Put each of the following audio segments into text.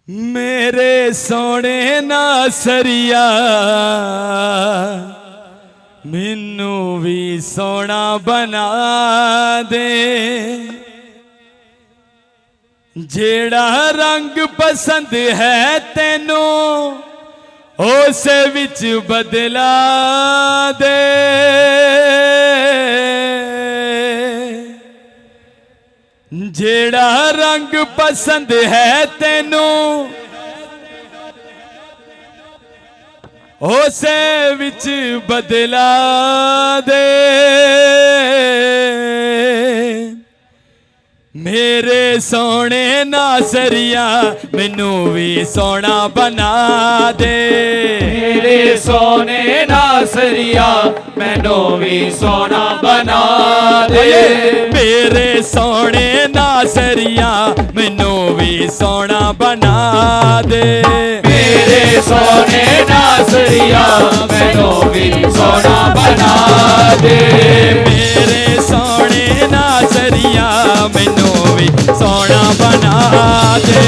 मेरे सोने नासरिया मैनू भी सोना बना दे। जेड़ा रंग पसंद है तेनू उस विच बदला दे। जेड़ा रंग पसंद है तेनू उस विच बदला दे। मेरे सोने नासरिया मैनू भी सोना बना दे। मेरे सोने नासरिया मैनू भी सोना बना दे। मेरे सोने नासरिया मैनू भी सोना बना दे। मेरे सोने नासरिया मैनू भी सोना बना दे। मेरे सोने नासरिया मैनू भी सोना बना दे।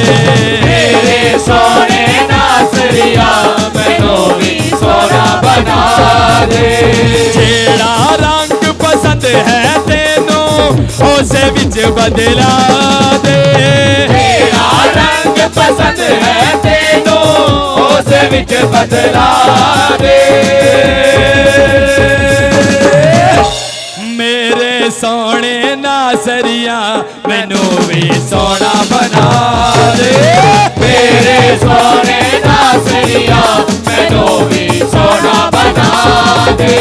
मेरे सोने नासरिया मैनू भी सोना बना दे। जेड़ा रंग पसंद है तेनू उस विच बदला दे। जेड़ा रंग पसंद है तेनू उस विच बदला दे। मेरे सोने नासरिया मैनू भी सोना बना दे। मेरे सोने नासरिया मैनू भी सोना बना दे।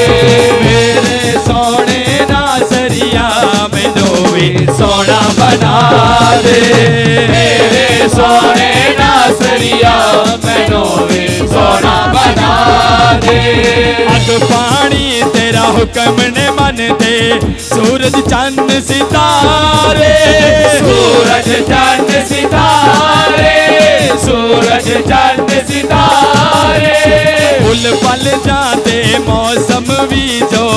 मेरे सोने नासरिया मैनू भी सोना बना दे। मेरे सोने नासरिया मैनू भी सोना बना दे। अग पानी तेरा हुक्म ने मन दे। सूरज चंद सितारे सूरज चंद सितारे सूरज चंद सितारे। फुल पल जाते मौसम भी जो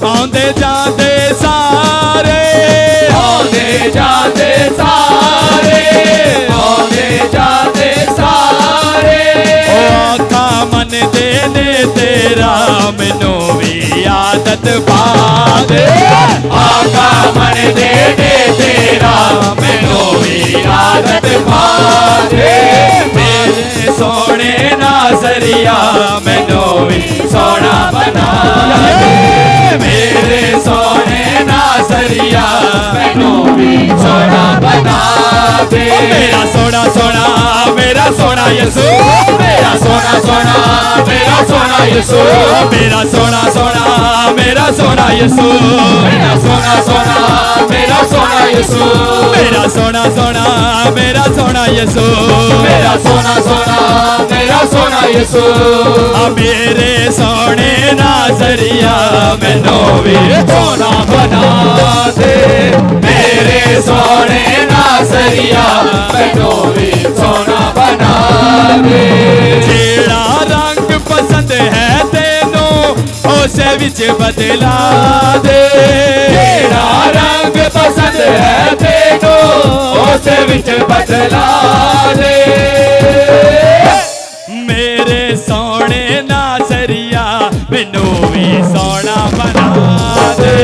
आंदे जाते सारे। आंदे जाते सारे आंदे जाते सारे। ओ आखा मन देने तेरा मैनू भी आदत पा दे। आका मन दे दे तेरा मैनू भी आदत पा दे। मेरे सोने नासरिया मैनू भी सोना बना दे। मेरे सोने नासरिया मैनू भी सोना बना दे। मेरा सोना सोना मेरा सोना यसू। मेरा सोना सोना मेरा सोना यसू। मेरा सोना सोना मेरा सोना यसू। मेरा सोना सोना मेरा सोना यसू। मेरा सोना सोना मेरा सोना यसू। मेरा सोना सोना मेरा सोना यसू। मेरे सोने नासरिया मैनू भी सोना बना दे। मेरे सोने नासरिया मैनू भी सोना बना दे। जेड़ा रंग पसंद है तेनू उस विच बदला दे। जेड़ा रंग पसंद है तेनू उस विच बदला दे। मेरे सोने नासरिया मैनू भी सोना बना दे।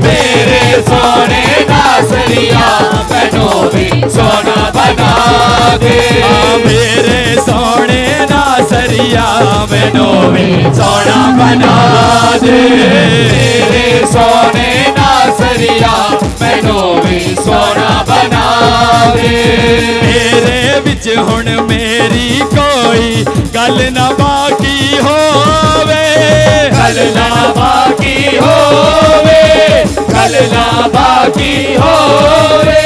मेरे सोने नासरिया मैनू भी सोना बना दे। मेरे सोने नासरिया मैनू भी सोना बना दे। मेरे सोने नासरिया मैनू भी सोना बना दे। मेरे विच हुण मेरी कोई गल ना बाकी होवे। गल ना बाकी होवे गल ना बाकी होवे।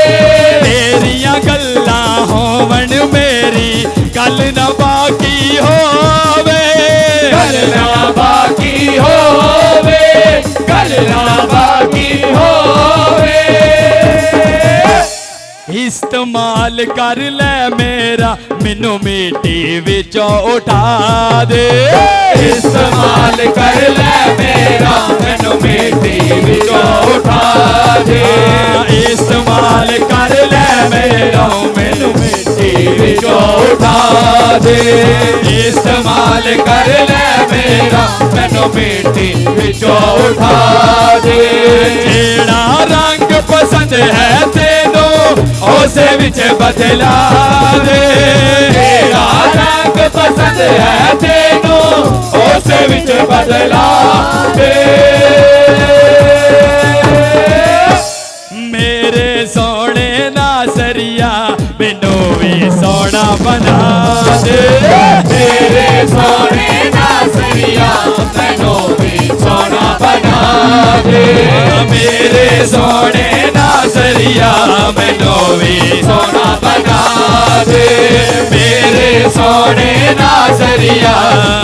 तेरियां गल्लां होवन मेरी गल ना बाकी होवे। गल ना बाकी होवे गल ना बाकी होवे। इस्तेमाल कर ले मेरा मैनू मिट्टी विचों उठा दे। इस्तेमाल कर ले मेरा मैनू मिट्टी विचों उठा दे। इस्तेमाल कर ले मेरा मैनू मिट्टी विचों उठा दे इस्तेमाल कर ले मेरा मैनू मिट्टी विचों उठा दे जेड़ा रंग पसंद है तेनू उसे विच बदला दे तेरा रंग पसंद है तेनू उसे विच बदला दे मेरे सोने नासरिया मैनू भी सोना बना दे तेरे सोने नासरिया मैनू भी सोना बना दे मेरे सोने नासरिया मैनू भी सोना बना दे मेरे सोने नासरिया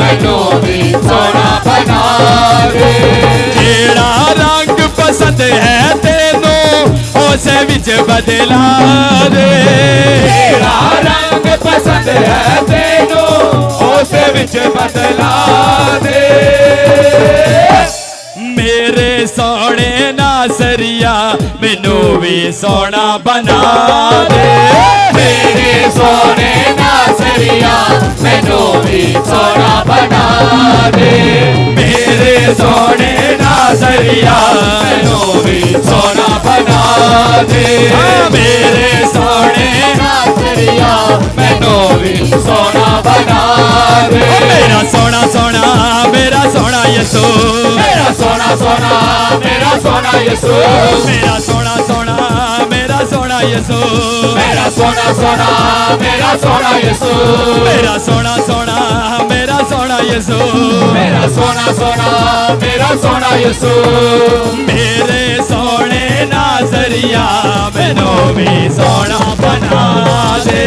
मैनू भी सोना बना दे जेड़ा रंग पसंद है तेनू उसे विच बदला दे तेरा रंग पसंद है तेनू उसे विच बदला दे मेरे सोने नासरिया मैनू भी सोना बना दे मेरे सोने नासरिया मैनू भी सोना बना दे मेरे सोने नासरिया मैनू भी सोना बना दे मेरे सोने नासरिया मैनू भी सोना बना दे मेरा सोना सोना मेरा सोना यसू मेरा सोना सोना मेरा सोना यसू मेरा सोना सोना मेरा सोना यसू मेरा सोना सोना मेरा सोना यसू मेरा सोना सोना मेरा सोना यसू मेरा सोना सोना मेरा सोना यसू मेरे सोने नासरिया मैनू भी सोना बना दे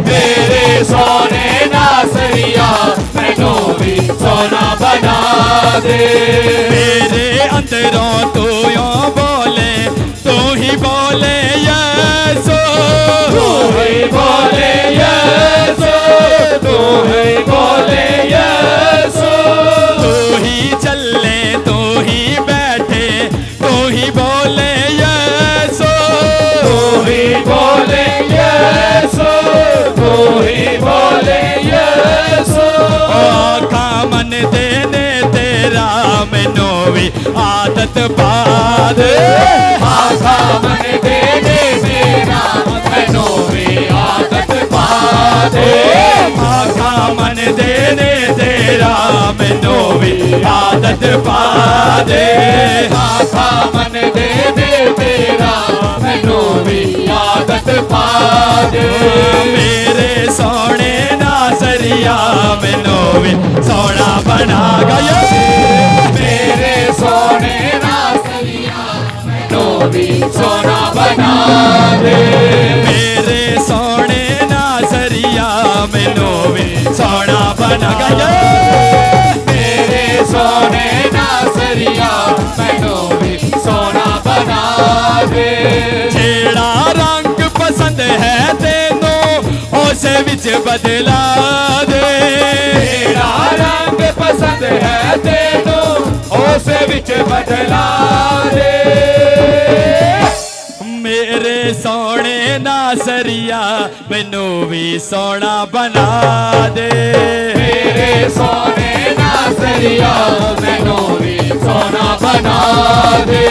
मेरे सोने नासरिया मैनू भी सोना बना दे मेरे अंदरों तू यूं बोले तू ही बोले यसू तू ही बोले यसू तू ही बोले यसू तू ही चले तू ही बैठे तू ही बोले यसू तू ही बोले यसू तू ही बोले यसू आखा मन देने तेरा मैनू भी आदत बाद आखा मन देने तेरा मैनू भी आदत पा दे आखा मन देने तेरा मैनू भी आदत पा दे आखा मन देने तेरा मैनू भी आदत पा दे मेरे सोने नासरिया मैनू भी सोना बना गया मेरे सोने नासरिया मैनू भी सोना बना दे मेरे सोने नासरिया मैनू भी सोना बना गया मेरे सोने नासरिया मैनू भी सोना बना दे जेड़ा रंग पसंद है तेनू उसे विच बदला दे तेरा रंग पसंद है तेनू उसे विच बदला दे मेरे सोने नासरिया मैनू भी सोना बना दे मेरे सोने नासरिया मैनू भी सोना बना दे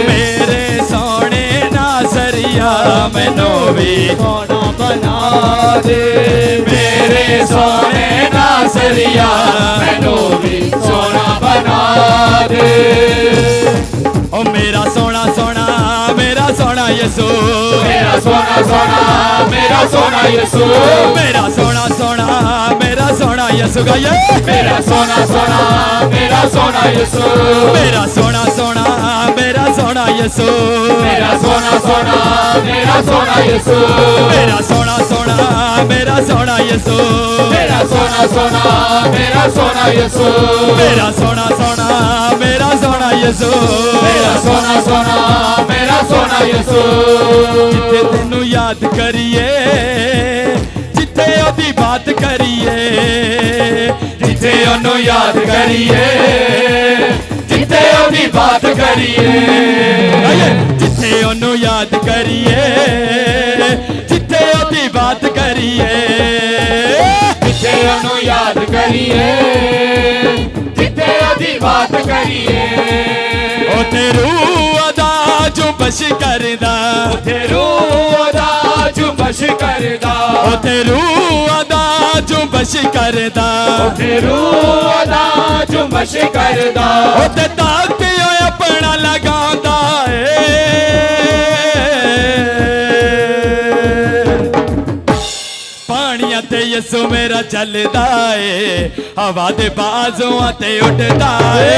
मेरे सोने नासरिया मैनू भी सोना बना दे मेरे सोने नासरिया मैनू भी सोना बना दे ओ मेरा सोना सोना मेरा सोना यसू मेरा सोना सोना मेरा सोना यसू मेरा सोना सोना मेरा सोना यसू गाये मेरा सोना सोना मेरा सोना यसू मेरा सोना सोना मेरा सोना यसू मेरा सोना सोना मेरा सोना यसू मेरा सोना सोना मेरा सोना यसू मेरा सोना सोना मेरा सोना यसू मेरा सोना सोना मेरा सोना यसू मेरा सोना सोना मेरा सोना यसू जिथे तेनू याद करिए जिथे ओदी बात करिए जिथे ओनू याद करिए जिथे ओदी बात करिए जिथे ओनू याद करिए जिथे ओदी बात करिए करिए जिथे ओदी बात करिए उथे रूह अदा जुम्बश करदा उथे रूह अदा जुम्बश करदा उथे रूह अदा जुम्बश करदा उथे रूह अदा जुम्बश करदा उथे ताक अपना लगांदा पानिया ते यसु मेरा चलदा है हवा दे बाजुआं ते उड़दा है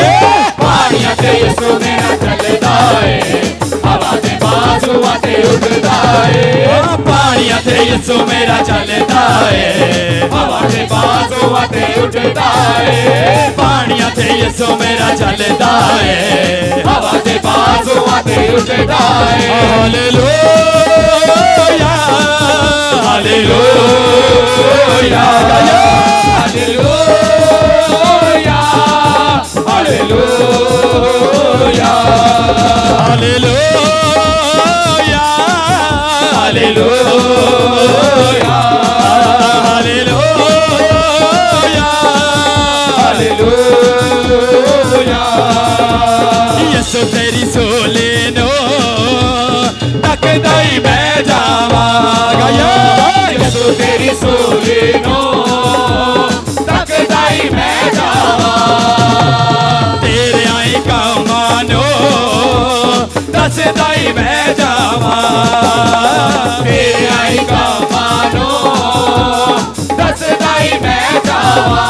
पानिया ते यसु मेरा चलदा है हवा दे बाजुआं ते उड़दा है पानिया ते यसु मेरा चलदा है हवा दे बाजुआं ते उड़दा है पानिया ते यसु मेरा चलदा है हवा दे बाजुआं ते उड़दा है hallelujah hallelujah hallelujah hallelujah hallelujah hallelujah hallelujah यसु तेरी सोले नो तकदा ही मैं जावांगा यसु तेरी सोले नो तकदा ही मैं जावां तेरे आई कमानो दसदा ही मैं जावां तेरे आई का मानो दसदा ही मैं जावां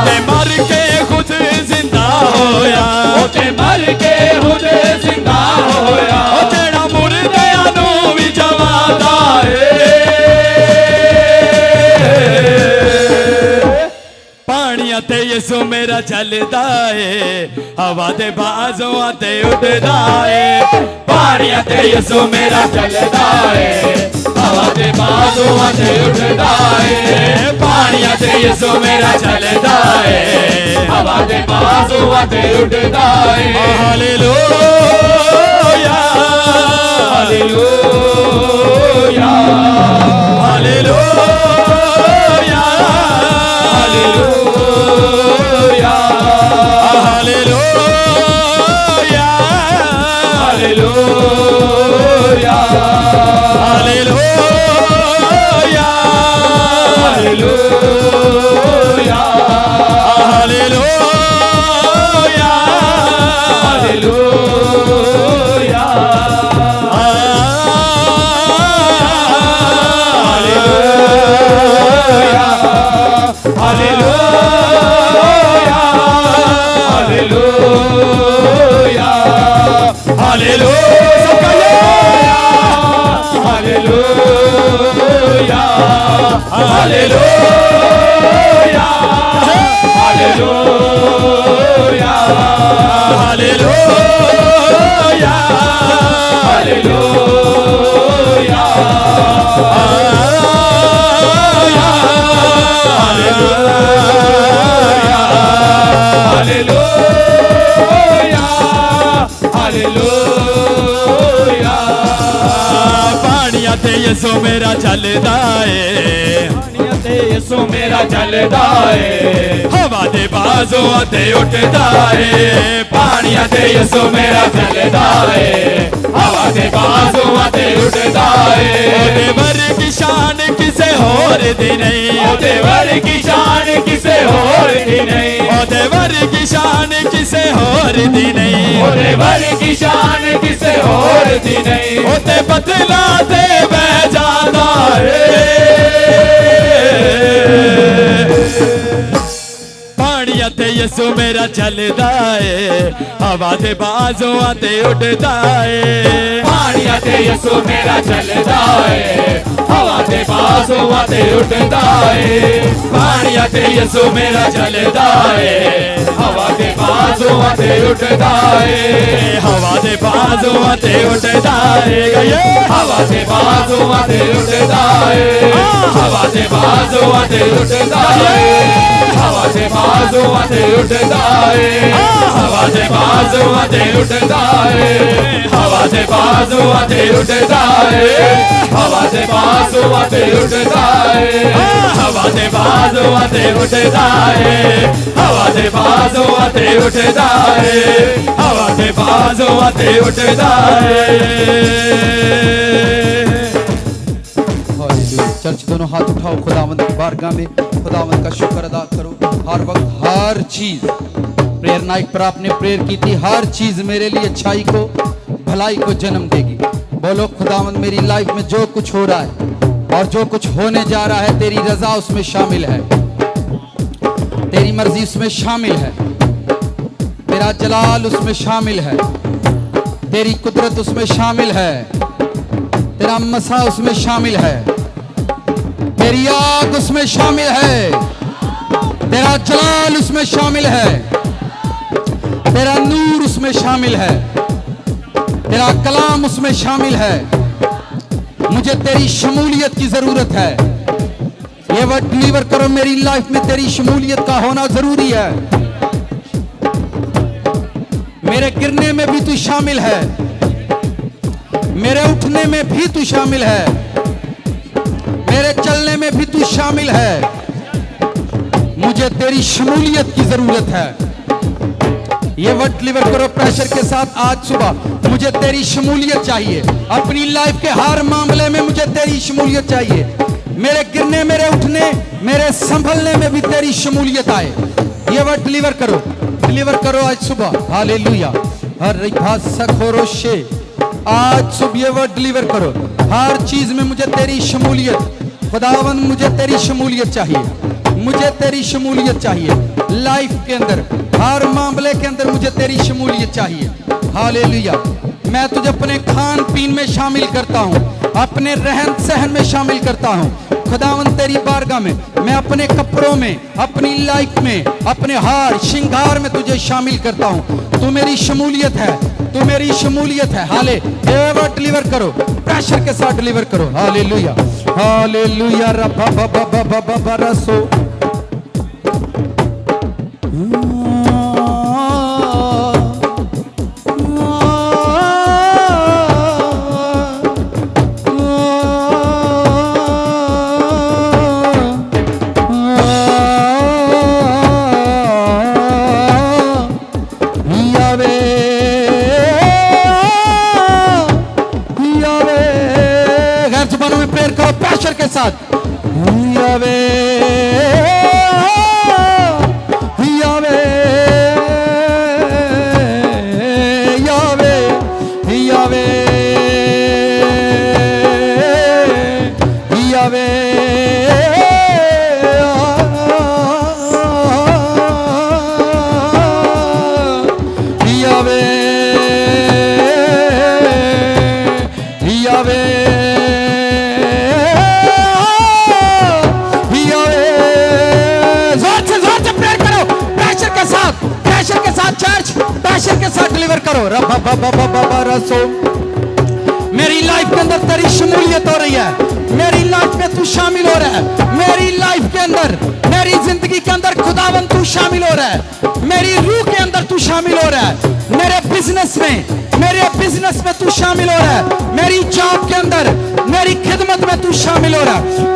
ते मर के खुद जिंदा होया ते मर के खुद जिंदा होया जेड़ा मुर्दियां नू भी जवादा पानिया ते यसु मेरा चलदा है हवा दे बाजुआं ते उड़दा है पानिया ते यसु मेरा चलदा है हवा दे बाजुआं ते उड़दा है पानिया ते यसु मेरा चलदा है हवा दे बाजुआं ते उड़दा है hallelujah hallelujah hallelujah hallelujah hallelujah hallelujah hallelujah hallelujah hallelujah hallelujah पानिया ते यसु मेरा चलदा है पानिया ते यसु मेरा चलदा है हवा दे बाजुआं ते उड़दा है पानिया ते यसु मेरा चलदा है हवा दे बाजुआं ते उड़दा है ओदे वर्गी शान किसे होर दी नहीं ओदे वर्गी शान किसे होर दी नहीं ओदे वर्गी शान किसे होर दी नहीं ओदे वर्गी शान किसे होर दी नहीं ओते बदला दे बह जादा है पानिया ते यसु मेरा चलदा है हवा दे बाजुआं ते उड़दा है पानिया ते यसु मेरा चलदा है हवा दे बाजुआं ते उड़दा है पानिया ते यसु मेरा चलदा है हवा दे बाजुआं ते उड़दा है हवा दे बाजुआं ते उड़दा है हवा दे बाजुआं ते उड़दा है हवा ਦੇ ਬਾਜ਼ੂਆਂ ਤੇ ਉੱਡਦਾ ਏ ਹਵਾ ਦੇ ਬਾਜ਼ੂਆਂ ਤੇ ਉੱਡਦਾ ਏ ਹਵਾ ਦੇ ਬਾਜ਼ੂਆਂ ਤੇ ਉੱਡਦਾ ਏ ਹਵਾ ਦੇ ਬਾਜ਼ੂਆਂ ਤੇ ਉੱਡਦਾ ਏ ਹਵਾ ਦੇ ਬਾਜ਼ੂਆਂ ਤੇ ਉੱਡਦਾ ਏ ਹਵਾ ਦੇ ਬਾਜ਼ੂਆਂ ਤੇ ਉੱਡਦਾ ਏ ਹਵਾ ਦੇ ਬਾਜ਼ੂਆਂ ਤੇ ਉੱਡਦਾ ਏ ਹਵਾ ਦੇ ਬਾਜ਼ੂਆਂ ਤੇ ਉੱਡਦਾ ਏ चर्च दोनों हाथ उठाओ, खुदावंद की बारगाह में खुदावंद का शुक्र अदा करो। हर वक्त हर चीज प्रेयर नाइट पर आपने प्रेयर की थी, हर चीज मेरे लिए अच्छाई को भलाई को जन्म देगी। बोलो खुदावंद मेरी लाइफ में जो कुछ हो रहा है और जो कुछ होने जा रहा है तेरी रजा उसमें शामिल है, तेरी मर्जी उसमें शामिल है, तेरा जलाल उसमें शामिल है, तेरी कुदरत उसमें शामिल है, तेरा मसा उसमें शामिल है, तेरी आग उसमें शामिल है, तेरा जलाल उसमें शामिल है, तेरा नूर उसमें शामिल है, तेरा कलाम उसमें शामिल है। मुझे तेरी शमूलियत की जरूरत है। ये वर्ड डिलीवर करो, मेरी लाइफ में तेरी शमूलियत का होना जरूरी है। मेरे गिरने में भी तू शामिल है, मेरे उठने में भी तू शामिल है, मेरे चलने में भी तू शामिल है। मुझे तेरी शमूलियत की जरूरत है। ये वर्ड डिलीवर करो प्रेशर के साथ आज सुबह। मुझे तेरी शमूलियत चाहिए अपनी लाइफ के हर मामले में, मुझे तेरी शमूलियत चाहिए। मेरे गिरने, मेरे उठने, मेरे संभलने में भी तेरी शमूलियत आए। ये वर्ड डिलीवर करो आज सुबह। हालेलुया। हर खोरोशे आज सुबह ये वर्ड डिलीवर करो। हर चीज में मुझे तेरी शमूलियत, खुदावन मुझे तेरी शमूलियत चाहिए, मुझे तेरी शमूलियत चाहिए। लाइफ के अंदर हर मामले के अंदर मुझे तेरी शमूलियत चाहिए। हालेलुया। मैं तुझे अपने खान पीन में शामिल करता हूँ, अपने रहन सहन में शामिल करता हूँ। खुदावन तेरी बारगाह में मैं अपने कपड़ों में, अपनी लाइफ में, अपने हार श्रृंगार में तुझे शामिल करता हूँ। तू मेरी शमूलियत है, तू मेरी शमूलियत है। हाले डिलीवर करो, प्रेशर के साथ डिलीवर करो। Hallelujah hallelujah. रब्बा बाबा बाबा बाबा रसो के साथ यावे यावे यावे यावे यावे यावे यावे प्रेशर के साथ डिलीवर करो। रब्बा बाबा बाबा रसो मेरी लाइफ के अंदर तेरी शमूलियत हो रही है, मेरी लाइफ में तू शामिल हो रहा है, मेरी लाइफ के अंदर, मेरी जिंदगी के अंदर खुदावन तू शामिल हो रहा है, मेरी रूह के अंदर तू शामिल हो रहा है, मेरे बिजनेस में तू शामिल हो रहा है, मेरी जॉब के अंदर, मेरी खिदमत में तू शामिल हो रहा है।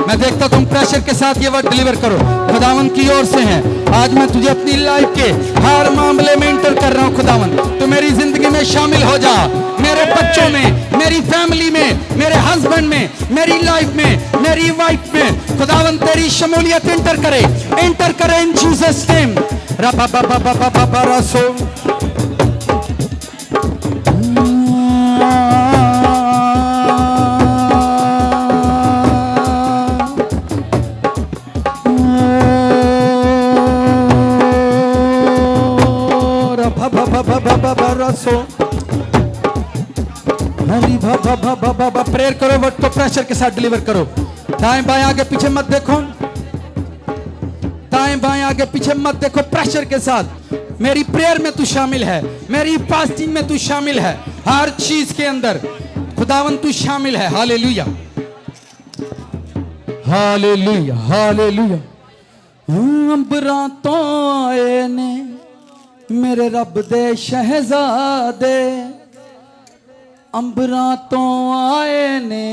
मैं देखता तुम प्रेशर के साथ ये वर्ड डिलीवर करो। खुदावन की ओर से है। आज मैं तुझे अपनी लाइफ के हर मामले में इंटर कर रहा हूँ। खुदावन तू मेरी जिंदगी में शामिल हो जा, मेरे बच्चों में, मेरी फैमिली में, मेरे हस्बैंड में, मेरी लाइफ में, मेरी वाइफ में। खुदावन तेरी शमूलियत इंटर करे इन जीसस नेम। रबा बाबा बाबा बाबा रसो रसो हरी भा प्रेयर करो, वर्ड को प्रेशर के साथ डिलीवर करो। दाएं बाएं आगे पीछे मत देखो, दाएं बाएं आगे पीछे मत देखो, प्रेशर के साथ। मेरी प्रेयर में तू शामिल है, मेरी फास्टिंग में तू शामिल है, हर चीज के अंदर खुदावन तू शामिल है। Hallelujah hallelujah hallelujah. अंबरा तो आए ने मेरे रब दे शहजादे, अंबरा तो आए ने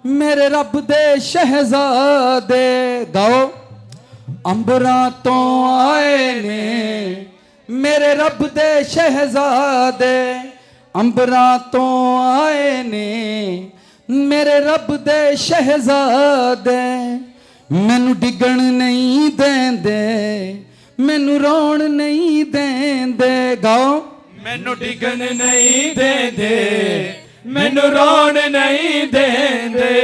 मेरे रब दे शहजादे। गाओ। अंबरा तो आए ने मेरे रब दे शहजादे, अंबरा तो आए ने मेरे रब दे शहजादे। मैनू डिगण नहीं देंदे, मैनू रोण नहीं देंदे। गाओ। मैनू डिगन नहीं देंदे, मैनू रोन नहीं देंदे।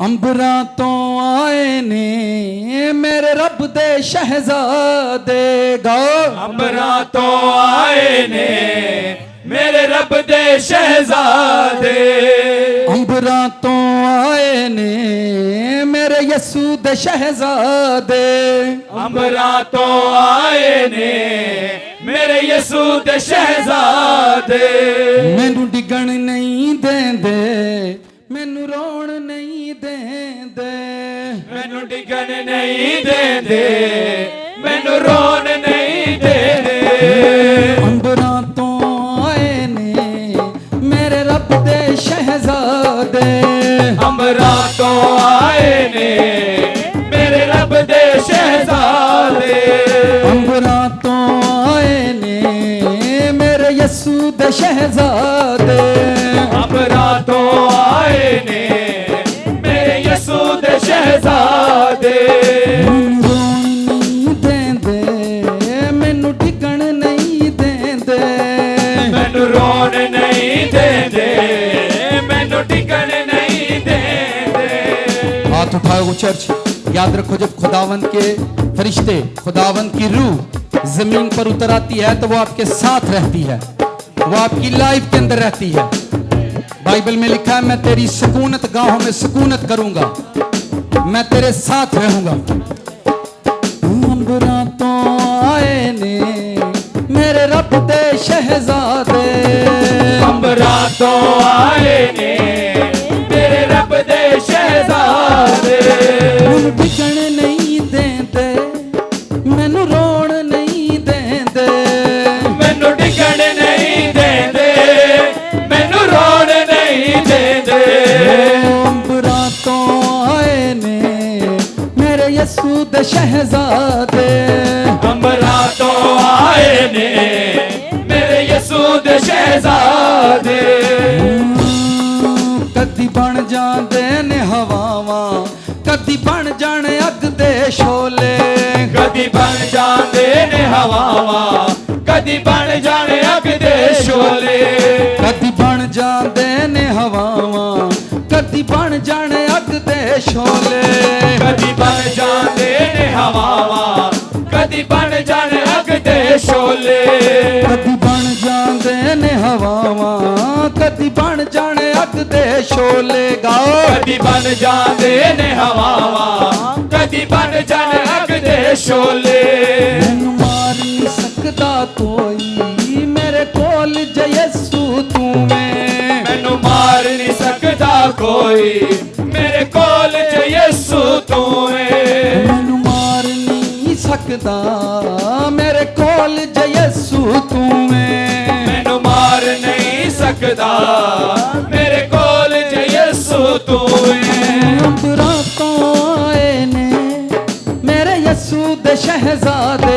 अंबरा तो आए ने मेरे रब दे शहजादे। गाओ। अंबरा तो आए ने मेरे रब दे शहजादे, अंबरा तो आए ने मेरे यसू दे शहजादे। अंबरा तो आए ने मेरे यसू दे शहजादे। मैनू डिगण नहीं देंदे, मैनू रोण नहीं देंदे। मैनू डिगन नहीं देंदे, मैनू रोन नहीं देंदे। अंबरा तो आए ने मेरे रब दे शहजादे, अंबरा तो आए ने मेरे रब दे शहजादे। अंबरा तो आए ने मेरे यसू दे शहजादे। अंबरा तो आए ने मेरे यसू दे शहजादे। मैनू रोण नहीं देंदे, मैनू डिगण नहीं देंदे। मैनू रोन नहीं देंदे, मैनू डिगन नहीं देंदे। हाथ उठाओ चर्च। याद रखो, जब खुदावन के फरिश्ते, खुदावन की रूह जमीन पर उतर आती है तो वो आपके साथ रहती है, वो आपकी लाइफ के अंदर रहती है। बाइबल में लिखा है, मैं तेरी सुकूनत गाहों में सुकूनत करूंगा, मैं तेरे साथ रहूंगा। अंबरा तो आए ने मेरे रब दे शहजादे, अंबरा तो आए ने मेरे रब दे शहजादे। मैनू डिगण नहीं देंदे, मैनू रोण नहीं देंदे। मैनू डिगण नहीं देंदे, मैनू रोन नहीं देंदे। अंबरा तो आए ने मेरे यसू दे शहजादे, अंबरा तो आए ने मेरे यसू दे शहजादे। कदी बन जांदे ने हवावां, कदी बन जाण अग दे शोले। कदी बन जांदे ने हवावां, कदी बन जाने अग दे शोले। कदी बन जांदे ने हवावां, कदी बन जाण अग दे शोले। कदी बन जांदे ने हवावां, कदी बन जाने अग दे शोले। कदी बन जांदे ने हवावां, कदी बन जाण अग दे शोले। गाओ। कदी बन जांदे ने हवावां, कदी बन जाने अग दे शोले। मैनू मार नहीं सकदा कोई, मेरे कोल जयसू तू में। मैनू मार नहीं सकदा कोई, मेरे कोल च यसू तू है। मैनू मार नहीं सकदा मेरे कोल जयसू तू में। मैनू मार नहीं सकदा मेरे कोल च यसू तू है। अंबरा तो आए ने मेरे यसू दे शहजादे,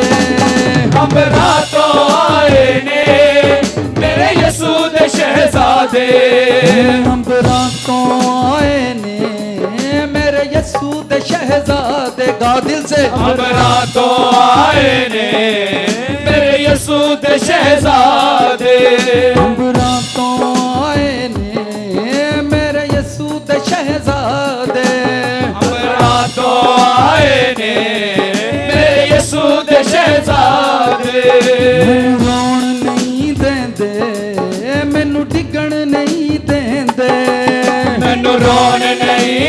अंबरा तो आए ने मेरे यसू दे शहजादे। अंबरा तो आए ने मेरे यसू दे शहजादे। गाओ दिल से। अंबरा तो आए ने मेरे यसू दे शहजादे। अंबरा तो आए ने मेरे यसू दे शहजादे। अंबरा तो आए ने मेरे यसू दे शहजादे।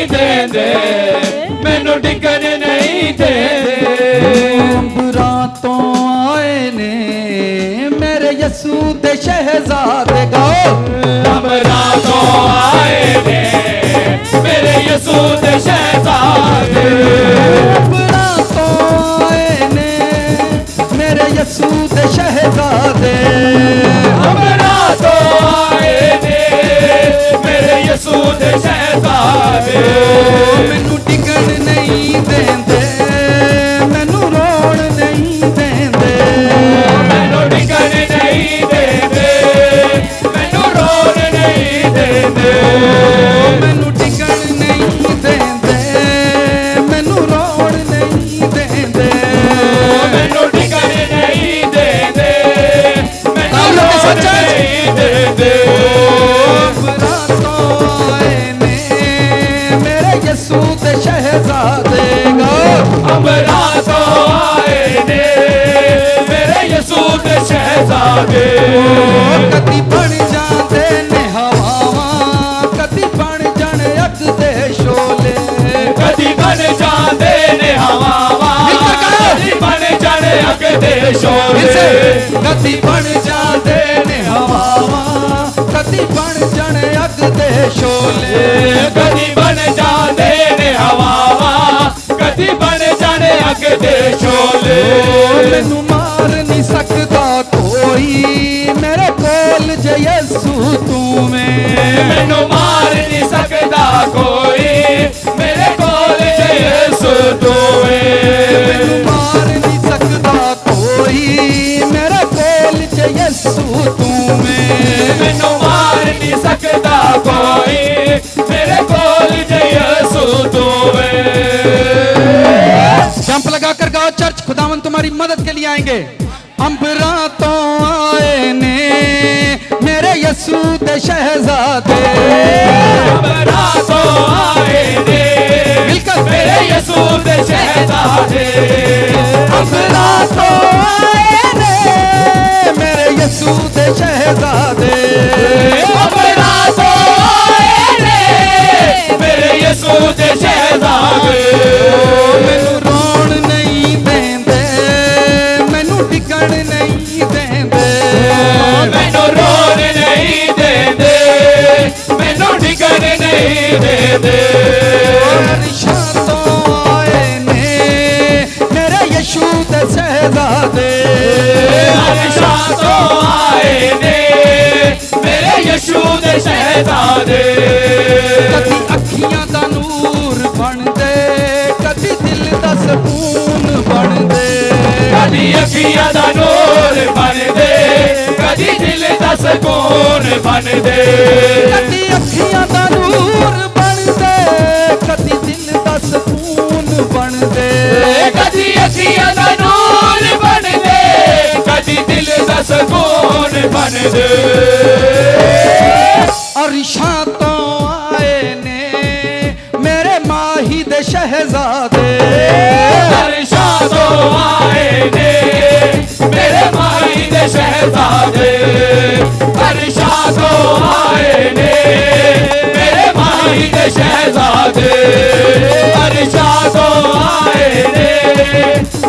नहीं देंदे मैनू टिकन नहीं देंदे रातों आए ने मेरे यसू दे शहजादे गाओ अब रातों आए ने मेरे यसू दे शहजादे रातों आए ने मेरे यसू दे शहजादे अब रातों आए ने मेरे यसू दे शहजादे मैनू टिकन नहीं देंदे मैनू रोण नहीं देंदे मैनू टिकन नहीं देंदे मैनू रोन नहीं देंदे मैनू टिकन नहीं देंदे मैनू रोण नहीं देंदे मैनू टिकन नहीं देंदे मैनू रोन नहीं देंदे रातों आए ने मेरे यसू दे शहजादे गाओ अब रातों आए ने मेरे यसू दे शहजादे कदी बन जाते ने हवावां कदी बन जाने अग दे शोले कदी बन जाते ने हवावां कदी बन जाने अग दे शोले कदी बन जाते ने हवावां कदी बन जाने अग दे शोले कदी बन जाते ने हवावां कदी बन जाने अग दे शोले मैनू मार नहीं सकता कोई मेरे कोल जे यसू तू में मैनू मार नहीं सकता कोई मेरे कोल जे यसू तू मैनू मार नहीं सकता कोई मेरे कोल जे यसू तू में मैनू मार नहीं सकता कोई मेरे कोल जे यसू तू जंप लगा कर गाओ चर्च खुदावन तुम्हारी मदद के लिए आएंगे अंबरा तो आए ने मेरे यसू दे शहजादे अब रातों आए ने मिलकर मेरे यसू दे शहजादे अंबरा तो आए ने मेरे यसू दे शहजादे अब रातों आए ने मेरे यसू दे शहजादे मैनू रोण नहीं देंदे मैनू टिकण नहीं देंदे मैनू रोन नहीं देंदे मैनू टिकन नहीं देंदे अरशां तो आए ने मेरे यीशु दे शहजादे अरशां तो आए ने मेरे यीशु दे शहजादे कदी अखियां दा नूर बनदे कदी दिल दा सकून बनदे कदी अखियां दा नूर बन दे कदी दिल दा सकून बन दे कदी अखियां दा नूर बनदे कदी दिल दा सकून बनदे कदी अखियां दा नूर बन दे कदी दिल दा सकून बन दे अरशां तो आए ने मेरे माही दे शहजादे अरशां तो आए ने मेरे माही दे शहजादे अरशां तो आए ने मेरे माही दे शहजादे अरशां तो आए ने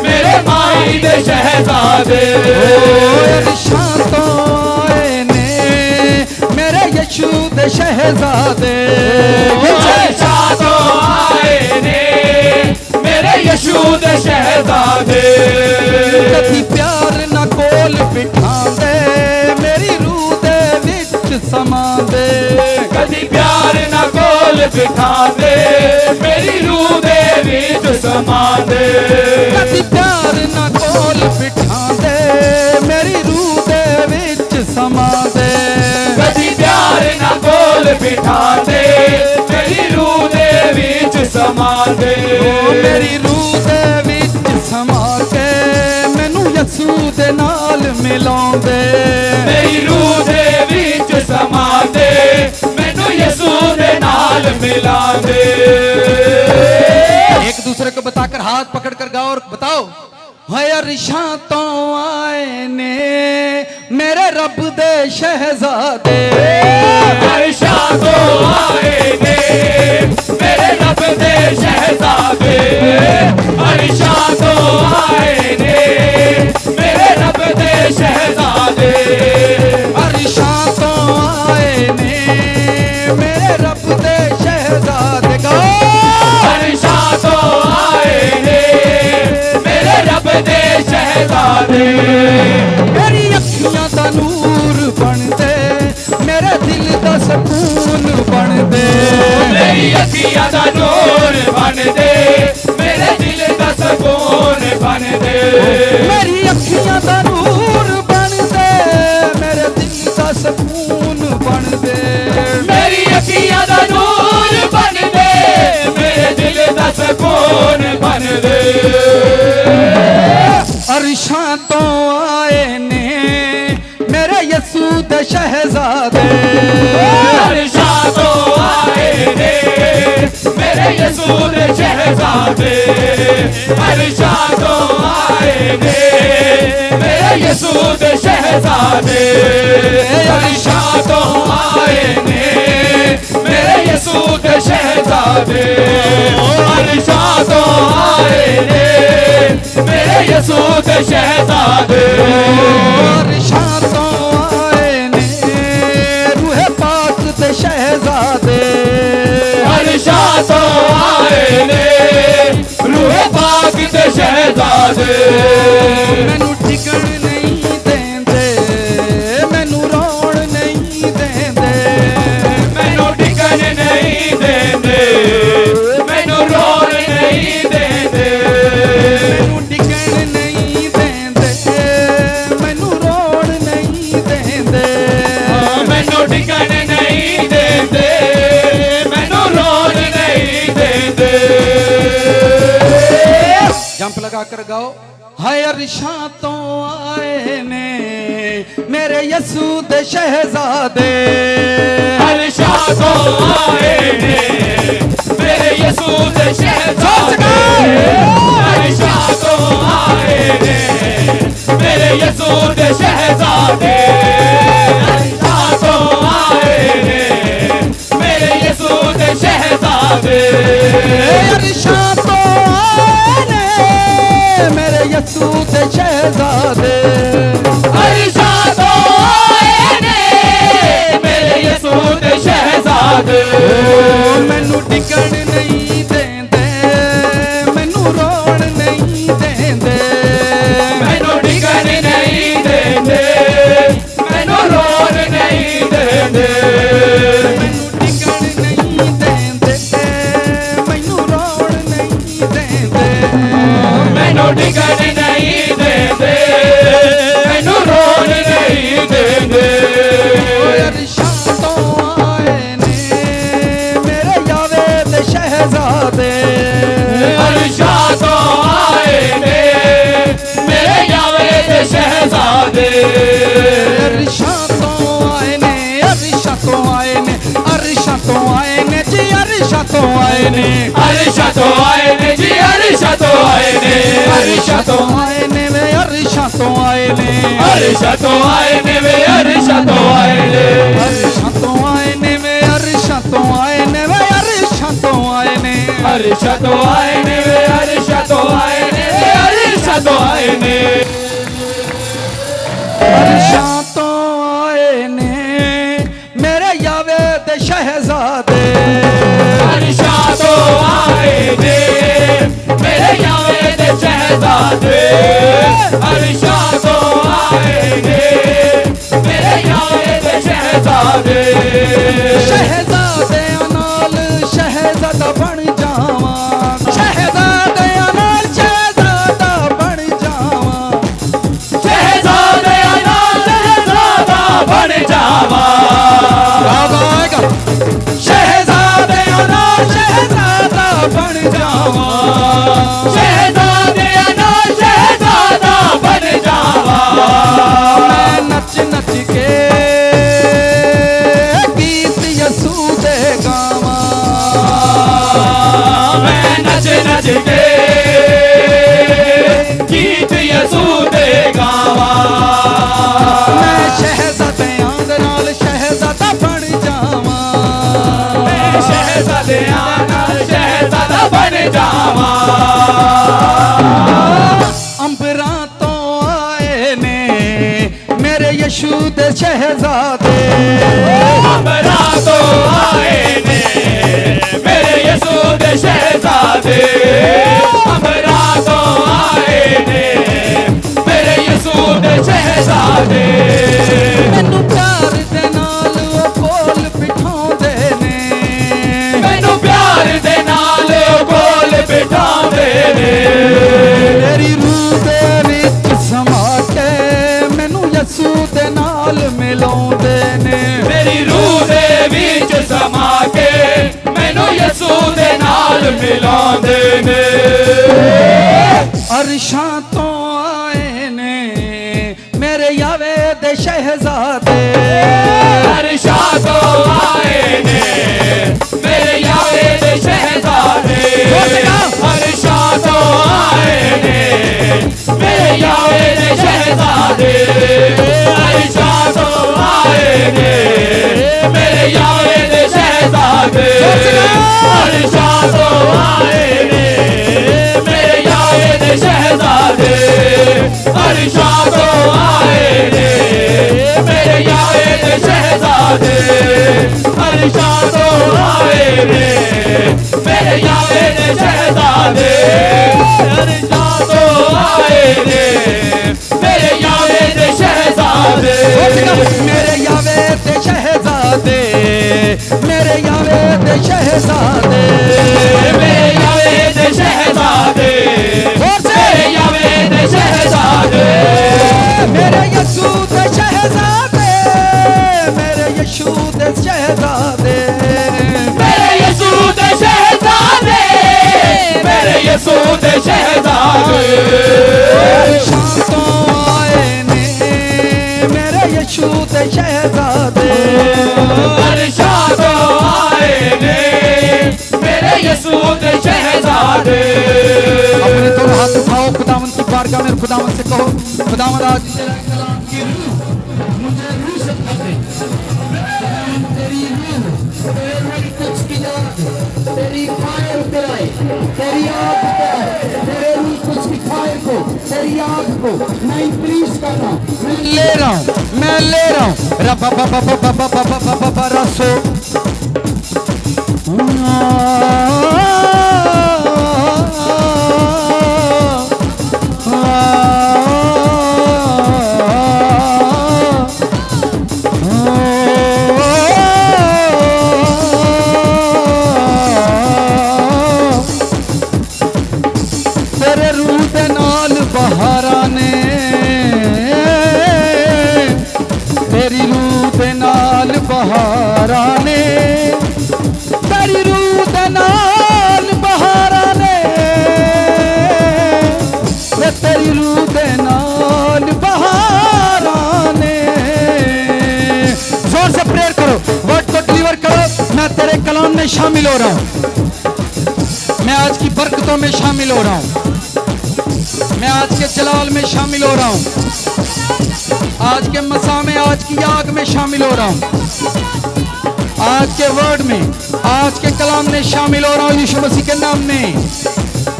मेरे माही दे शहजादे अरशां तो आए ने मेरे यीशु दे शहजादे अरशां तो आए ने मेरे यीशु दे शहजादे कदी प्यार ना कोल बिठांदे मेरी रूह दे विच समांदे कदी प्यार ना कोल बिठा दे मेरी रूह दे विच समा दे कदी प्यार ना कोल बिठांदे मेरी रूह दे विच समांदे कदी प्यार ना कोल बिठा दे मेरी रूह दे विच समा दे मेरी रूह दे विच समा के मैनू यसू दे नाल मिलाउंदे मेरी रूह दे विच समा दे मैनू यसू दे नाल मिला दे एक दूसरे को बताकर हाथ पकड़ कर गाओ और बताओ है अरशां तो आए ने मेरे रब दे शहजादे अरशा तो आए ने मेरे रब दे शहजादे अरशा तो आए ने मेरे रब दे शहजादे अरशा तो आए ने मेरे रब दे शहजादे का अरशा तो आए ने मेरे रब दे शहजादे मेरी अखियां दा नूर बन दे मेरे दिल दा सकून बन दे मेरी अखियां दा नूर बन दे मेरे दिल दा सकून बन दे मेरी अखियां दा नूर बन दे मेरे दिल दा सकून बन दे मेरी अखियां दा नूर बन दे मेरे दिल दा सकून बन दे अरशा तो आए ने मेरे यसू दे शहजादे अरशा तो आए ने मेरे यीशु दे शहजादे अरशा तो आए ने मेरे यीशु दे शहजादे अरशा तो आए ने मेरे यीशु दे शहजादे अरशा तो आए ने मेरे यीशु दे शहजादे अरशा तो आए ने रूहे पाक दे शहजादे अरशा तो आए ने रूहे पाक दे शहजादे मैनू टिकण नहीं देंदे मैनू रोण नहीं देंदे मैनू टिकन नहीं देंदे मैनू रोन नहीं देंदे मैनू टिकण नहीं देंदे मैनू रोण नहीं देंदे मैनू टिकन नहीं देंदे मैनू रोन नहीं देंदे जंप लगा कर गाओ हाय अरशा तो आए ने मेरे यसू दे शहजादे अरशा तो आए ने मेरे यीशु दे शहजादे अरशा तो आए ने मेरे यीशु दे शहजादे अरशा तो आए ने मेरे यीशु दे शहजादे अरशा तो आए ने मेरे यसू दे शहजादे अरशा तो आए ने मेरे यीशु दे शहजादे मैनू टिकण नहीं देंदे मैनू रोण नहीं देंदे मैनू टिकन नहीं देंदे मैनू रोन नहीं देंदे मैनू टिकण नहीं देंदे मैनू रोण नहीं देंदे मैनू टिकन नहीं देंदे मैनू रोन नहीं देंदे अरशा तो आए ने मेरे यावे दे शहजादे अरशा तो आए ने मेरे यावे दे शहजादे अरशा तो आए ने अरशा तो आए ने अरशा तो आए ने जी अरशा तो आए ने अरशा तो आए ने जी अरशा तो आए ने अरशा तो आए ने वे अरशा तो आए ने अरशा तो आए ने वे अरशा तो आए ने अरशा तो आए ने वे अरशा तो आए ने वे अरशा तो आए ने अरशा तो आए ने वे अरशा तो आए ने वे अरशा तो आए ने अरशा तो आए ने मेरे यावे दे शहजादे अरशा तो आए ने मेरे यावे दे शहजादे अरशा तो आए ने मेरे यावे दे शहजादे शहजादे नाल शहजादा बन जावां शहजादे नाल शहजादा बन जावां शहजादे नाल शहजादा बन जावा गाएगा शहजादे नाल शहजादा बन जावां शहजादे नाल शहजादा बन यीशु दे शहजादे हमरा तो आए ने मेरे यीशु दे शहजादे हमरा तो आए ने मेरे यीशु दे शहजादे मैनू प्यार दे नाल ओ कोल बिठाउंदे ने मैनू प्यार दे नाल कोल बिठाउंदे ने तेरी रूह दे विच समा के मैनू यीशु दे नाल मिलाउंदे ने मेरी रूह दे विच समा के मैनू यीशु दे नाल मिलाउंदे ने अरशां तो आए ने मेरे यावे दे शहजादे अरशां तो आए ने मेरे यावे दे शहजादे अरशां तो आए ने मेरे यावे दे शहजादे अरशां तो आए ने मेरे यावे दे शहजादे अरशां तो आए ने मेरे यावे दे शहजादे अरशां तो आए ने मेरे यावे दे शहजादे अरशां तो आए ने मेरे यावे दे शहजादे अरशां तो आए ने मेरे यावे दे शहजादे मेरे यावे दे शहजादे मेरे यावे दे शहजादे मेरे यावे दे शहजादे मेरे यावे दे शहजादे मेरे यीशु दे शहजादे मेरे यीशु दे शहजादे मेरे यीशु दे शहजादे मेरे यीशु दे शहजादे शाम तो आए ने मेरे यीशु दे शहजादे अरशां तो आए ने मेरे यीशु दे शहजादे अपने दोनों हाथ उठाओ खुदावंद की बारगाह में खुदावंद से कहो खुदावंद आज तेरा कलाम की रूह मुझे रूह से भर दे तेरी रूह तेरी कुछ की याद तेरी फायर उतराए तेरी आग उतराए तेरे रूह कुछ की फायर को तेरी आग को मैं इंक्रीज कर रहा हूँ मैं ले रहा हूँ रबा बाबा बाबा बाबा बाबा रसो तेरे रूह दे नाल बहारा ने तेरी रूह दे नाल बहारा ने तेरी रूह दे नाल बहारा ने तेरी रूह दे नाल बहारा ने जोर से प्रेयर करो वर्ड को डिलीवर करो मैं तेरे कलाम में शामिल हो रहा हूँ मैं आज की बरकतों में शामिल हो रहा हूँ मैं आज के जलाल में शामिल हो रहा हूँ आज के मसा में आज की आग में शामिल हो रहा हूँ आज के वर्ड में आज के कलाम में शामिल हो रहा हूँ यीशु मसीह के नाम में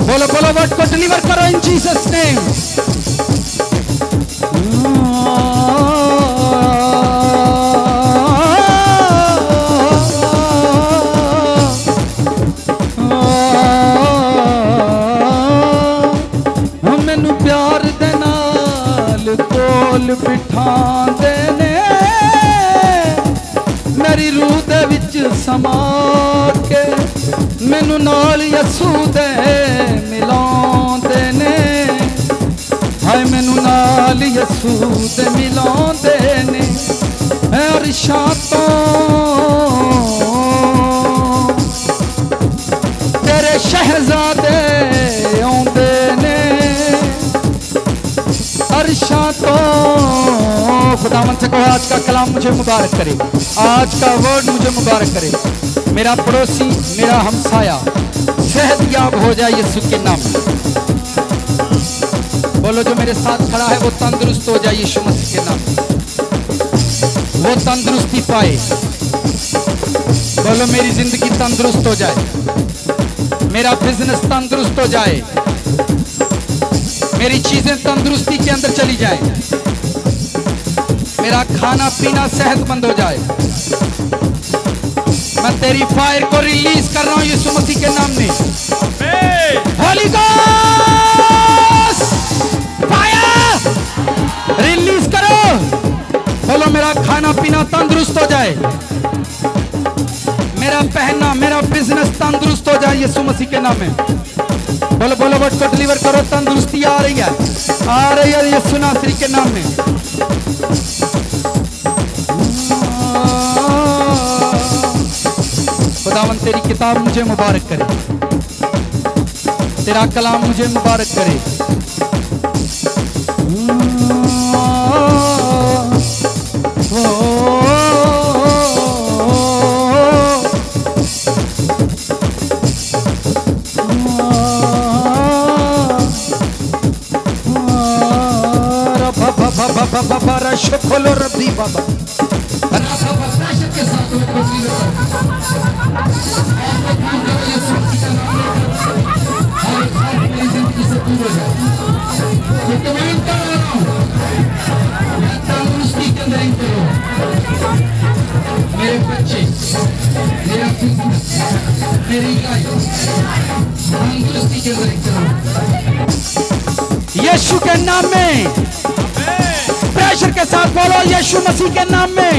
बोलो बोलो वर्ड को डिलीवर करो इन जीसस नेम मैनू प्यार दे नाल कोल बिठांदे ने मेरी रूह दे विच समा के मैनू नाल यीशु दे मिलांदे ने हाय मैनू नाल यीशु दे मिलांदे ने अरशां तो तेरे शहजादे आउंदे ने अरशां तो खुदावंद से कहो आज का कलाम मुझे मुबारक करे आज का वर्ड मुझे मुबारक करे मेरा पड़ोसी मेरा हमसाया सेहतयाब हो जाए यीशु के नाम में बोलो जो मेरे साथ खड़ा है वो तंदुरुस्त हो जाए यीशु मसीह के नाम में वो तंदुरुस्ती पाए बोलो मेरी जिंदगी तंदुरुस्त हो जाए मेरा बिजनेस तंदुरुस्त हो जाए मेरी चीजें तंदुरुस्ती के अंदर चली जाए मेरा मेरा खाना पीना सेहतमंद हो जाए। मैं तेरी फायर को रिलीज कर रहा हूं यीशु मसीह के नाम में। होली गोस्ट फायर रिलीज करो। बोलो मेरा खाना पीना तंदुरुस्त हो जाए, मेरा पहनना मेरा बिजनेस तंदुरुस्त हो जाए यीशु मसीह के नाम में। बोलो बोलो वर्ड को डिलीवर करो। तंदुरुस्ती आ रही है यीशु नासरी के नाम में। खुदावन तेरी किताब मुझे मुबारक करे, तेरा कलाम मुझे मुबारक करे। खोलो रब्बी बाबा मेरे बच्चे मेरा मेरी यीशु के नाम में प्रेशर के साथ बोलो यीशु मसीह के नाम में।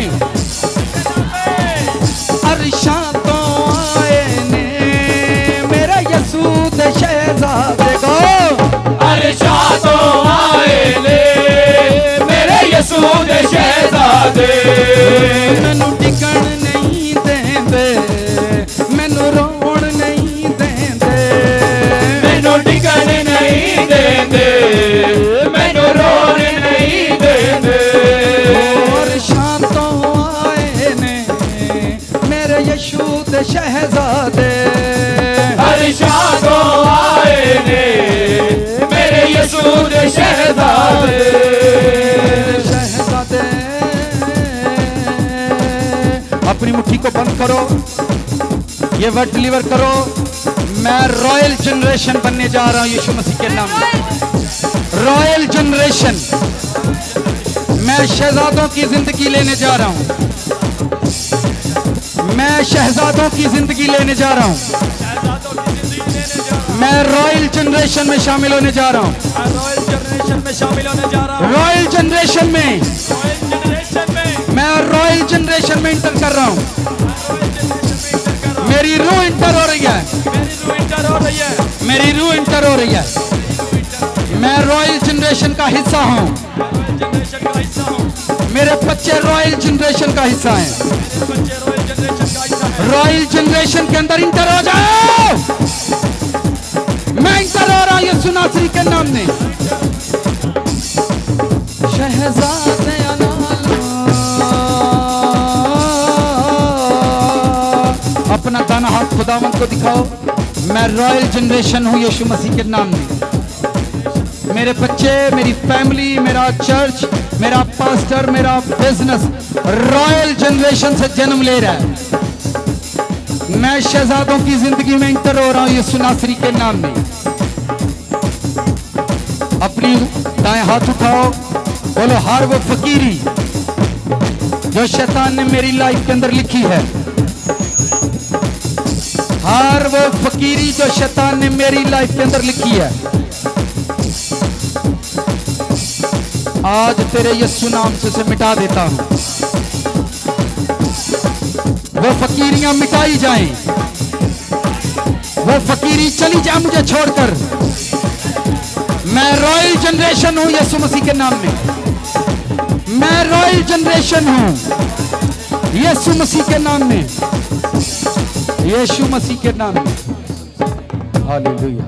अरशा तो आए ने मेरे यीशु दे शहजादे को, अरशा तो आए ने मेरे यीशु दे शहजादे। मैनू टिकण नहीं देंदे, मैनू रोण नहीं देंदे, मैनू टिकण नहीं देंदे, मैनू रोण नहीं देंदे। अरशा तो आए ने मेरे यीशु दे शहजादे। अरशा तो आए ने मेरे यीशु दे शहजादे। शहजादे अपनी मुट्ठी को बंद करो, ये वर्ड डिलीवर करो। मैं रॉयल जनरेशन बनने जा रहा हूं यीशु मसीह के नाम में। रॉयल जनरेशन, मैं शहजादों की जिंदगी लेने जा रहा हूं। मैं शहजादों की जिंदगी लेने जा रहा हूं। मैं रॉयल जनरेशन में शामिल होने जा रहा हूं। रॉयल जनरेशन में शामिल होने जा रहा हूँ। रॉयल जनरेशन में मैं रॉयल जनरेशन में इंटर कर रहा हूं। मेरी रूह इंटर हो रही है, मेरी रूह इंटर हो रही है। मैं रॉयल जनरेशन का हिस्सा हूं। मेरे बच्चे रॉयल जनरेशन का हिस्सा हैं। रॉयल जनरेशन के अंदर इंटर हो जाओ। मैं इंटर हो रहा हूं यीशु नासरी के नाम में। शहजादे अपना दाना हाथ खुदावंत को दिखाओ। मैं रॉयल जनरेशन हूं यीशु मसीह के नाम में। मेरे बच्चे, मेरी फैमिली, मेरा चर्च, मेरा पास्टर, मेरा बिजनेस रॉयल जनरेशन से जन्म ले रहा है। मैं शहजादों की जिंदगी में इंटर हो रहा हूं यीशु नासरी के नाम में। अपनी दाएं हाथ उठाओ, बोलो हर वो फकीरी जो शैतान ने मेरी लाइफ के अंदर लिखी है, हर वो फकीरी जो शैतान ने मेरी लाइफ के अंदर लिखी है, आज तेरे यीशु नाम से उसे मिटा देता हूं। वो फकीरियां मिटाई जाएं, वो फकीरी चली जाए मुझे छोड़कर। मैं रॉयल जनरेशन हूं यीशु मसीह के नाम में। मैं रॉयल जनरेशन हूं यीशु मसीह के नाम में, यीशु मसीह के नाम में। हालेलुया।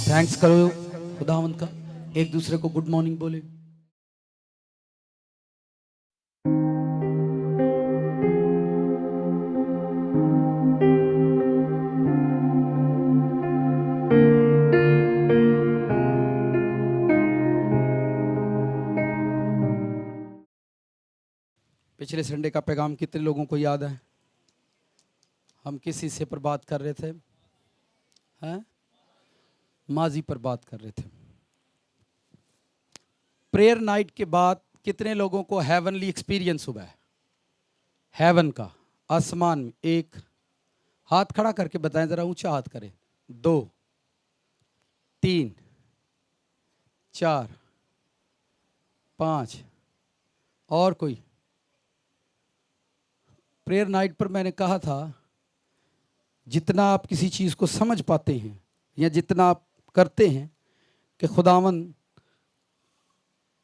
थैंक्स करो खुदावंत का। एक दूसरे को गुड मॉर्निंग बोले। पिछले संडे का पैगाम कितने लोगों को याद है? हम किस हिस्से पर बात कर रहे थे? हैं? माजी पर बात कर रहे थे। प्रेयर नाइट के बाद कितने लोगों को हेवनली एक्सपीरियंस हुआ है? हेवन का, आसमान में। एक हाथ खड़ा करके बताएं, जरा ऊंचा हाथ करें। 2 3 4 5 और कोई? प्रेयर नाइट पर मैंने कहा था जितना आप किसी चीज़ को समझ पाते हैं या जितना आप करते हैं कि खुदावन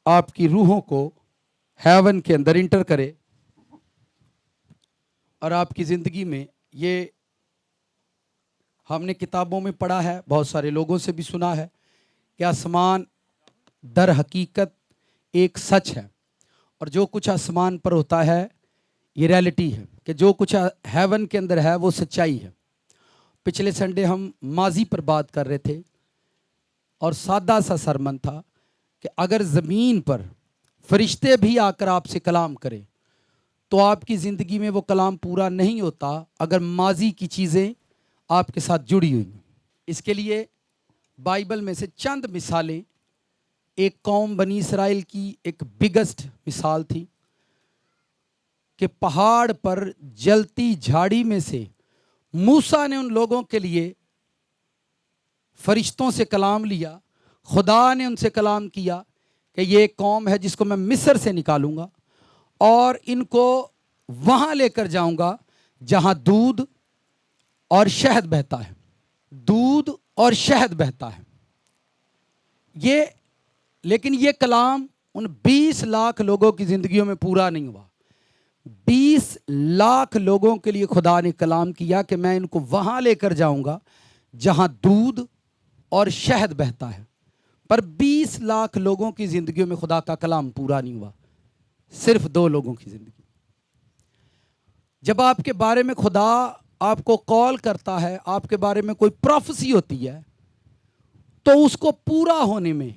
आपकी रूहों को हेवन के अंदर इंटर करे और आपकी ज़िंदगी में, ये हमने किताबों में पढ़ा है, बहुत सारे लोगों से भी सुना है कि आसमान दर हकीकत एक सच है और जो कुछ आसमान पर होता है ये रियलिटी है, कि जो कुछ हेवन के अंदर है वो सच्चाई है। पिछले संडे हम माजी पर बात कर रहे थे और सादा सा सरमन था कि अगर ज़मीन पर फरिश्ते भी आकर आपसे कलाम करें तो आपकी ज़िंदगी में वो कलाम पूरा नहीं होता अगर माजी की चीज़ें आपके साथ जुड़ी हुई। इसके लिए बाइबल में से चंद मिसालें, एक कौम बनी इसराइल की एक बिगेस्ट मिसाल थी कि पहाड़ पर जलती झाड़ी में से मूसा ने उन लोगों के लिए फरिश्तों से कलाम लिया। खुदा ने उनसे कलाम किया कि ये एक कौम है जिसको मैं मिस्र से निकालूंगा और इनको वहाँ लेकर जाऊंगा जहाँ दूध और शहद बहता है। दूध और शहद बहता है। लेकिन ये कलाम उन 20 लाख लोगों की ज़िंदगियों में पूरा नहीं हुआ। 20 लाख लोगों के लिए खुदा ने कलाम किया कि मैं इनको वहाँ लेकर जाऊंगा जहाँ दूध और शहद बहता है, पर 20 लाख लोगों की ज़िंदगियों में खुदा का कलाम पूरा नहीं हुआ, सिर्फ 2 लोगों की ज़िंदगी। जब आपके बारे में खुदा आपको कॉल करता है, आपके बारे में कोई प्रोफेसी होती है, तो उसको पूरा होने में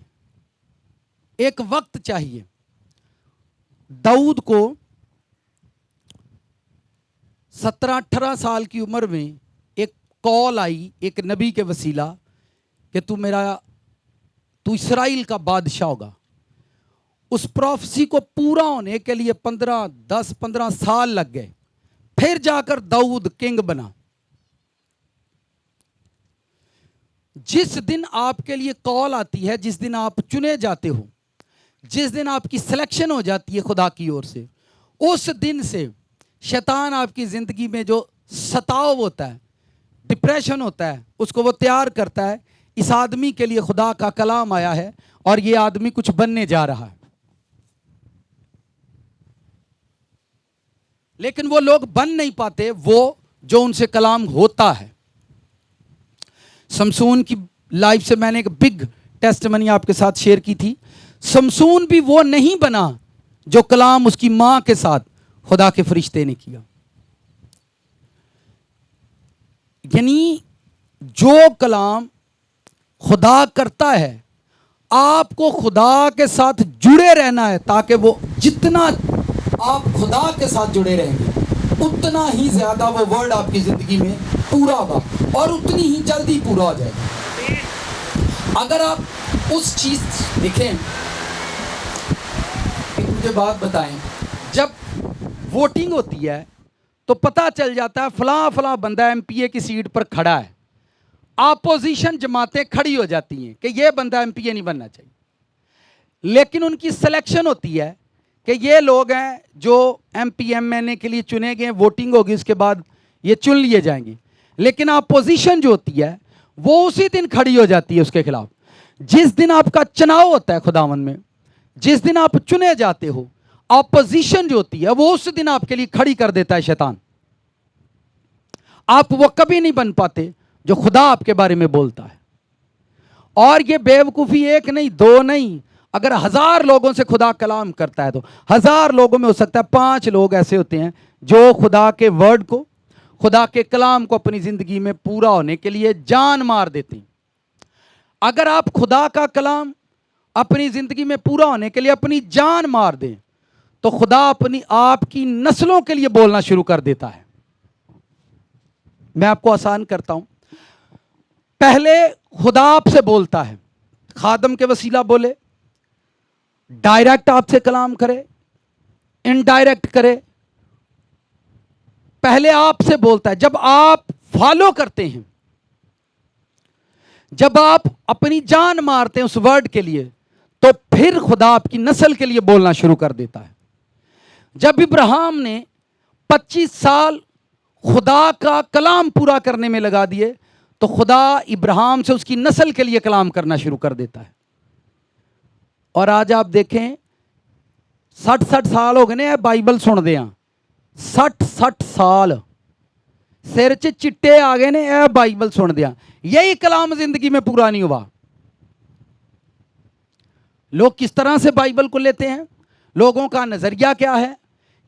एक वक्त चाहिए। दाऊद को 17-18 साल की उम्र में एक कॉल आई एक नबी के वसीला कि तू इसराइल का बादशाह होगा। उस प्रोफेसी को पूरा होने के लिए 10-15 साल लग गए, फिर जाकर दाऊद किंग बना। जिस दिन आपके लिए कॉल आती है, जिस दिन आप चुने जाते हो, जिस दिन आपकी सिलेक्शन हो जाती है खुदा की ओर से, उस दिन से शैतान आपकी ज़िंदगी में जो सताव होता है, डिप्रेशन होता है, उसको वो तैयार करता है। इस आदमी के लिए खुदा का कलाम आया है और ये आदमी कुछ बनने जा रहा है, लेकिन वो लोग बन नहीं पाते वो जो उनसे कलाम होता है। शमसून की लाइफ से मैंने एक बिग टेस्टिमनी आपके साथ शेयर की थी। शमसून भी वो नहीं बना जो कलाम उसकी मां के साथ खुदा के फरिश्ते ने किया। यानी जो कलाम खुदा करता है, आपको खुदा के साथ जुड़े रहना है, ताकि वो जितना आप खुदा के साथ जुड़े रहेंगे उतना ही ज्यादा वो वर्ड आपकी जिंदगी में पूरा होगा और उतनी ही जल्दी पूरा हो जाएगा। अगर आप उस चीज देखें, एक मुझे बात बताएं, जब वोटिंग होती है तो पता चल जाता है फलां बंदा एमपीए की सीट पर खड़ा है, अपोजिशन जमातें खड़ी हो जाती हैं कि ये बंदा एमपीए नहीं बनना चाहिए, लेकिन उनकी सिलेक्शन होती है कि ये लोग हैं जो एमपी एमएनए के लिए चुने गए, वोटिंग होगी उसके बाद ये चुन लिए जाएंगे, लेकिन अपोजिशन जो होती है वो उसी दिन खड़ी हो जाती है उसके खिलाफ। जिस दिन आपका चुनाव होता है खुदावन में, जिस दिन आप चुने जाते हो, अपोजिशन जो होती है वो उस दिन आपके लिए खड़ी कर देता है शैतान। आप वो कभी नहीं बन पाते जो खुदा आपके बारे में बोलता है। और ये बेवकूफ़ी एक नहीं, 2 नहीं, अगर 1000 लोगों से खुदा कलाम करता है तो 1000 लोगों में हो सकता है 5 लोग ऐसे होते हैं जो खुदा के वर्ड को, खुदा के कलाम को अपनी ज़िंदगी में पूरा होने के लिए जान मार देते हैं। अगर आप खुदा का कलाम अपनी ज़िंदगी में पूरा होने के लिए अपनी जान मार दें तो खुदा अपनी आपकी नस्लों के लिए बोलना शुरू कर देता है। मैं आपको आसान करता हूं। पहले खुदा आपसे बोलता है, खादम के वसीला बोले, डायरेक्ट आपसे कलाम करे, इनडायरेक्ट करे, पहले आपसे बोलता है। जब आप फॉलो करते हैं, जब आप अपनी जान मारते हैं उस वर्ड के लिए, तो फिर खुदा आपकी नस्ल के लिए बोलना शुरू कर देता है। जब इब्राहिम ने 25 साल खुदा का कलाम पूरा करने में लगा दिए, तो खुदा इब्राहिम से उसकी नस्ल के लिए कलाम करना शुरू कर देता है। और आज आप देखें 60 साल हो गए ने बाइबल सुनते हैं, 60 साल सिर च चिट्टे आ गए ने यह बाइबल सुनते हैं, यही कलाम जिंदगी में पूरा नहीं हुआ। लोग किस तरह से बाइबल को लेते हैं, लोगों का नजरिया क्या है,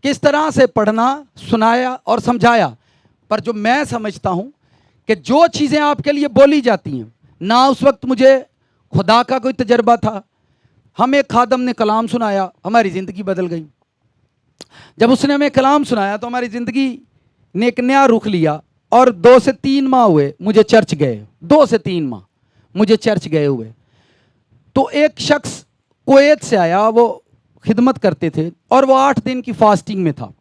किस तरह से पढ़ना, सुनाया और समझाया। पर जो मैं समझता हूं कि जो चीजें आपके लिए बोली जाती हैं, ना उस वक्त मुझे खुदा का कोई तजर्बा था, हम एक खादम ने कलाम सुनाया, हमारी ज़िंदगी बदल गई। जब उसने हमें कलाम सुनाया तो हमारी ज़िंदगी ने एक नया रुख लिया। और 2 से 3 माह हुए मुझे चर्च गए, 2 से 3 माह मुझे चर्च गए हुए। तो एक शख्स कुवैत से आया, वो खिदमत करते थे और वो 8 दिन की फास्टिंग में था।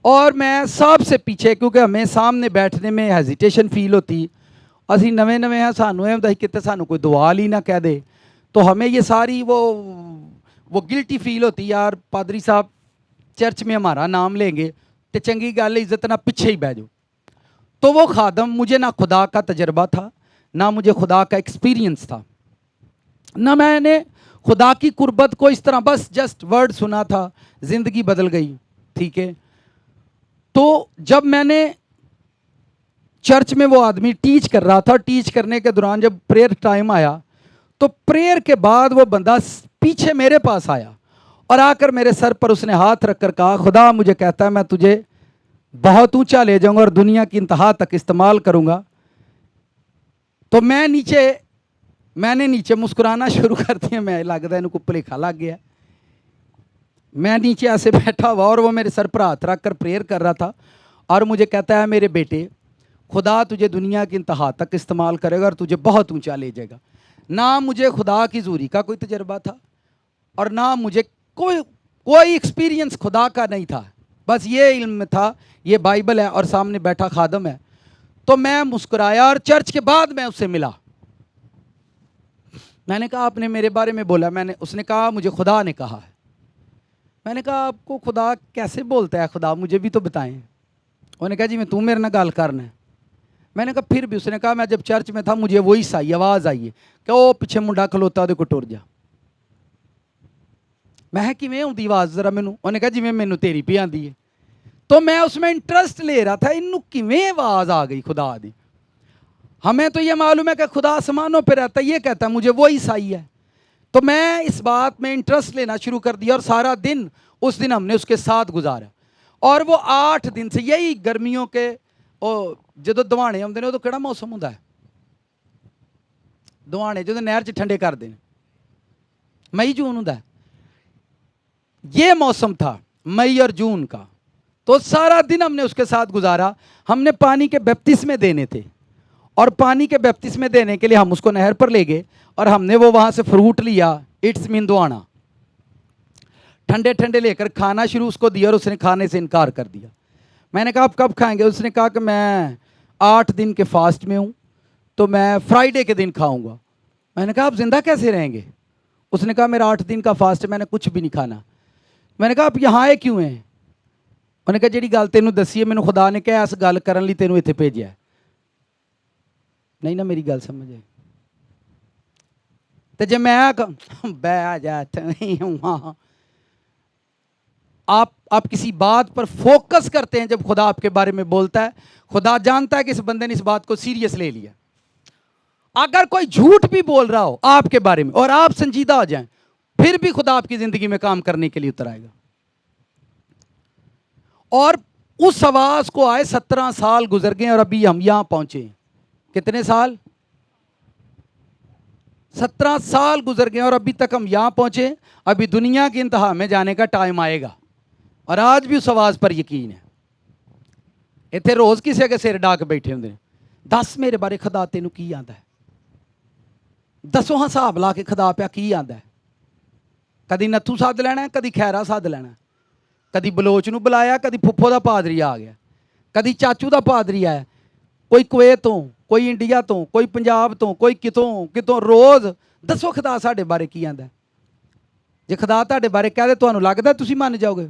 और मैं सबसे पीछे, क्योंकि हमें सामने बैठने में हेजिटेशन फील होती, असी नवे नवे हैं, सानू ये होंदा कि सानू कोई दुआ ही ना कह दे, तो हमें ये सारी वो गिल्टी फील होती, यार पादरी साहब चर्च में हमारा नाम लेंगे तो चंगी गल, इज्जत ना पीछे ही बह जाओ। तो वो खादम, मुझे ना खुदा का तजर्बा था, ना मुझे खुदा का एक्सपीरियंस था, ना मैंने खुदा की कुर्बत को इस तरह बस जस्ट वर्ड सुना था, ज़िंदगी बदल गई। ठीक है, तो जब मैंने चर्च में वो आदमी टीच कर रहा था, टीच करने के दौरान जब प्रेयर टाइम आया, तो प्रेयर के बाद वो बंदा पीछे मेरे पास आया और आकर मेरे सर पर उसने हाथ रखकर कहा, खुदा मुझे कहता है मैं तुझे बहुत ऊंचा ले जाऊंगा और दुनिया की इंतहा तक इस्तेमाल करूंगा। तो मैंने नीचे मुस्कुराना शुरू कर दिया। मैं लगता है इनको भुलेखा लग गया। मैं नीचे ऐसे बैठा हुआ और वो मेरे सर पर हाथ रख कर प्रेयर कर रहा था और मुझे कहता है, मेरे बेटे, खुदा तुझे दुनिया की इंतहा तक इस्तेमाल करेगा और तुझे बहुत ऊंचा ले जाएगा। ना मुझे खुदा की ज़ूरी का कोई तजर्बा था और ना मुझे कोई एक्सपीरियंस खुदा का नहीं था, बस ये इल्म था, ये बाइबल है और सामने बैठा खादम है। तो मैं मुस्कुराया और चर्च के बाद मैं उससे मिला। मैंने कहा, आपने मेरे बारे में बोला। उसने कहा, मुझे खुदा ने कहा है। मैंने कहा, आपको खुदा कैसे बोलता है, खुदा मुझे भी तो बताएं। उन्होंने कहा, जी मैं तू मेरे ना गाल करना है। मैंने कहा, फिर भी। उसने कहा, मैं जब चर्च में था मुझे वही सी आवाज़ आई है कि वो पिछे मुंडा खलोता वो टुर जा। मैं किवें आउंदी आवाज़ जरा मैनू। उन्होंने कहा, जिवें मैनू तेरी भी आती है। तो मैं उसमें इंटरेस्ट ले रहा था, इनू किवें आवाज़ आ गई खुदा दी। हमें तो ये मालूम है कि खुदा आसमानों पर रहता है, ये कहता है मुझे वही ईसाई है। तो मैं इस बात में इंटरेस्ट लेना शुरू कर दिया और सारा दिन उस दिन हमने उसके साथ गुजारा। और वो 8 दिन से, यही गर्मियों के जो दवाने आते हैं, उदों केड़ा मौसम होंदा है, दवाने जो नहर च ठंडे करते हैं, मई जून होंदा है, ये मौसम था मई और जून का। तो सारा दिन हमने उसके साथ गुजारा। हमने पानी के बपतिस्मे देने थे और पानी के बपतिस्मे देने के लिए हम उसको नहर पर ले गए और हमने वो वहाँ से फ्रूट लिया, इट्स मीन दुआना, ठंडे ठंडे लेकर खाना शुरू उसको दिया और उसने खाने से इनकार कर दिया। मैंने कहा, आप कब खाएंगे? उसने कहा कि मैं 8 दिन के फास्ट में हूँ, तो मैं फ्राइडे के दिन खाऊंगा। मैंने कहा, आप जिंदा कैसे रहेंगे? उसने कहा, मेरा 8 दिन का फास्ट है, मैंने कुछ भी नहीं खाना। मैंने कहा, आप यहाँ आए क्यों हैं? उन्होंने कहा, जी गल तेन दसी है, मैनू खुदा ने कहा इस गल करने लिए तेनों इत्थे भेजा है। नहीं ना मेरी गल समझ आई? तो जे मैं बह जा, आप किसी बात पर फोकस करते हैं जब खुदा आपके बारे में बोलता है। खुदा जानता है कि इस बंदे ने इस बात को सीरियस ले लिया। अगर कोई झूठ भी बोल रहा हो आपके बारे में और आप संजीदा हो जाएं, फिर भी खुदा आपकी जिंदगी में काम करने के लिए उतर आएगा। और उस आवाज को आए 17 साल गुजर गए और अभी हम यहां पहुंचे। कितने साल? 17 साल गुजर गए और अभी तक हम यहां पहुंचे। अभी दुनिया की इंतहा में जाने का टाइम आएगा और आज भी उस आवाज पर यकीन है। इतने रोज किसी के सिर डाक बैठे होंगे, दस मेरे बारे खुदा तेनू की आंदा है, दसो हाँ हिसाब ला के खुदा पिया की आंदा है। कदी नत्थू सद लैना, कदी खैरा सद लैना, कदी बलोच नूं बुलाया, कदी फुੱਫੋ ਦਾ ਪਾਦਰੀ आ गया, कदी चाचू ਦਾ ਪਾਦਰੀ आया, कोई कुवैत तो, कोई इंडिया तो, कोई पंजाब तो, कोई कितों कितों। रोज़ दसो खुदा साढ़े बारे की आंदा। जे खुदा तुहाडे बारे कह दे, तुहानूं लगदा तुसीं मान जाओगे?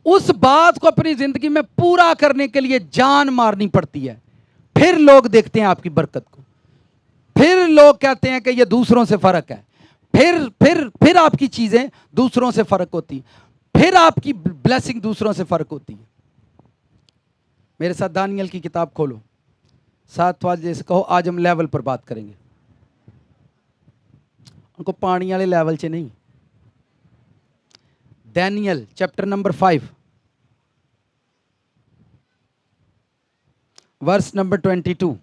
उस बात को अपनी जिंदगी में पूरा करने के लिए जान मारनी पड़ती है। फिर लोग देखते हैं आपकी बरकत को, फिर लोग कहते हैं कि ये दूसरों से फर्क है, फिर आपकी चीजें दूसरों से फर्क होती, फिर आपकी ब्लेसिंग दूसरों से फर्क होती है। मेरे साथ दानियल की किताब खोलो, 7 वाले से कहो आज हम लेवल पर बात करेंगे, उनको पानी वाले लेवल से नहीं। Daniel chapter number 5 verse number 22।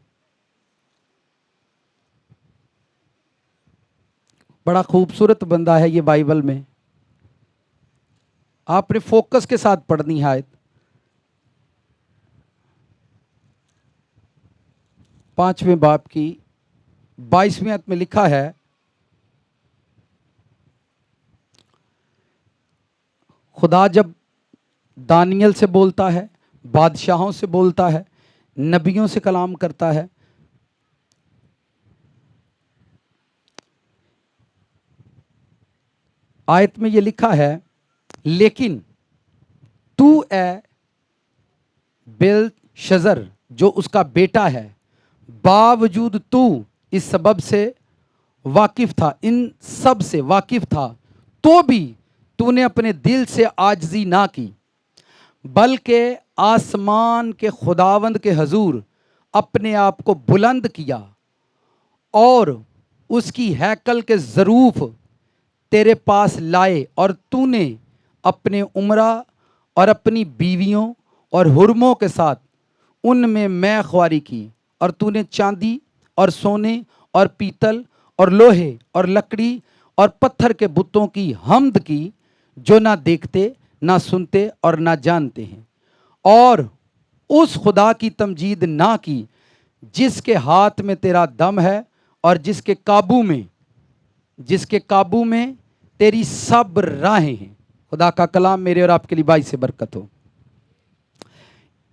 बड़ा खूबसूरत बंदा है ये बाइबल में, आपने फोकस के साथ पढ़नी है आयत। 5वें बाब की 22वीं आयत में लिखा है, खुदा जब दानियल से बोलता है, बादशाहों से बोलता है, नबियों से कलाम करता है, आयत में ये लिखा है, लेकिन तू ए बेलशज़र जो उसका बेटा है, बावजूद तू इस सबब से वाकिफ था, इन सब से वाकिफ था, तो भी तूने अपने दिल से आजिज़ी ना की, बल्कि आसमान के खुदावंद के हजूर अपने आप को बुलंद किया और उसकी हैकल के ज़रूफ तेरे पास लाए, और तूने अपने उमरा और अपनी बीवियों और हुर्मों के साथ उनमें मैं ख्वारी की, और तूने चांदी और सोने और पीतल और लोहे और लकड़ी और पत्थर के बुतों की हमद की, जो ना देखते ना सुनते और ना जानते हैं, और उस खुदा की तमजीद ना की जिसके हाथ में तेरा दम है और जिसके काबू में तेरी सब राहें हैं। खुदा का कलाम मेरे और आपके लिए बाई से बरकत हो।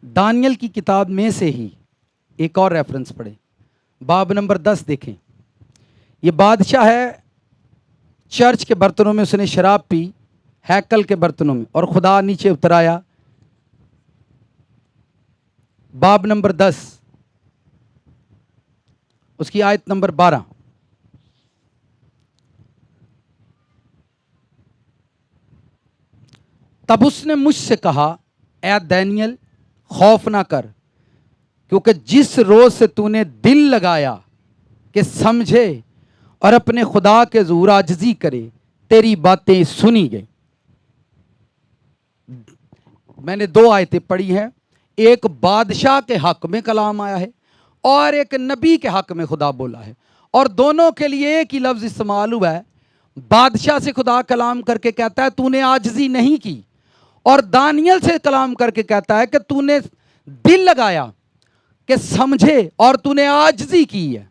दानियल की किताब में से ही एक और रेफरेंस पढ़े, बाब नंबर 10 देखें। ये बादशाह है, चर्च के बर्तनों में उसने शराब पी, हैकल के बर्तनों में, और खुदा नीचे उतर आया। बाब नंबर 10 उसकी आयत नंबर 12। तब उसने मुझसे कहा, ए दानियल खौफ ना कर, क्योंकि जिस रोज से तूने दिल लगाया कि समझे और अपने खुदा के ज़ूर आजिज़ी करे, तेरी बातें सुनी गई। मैंने 2 आयतें पढ़ी हैं, एक बादशाह के हक में कलाम आया है और एक नबी के हक में खुदा बोला है, और दोनों के लिए एक ही लफ्ज़ इस्तेमाल हुआ है। बादशाह से खुदा कलाम करके कहता है तूने आजिज़ी नहीं की, और दानियल से कलाम करके कहता है कि तूने दिल लगाया कि समझे और तूने आजिज़ी की है।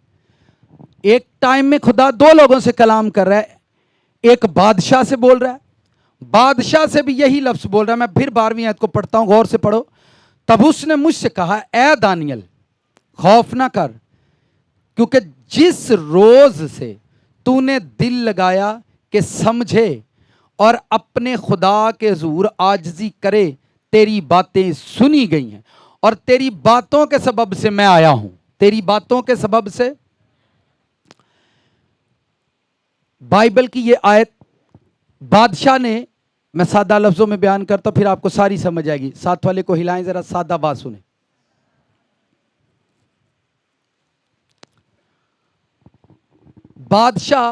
एक टाइम में खुदा 2 लोगों से कलाम कर रहा है, एक बादशाह से बोल रहा है, बादशाह से भी यही लफ्ज़ बोल रहा है। मैं फिर 12वीं आयत को पढ़ता हूँ, गौर से पढ़ो। तब उसने मुझसे कहा, ए दानियल खौफ ना कर, क्योंकि जिस रोज से तूने दिल लगाया कि समझे और अपने खुदा के ज़ूर आजिज़ी करे, तेरी बातें सुनी गई हैं, और तेरी बातों के सबब से मैं आया हूं। तेरी बातों के सबब से, बाइबल की ये आयत बादशाह ने, मैं सादा लफ्जों में बयान करता हूं, फिर आपको सारी समझ आएगी। साथ वाले को हिलाएं जरा, सादा बात सुने। बादशाह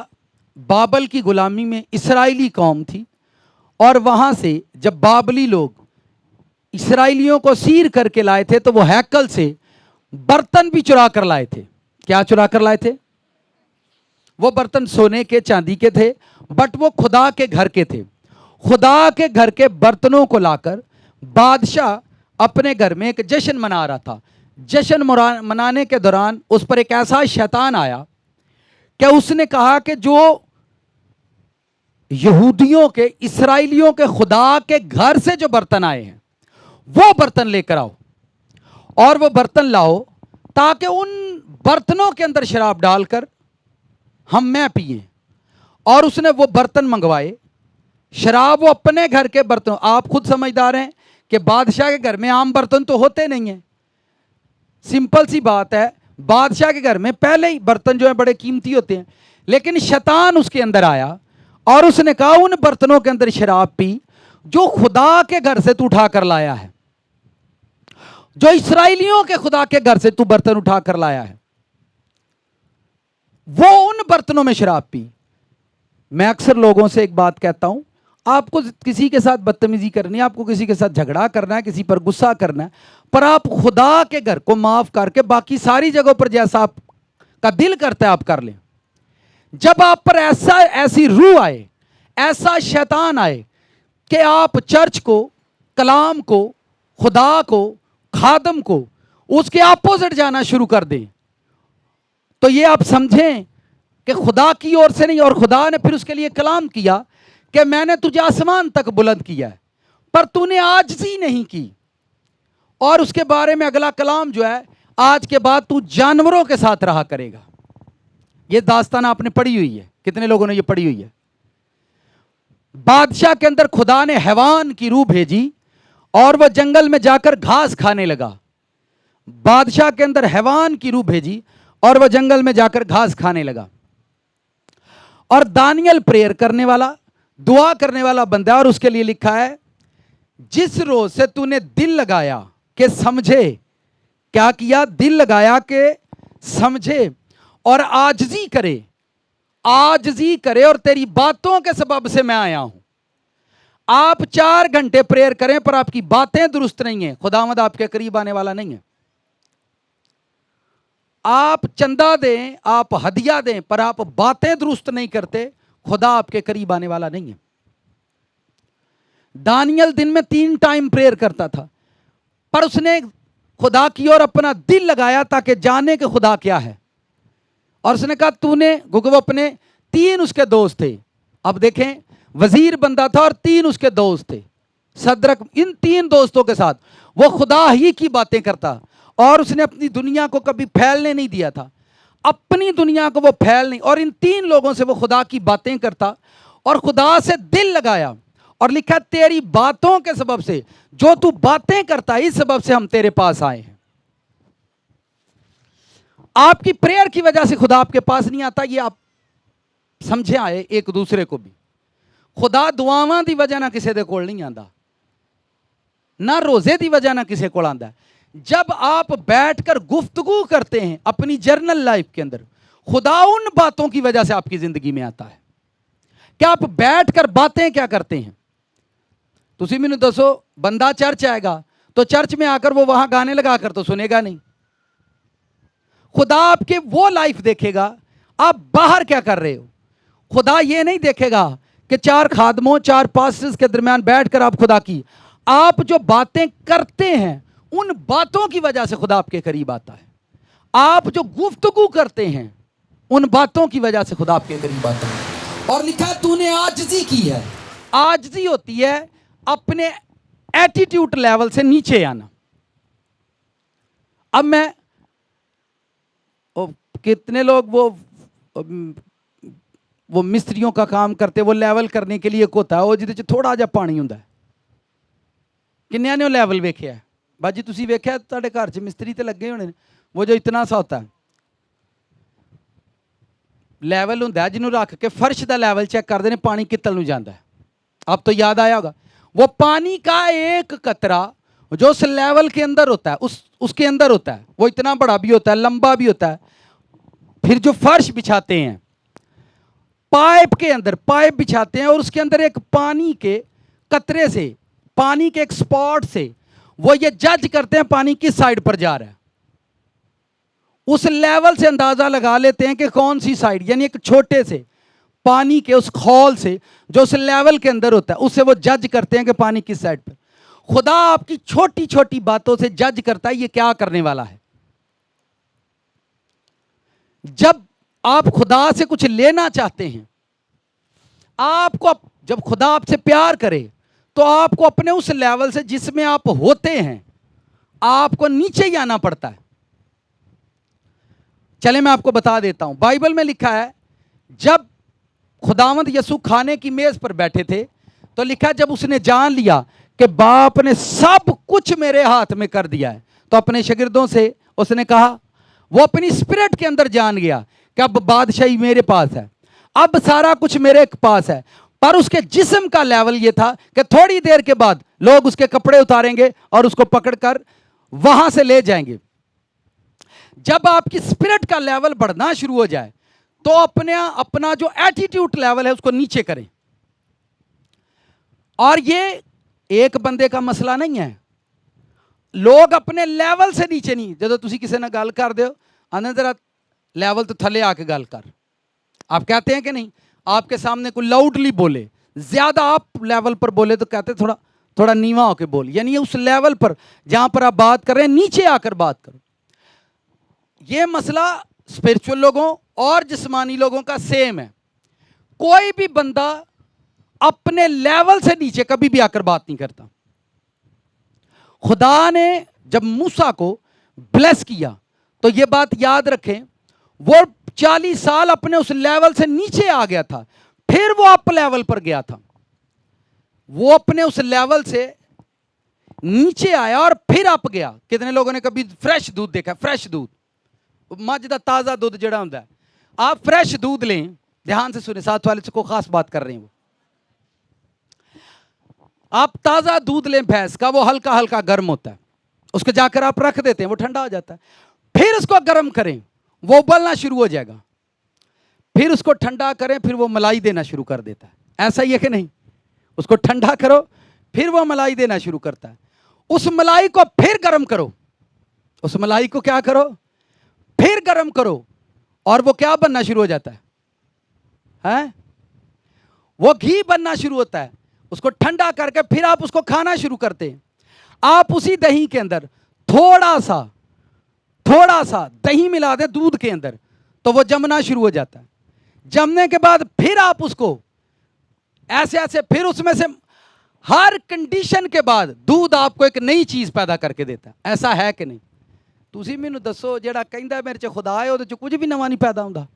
बाबल की गुलामी में इस्राएली कौम थी, और वहां से जब बाबली लोग इस्राएलियों को सीर करके लाए थे, तो वो हैकल से बर्तन भी चुरा कर लाए थे। क्या चुरा कर लाए थे? वो बर्तन सोने के चांदी के थे, बट वो खुदा के घर के थे। खुदा के घर के बर्तनों को लाकर बादशाह अपने घर में एक जश्न मना रहा था। जश्न मनाने के दौरान उस पर एक ऐसा शैतान आया कि उसने कहा कि जो यहूदियों के, इसराइलियों के खुदा के घर से जो बर्तन आए हैं वो बर्तन लेकर आओ, और वो बर्तन लाओ ताकि उन बर्तनों के अंदर शराब डालकर मैं पिए। और उसने वो बर्तन मंगवाए, शराब वो अपने घर के बर्तन। आप खुद समझदार हैं कि बादशाह के घर में आम बर्तन तो होते नहीं हैं। सिंपल सी बात है, बादशाह के घर में पहले ही बर्तन जो है बड़े कीमती होते हैं। लेकिन शैतान उसके अंदर आया और उसने कहा उन बर्तनों के अंदर शराब पी जो खुदा के घर से तू उठा कर लाया है, जो इसराइलियों के खुदा के घर से तू बर्तन उठा कर लाया है, वो उन बर्तनों में शराब पी। मैं अक्सर लोगों से एक बात कहता हूं, आपको किसी के साथ बदतमीजी करनी है, आपको किसी के साथ झगड़ा करना है, किसी पर गुस्सा करना है, पर आप खुदा के घर को माफ करके बाकी सारी जगहों पर जैसा आपका दिल करता है आप कर लें। जब आप पर ऐसी रूह आए, ऐसा शैतान आए कि आप चर्च को, कलाम को, खुदा को, खादम को उसके अपोजिट जाना शुरू कर दें, तो ये आप समझें कि खुदा की ओर से नहीं। और खुदा ने फिर उसके लिए कलाम किया कि मैंने तुझे आसमान तक बुलंद किया है पर तूने आजिज़ी नहीं की। और उसके बारे में अगला कलाम जो है, आज के बाद तू जानवरों के साथ रहा करेगा। ये दास्तान आपने पढ़ी हुई है, कितने लोगों ने ये पढ़ी हुई है? बादशाह के अंदर खुदा ने हैवान की रूह भेजी और वह जंगल में जाकर घास खाने लगा। बादशाह के अंदर हैवान की रूह भेजी और वह जंगल में जाकर घास खाने लगा। और दानियल प्रेयर करने वाला, दुआ करने वाला बंदा, और उसके लिए लिखा है जिस रोज से तूने दिल लगाया कि समझे, क्या किया? दिल लगाया कि समझे और आजिज़ी करे, आजिज़ी करे, और तेरी बातों के सबब से मैं आया हूं। आप 4 घंटे प्रेयर करें पर आपकी बातें दुरुस्त नहीं है, खुदावंद आपके करीब आने वाला नहीं है। आप चंदा दें, आप हदिया दें, पर आप बातें दुरुस्त नहीं करते, खुदा आपके करीब आने वाला नहीं है। दानियल दिन में 3 टाइम प्रेयर करता था, पर उसने खुदा की ओर अपना दिल लगाया ताकि जाने कि खुदा क्या है। और उसने कहा तूने, क्योंकि वो अपने 3 उसके दोस्त थे, अब देखें वजीर बंदा था और 3 उसके दोस्त थे, सदरक, इन 3 दोस्तों के साथ वो खुदा ही की बातें करता। और उसने अपनी दुनिया को कभी फैलने नहीं दिया था, अपनी दुनिया को वो फैल नहीं, और इन 3 लोगों से वो खुदा की बातें करता और खुदा से दिल लगाया। और लिखा तेरी बातों के सबब से, जो तू बातें करता इस सबब से हम तेरे पास आए हैं। आपकी प्रेयर की वजह से खुदा आपके पास नहीं आता, ये आप समझे आए एक दूसरे को भी। खुदा दुआवां दी वजह ना किसी दे कोल नहीं आंदा, ना रोजे दी वजह ना किसी कोल आंदा। जब आप बैठकर गुफ्तगू करते हैं अपनी जर्नल लाइफ के अंदर, खुदा उन बातों की वजह से आपकी जिंदगी में आता है। क्या आप बैठकर बातें क्या करते हैं? तुसी मैनू दसो, बंदा चर्च आएगा तो चर्च में आकर वो वहां गाने लगा कर तो सुनेगा नहीं। खुदा आपके वो लाइफ देखेगा आप बाहर क्या कर रहे हो। खुदा ये नहीं देखेगा कि 4 खादमों, 4 पास्टर्स के दरमियान बैठकर आप खुदा की, आप जो बातें करते हैं उन बातों की वजह से खुदा आपके करीब आता है। आप जो गुफ्तगू करते हैं उन बातों की वजह से खुदा आपके करीब आता है। और लिखा है तूने आजिज़ी की है। आजिज़ी होती है अपने एटीट्यूड लेवल से नीचे आना। अब मैं, कितने लोग वो मिस्त्रियों का काम करते, वो लेवल करने के लिए एक होता है वो जिहदे च थोड़ा जिहा पानी हुंदा है। किन्नियां ने वो लेवल वेख्या? बाजी तुसी वेख्या? तुहाडे घर च मिस्त्री तो लगे होने, वो जो इतना सा होता है लेवल हुंदा है, जिन्हों रख के फर्श का लेवल चेक करते हैं पानी कितल नूं जांदा है। अब तो याद आया होगा, वो पानी का एक कतरा जो उस लेवल के अंदर होता है, उसके अंदर होता है, वो इतना बड़ा भी होता है, लंबा भी होता है। फिर जो फर्श बिछाते हैं, पाइप के अंदर पाइप बिछाते हैं और उसके अंदर एक पानी के कतरे से, पानी के एक स्पॉट से वो ये जज करते हैं पानी किस साइड पर जा रहा है। उस लेवल से अंदाजा लगा लेते हैं कि कौन सी साइड, यानी एक छोटे से पानी के उस खौल से जो उस लेवल के अंदर होता है, उससे वो जज करते हैं कि पानी किस साइड पर। खुदा आपकी छोटी छोटी बातों से जज करता है ये क्या करने वाला है। जब आप खुदा से कुछ लेना चाहते हैं, आपको जब खुदा आपसे प्यार करे तो आपको अपने उस लेवल से जिसमें आप होते हैं आपको नीचे ही आना पड़ता है। चले मैं आपको बता देता हूं, बाइबल में लिखा है जब खुदावंद यसू खाने की मेज पर बैठे थे तो लिखा है जब उसने जान लिया कि बाप ने सब कुछ मेरे हाथ में कर दिया है, तो अपने शागिर्दों से उसने कहा, वो अपनी स्पिरिट के अंदर जान गया कि अब बादशाही मेरे पास है, अब सारा कुछ मेरे पास है। पर उसके जिस्म का लेवल यह था कि थोड़ी देर के बाद लोग उसके कपड़े उतारेंगे और उसको पकड़कर वहां से ले जाएंगे। जब आपकी स्पिरिट का लेवल बढ़ना शुरू हो जाए तो अपना जो एटीट्यूड लेवल है उसको नीचे करें। और ये एक बंदे का मसला नहीं है, लोग अपने लेवल से नीचे नहीं। जो तुसी किसी ने गल कर दो आने तेरा लेवल तो थले आके गल कर, आप कहते हैं कि नहीं, आपके सामने कोई लाउडली बोले, ज्यादा आप लेवल पर बोले तो कहते थोड़ा थोड़ा नीवा होके बोल, यानी उस लेवल पर जहां पर आप बात कर रहे हैं नीचे आकर बात करो। यह मसला स्पिरिचुअल लोगों और जिस्मानी लोगों का सेम है। कोई भी बंदा अपने लेवल से नीचे कभी भी आकर बात नहीं करता। खुदा ने जब मूसा को ब्लेस किया तो यह बात याद रखें, वो 40 साल अपने उस लेवल से नीचे आ गया था, फिर वो अप लेवल पर गया था। वो अपने उस लेवल से नीचे आया और फिर अप गया। कितने लोगों ने कभी फ्रेश दूध देखा? फ्रेश दूध, मज का ताजा दूध जड़ा होता है, आप फ्रेश दूध लें, ध्यान से सुने, साथ वाले से को खास बात कर रहे हैं। वो आप ताजा दूध लें भैंस का, वो हल्का हल्का गर्म होता है, उसको जाकर आप रख देते हैं, वो ठंडा हो जाता है। फिर उसको गर्म करें, वो उबलना शुरू हो जाएगा, फिर उसको ठंडा करें, फिर वो मलाई देना शुरू कर देता है। ऐसा ही है कि नहीं? उसको ठंडा करो, फिर वो मलाई देना शुरू करता है। उस मलाई को फिर गर्म करो, उस मलाई को क्या करो, फिर गर्म करो, और वो क्या बनना शुरू हो जाता है? वो घी बनना शुरू होता है। उसको ठंडा करके फिर आप उसको खाना शुरू करते हैं। आप उसी दही के अंदर थोड़ा सा दही मिला दे दूध के अंदर, तो वो जमना शुरू हो जाता है। जमने के बाद फिर आप उसको ऐसे ऐसे, फिर उसमें से हर कंडीशन के बाद दूध आपको एक नई चीज पैदा करके देता है। ऐसा है कि नहीं? तुसी मैनू दसो, जेड़ा कहंदा मेरे च खुदा है ਉਹਦੇ ਚ कुछ भी नवा नहीं पैदा होता।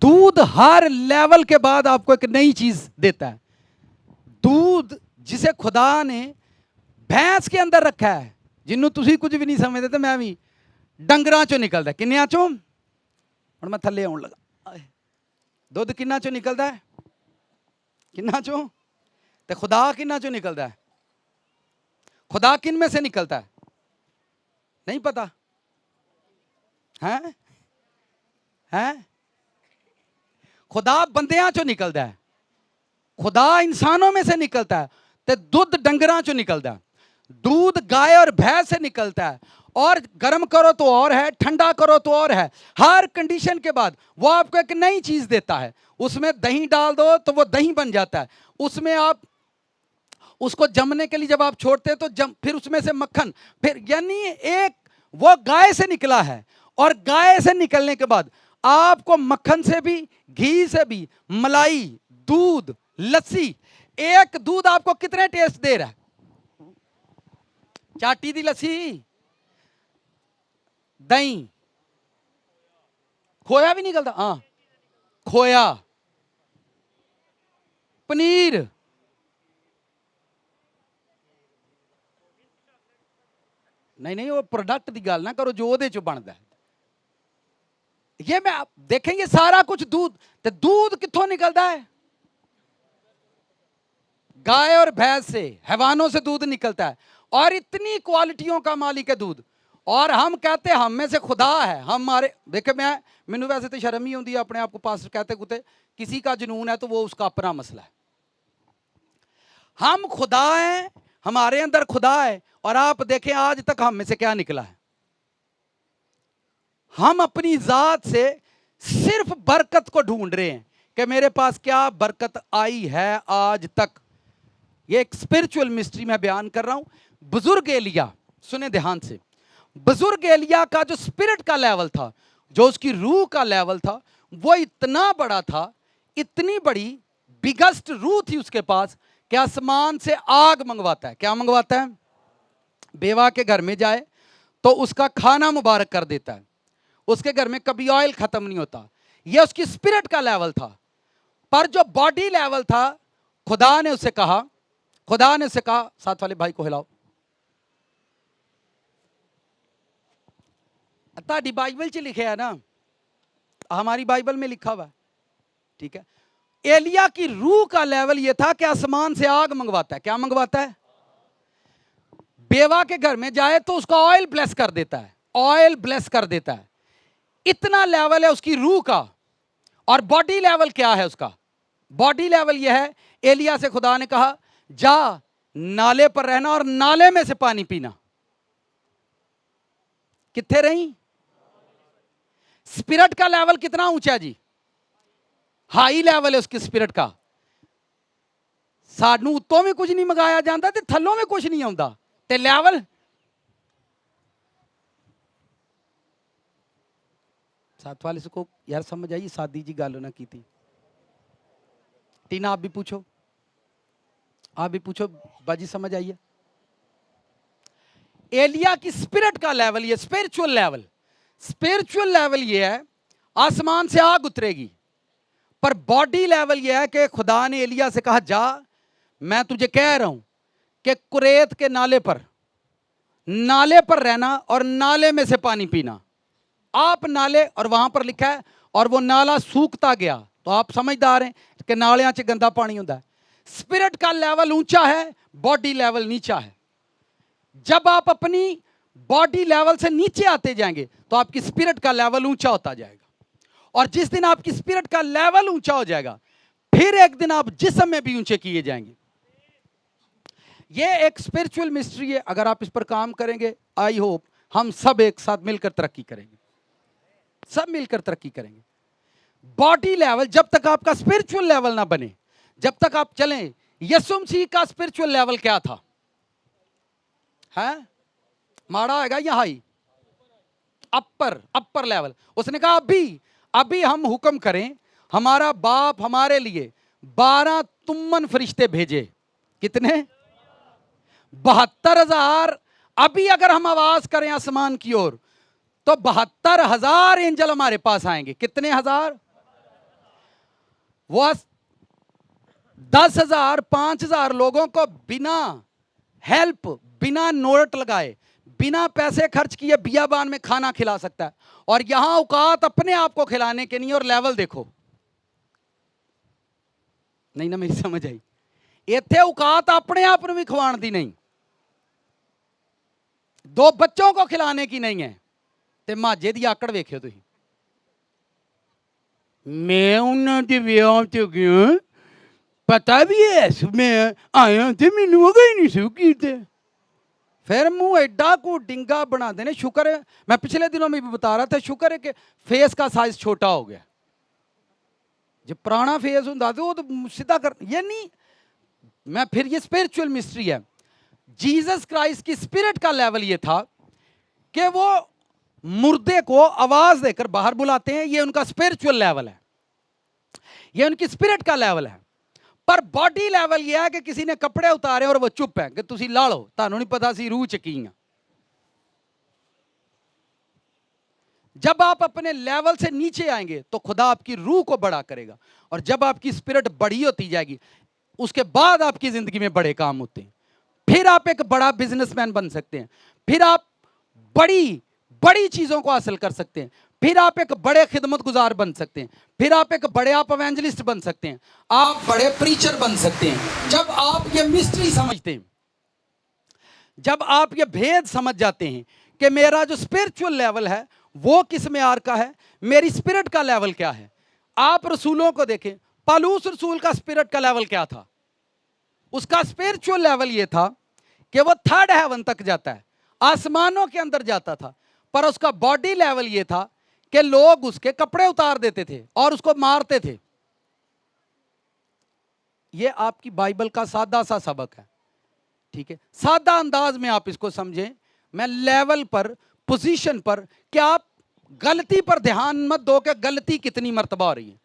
दूध हर लेवल के बाद आपको एक नई चीज देता है। दूध जिसे खुदा ने भैंस के अंदर रखा है, जिन्हों तुसी कुछ भी नहीं समझते, तो मैं भी डंगरां चों निकलदा। किन्नियां चों? हुण मैं थल्ले आउण लगा। दुध किन्ना चों निकलदा है? किन्ना चों? ते खुदा किन्ना चों निकलदा है? खुदा किन में से निकलता है? नहीं पता है? खुदा बंदियां चों निकलता है, खुदा इंसानों में से निकलता है, ते दूध डंगरां चों निकलता है। दूध गाय और भैंस से निकलता है, और गर्म करो तो और है, ठंडा करो तो और है। हर कंडीशन के बाद वो आपको एक नई चीज देता है। उसमें दही डाल दो तो वो दही बन जाता है। उसमें आप उसको जमने के लिए जब आप छोड़ते हैं तो फिर उसमें से मक्खन, फिर यानी एक वो गाय से निकला है, और गाय से निकलने के बाद आपको मक्खन से भी, घी से भी, मलाई, दूध, लस्सी। एक दूध आपको कितने टेस्ट दे रहा है? चाटी दी लस्सी, दही, खोया भी निकलता, हाँ खोया, पनीर, नहीं वो प्रोडक्ट की गल ना करो जो ਉਹਦੇ ਚੋਂ ਬਣਦਾ है। ये मैं देखेंगे सारा कुछ दूध, तो दूध कित्थों निकलता है? गाय और भैंस से, हैवानों से दूध निकलता है, और इतनी क्वालिटियों का मालिक है दूध। और हम कहते हैं हम में से खुदा है हमारे। देखे मैनू वैसे तो शर्म ही होती है अपने आप को पास कहते कुते, किसी का जुनून है तो वो उसका अपना मसला है। हम खुदा हैं, हमारे अंदर खुदा है, और आप देखें आज तक हम में से क्या निकला है। हम अपनी जात से सिर्फ बरकत को ढूंढ रहे हैं कि मेरे पास क्या बरकत आई है आज तक। ये एक स्पिरिचुअल मिस्ट्री मैं बयान कर रहा हूं। बुजुर्ग एलिया, सुने ध्यान से, बुजुर्ग एलिया का जो स्पिरिट का लेवल था जो उसकी रूह का लेवल था वो इतना बड़ा था, इतनी बड़ी बिगेस्ट रूह थी उसके पास कि आसमान से आग मंगवाता है। क्या मंगवाता है? बेवा के घर में जाए तो उसका खाना मुबारक कर देता है, उसके घर में कभी ऑयल खत्म नहीं होता। यह उसकी स्पिरिट का लेवल था। पर जो बॉडी लेवल था, खुदा ने उसे कहा, साथ वाले भाई को हिलाओ, ताड़ी बाइबल च लिखे है ना, हमारी बाइबल में लिखा हुआ है, ठीक है। एलिया की रूह का लेवल यह था कि आसमान से आग मंगवाता है। क्या मंगवाता है? बेवा के घर में जाए तो उसका ऑयल ब्लेस कर देता है, ऑयल ब्लेस कर देता है। इतना लेवल है उसकी रूह का। और बॉडी लेवल क्या है उसका? बॉडी लेवल यह है, एलिया से खुदा ने कहा जा नाले पर रहना और नाले में से पानी पीना। कितने रही? स्पिरिट का लेवल कितना ऊंचा जी? हाई लेवल है उसकी स्पिरिट का। सानू उत्तों में कुछ नहीं मंगाया जाता ते थल्लों में कुछ नहीं आता ते लेवल। साथ वाले से को यार समझ आई, सादी जी गल ना की थी। टीना आप भी पूछो, बाजी समझ आई है? एलिया की स्पिरिट का लेवल ये स्पिरिचुअल लेवल ये है, आसमान से आग उतरेगी। पर बॉडी लेवल ये है कि खुदा ने एलिया से कहा जा, मैं तुझे कह रहा हूं कि कुरैत के नाले पर रहना और नाले में से पानी पीना। आप नाले, और वहां पर लिखा है और वो नाला सूखता गया। तो आप समझदार हैं कि नालियां च गंदा पानी होता है। स्पिरिट का लेवल ऊंचा है, बॉडी लेवल नीचा है। जब आप अपनी बॉडी लेवल से नीचे आते जाएंगे तो आपकी स्पिरिट का लेवल ऊंचा होता जाएगा। और जिस दिन आपकी स्पिरिट का लेवल ऊंचा हो जाएगा, फिर एक दिन आप जिस्म में भी ऊंचे किए जाएंगे। यह एक स्पिरिचुअल मिस्ट्री है। अगर आप इस पर काम करेंगे, आई होप हम सब एक साथ मिलकर तरक्की करेंगे, सब मिलकर तरक्की करेंगे। बॉडी लेवल जब तक आपका स्पिरिचुअल लेवल ना बने, जब तक आप चलें। यीशु मसीह का स्पिरिचुअल लेवल क्या था? है माड़ा है या हाई? Upper level. उसने कहा अभी हम हुक्म करें, हमारा बाप हमारे लिए 12 तुम्मन फरिश्ते भेजे। कितने? 72,000। अभी अगर हम आवाज करें आसमान की ओर तो 72,000 एंजल हमारे पास आएंगे। कितने हजार? वो 10,000 5,000 लोगों को बिना हेल्प, बिना नोट लगाए, बिना पैसे खर्च किए बियाबान में खाना खिला सकता है। और यहां औकात अपने आप को खिलाने के नहीं। और लेवल देखो, नहीं ना मेरी समझ आई? इत्थे औकात अपने आप में भी खवाण दी नहीं, 2 बच्चों को खिलाने की नहीं है। ते माजे दी आकड़ वेखियो तुसीं। मैं उन्हां दे विआह ते गया, पता भी है मैं आया ते मैनू ही नहीं सू कीते। फिर मुंह एडा को डिंगा बनाते ने। शुक्र है, मैं पिछले दिनों में भी बता रहा था, शुक्र है कि फेस का साइज छोटा हो गया। जो पुराना फेस होता तो वो तो सीधा कर, ये नहीं। मैं फिर, ये स्पिरिचुअल मिस्ट्री है। जीसस क्राइस्ट की स्पिरिट का लेवल ये था कि वो मुर्दे को आवाज देकर बाहर बुलाते हैं। ये उनका स्पिरिचुअल लेवल है, ये उनकी स्पिरिट का लेवल है। पर बॉडी लेवल यह है कि किसी ने कपड़े उतारे और वो चुप है कि तुसी ला लो, तानू नहीं पता सी रूह च की है। जब आप अपने लेवल से नीचे आएंगे तो खुदा आपकी रूह को बड़ा करेगा। और जब आपकी स्पिरिट बड़ी होती जाएगी, उसके बाद आपकी जिंदगी में बड़े काम होते हैं। फिर आप एक बड़ा बिजनेसमैन बन सकते हैं, फिर आप बड़ी बड़ी चीजों को हासिल कर सकते हैं, फिर आप एक बड़े खिदमत गुजार बन सकते हैं, फिर आप एक बड़े आप एवेंजलिस्ट बन सकते हैं, आप बड़े प्रीचर बन सकते हैं। जब आप ये मिस्ट्री समझते हैं, जब आप ये भेद समझ जाते हैं कि मेरा जो स्पिरिचुअल लेवल है वो किस मेयार का है, मेरी स्पिरिट का लेवल क्या है। आप रसूलों को देखें, पौलुस रसूल का स्पिरिट का लेवल क्या था? उसका स्पिरिचुअल लेवल ये था कि वो 3rd हेवन तक जाता है, आसमानों के अंदर जाता था। पर उसका बॉडी लेवल ये था कि लोग उसके कपड़े उतार देते थे और उसको मारते थे। ये आपकी बाइबल का सादा सा सबक है, ठीक है? सादा अंदाज में आप इसको समझें। मैं लेवल पर, पोजीशन पर, कि आप गलती पर ध्यान मत दो कि गलती कितनी मर्तबा हो रही है।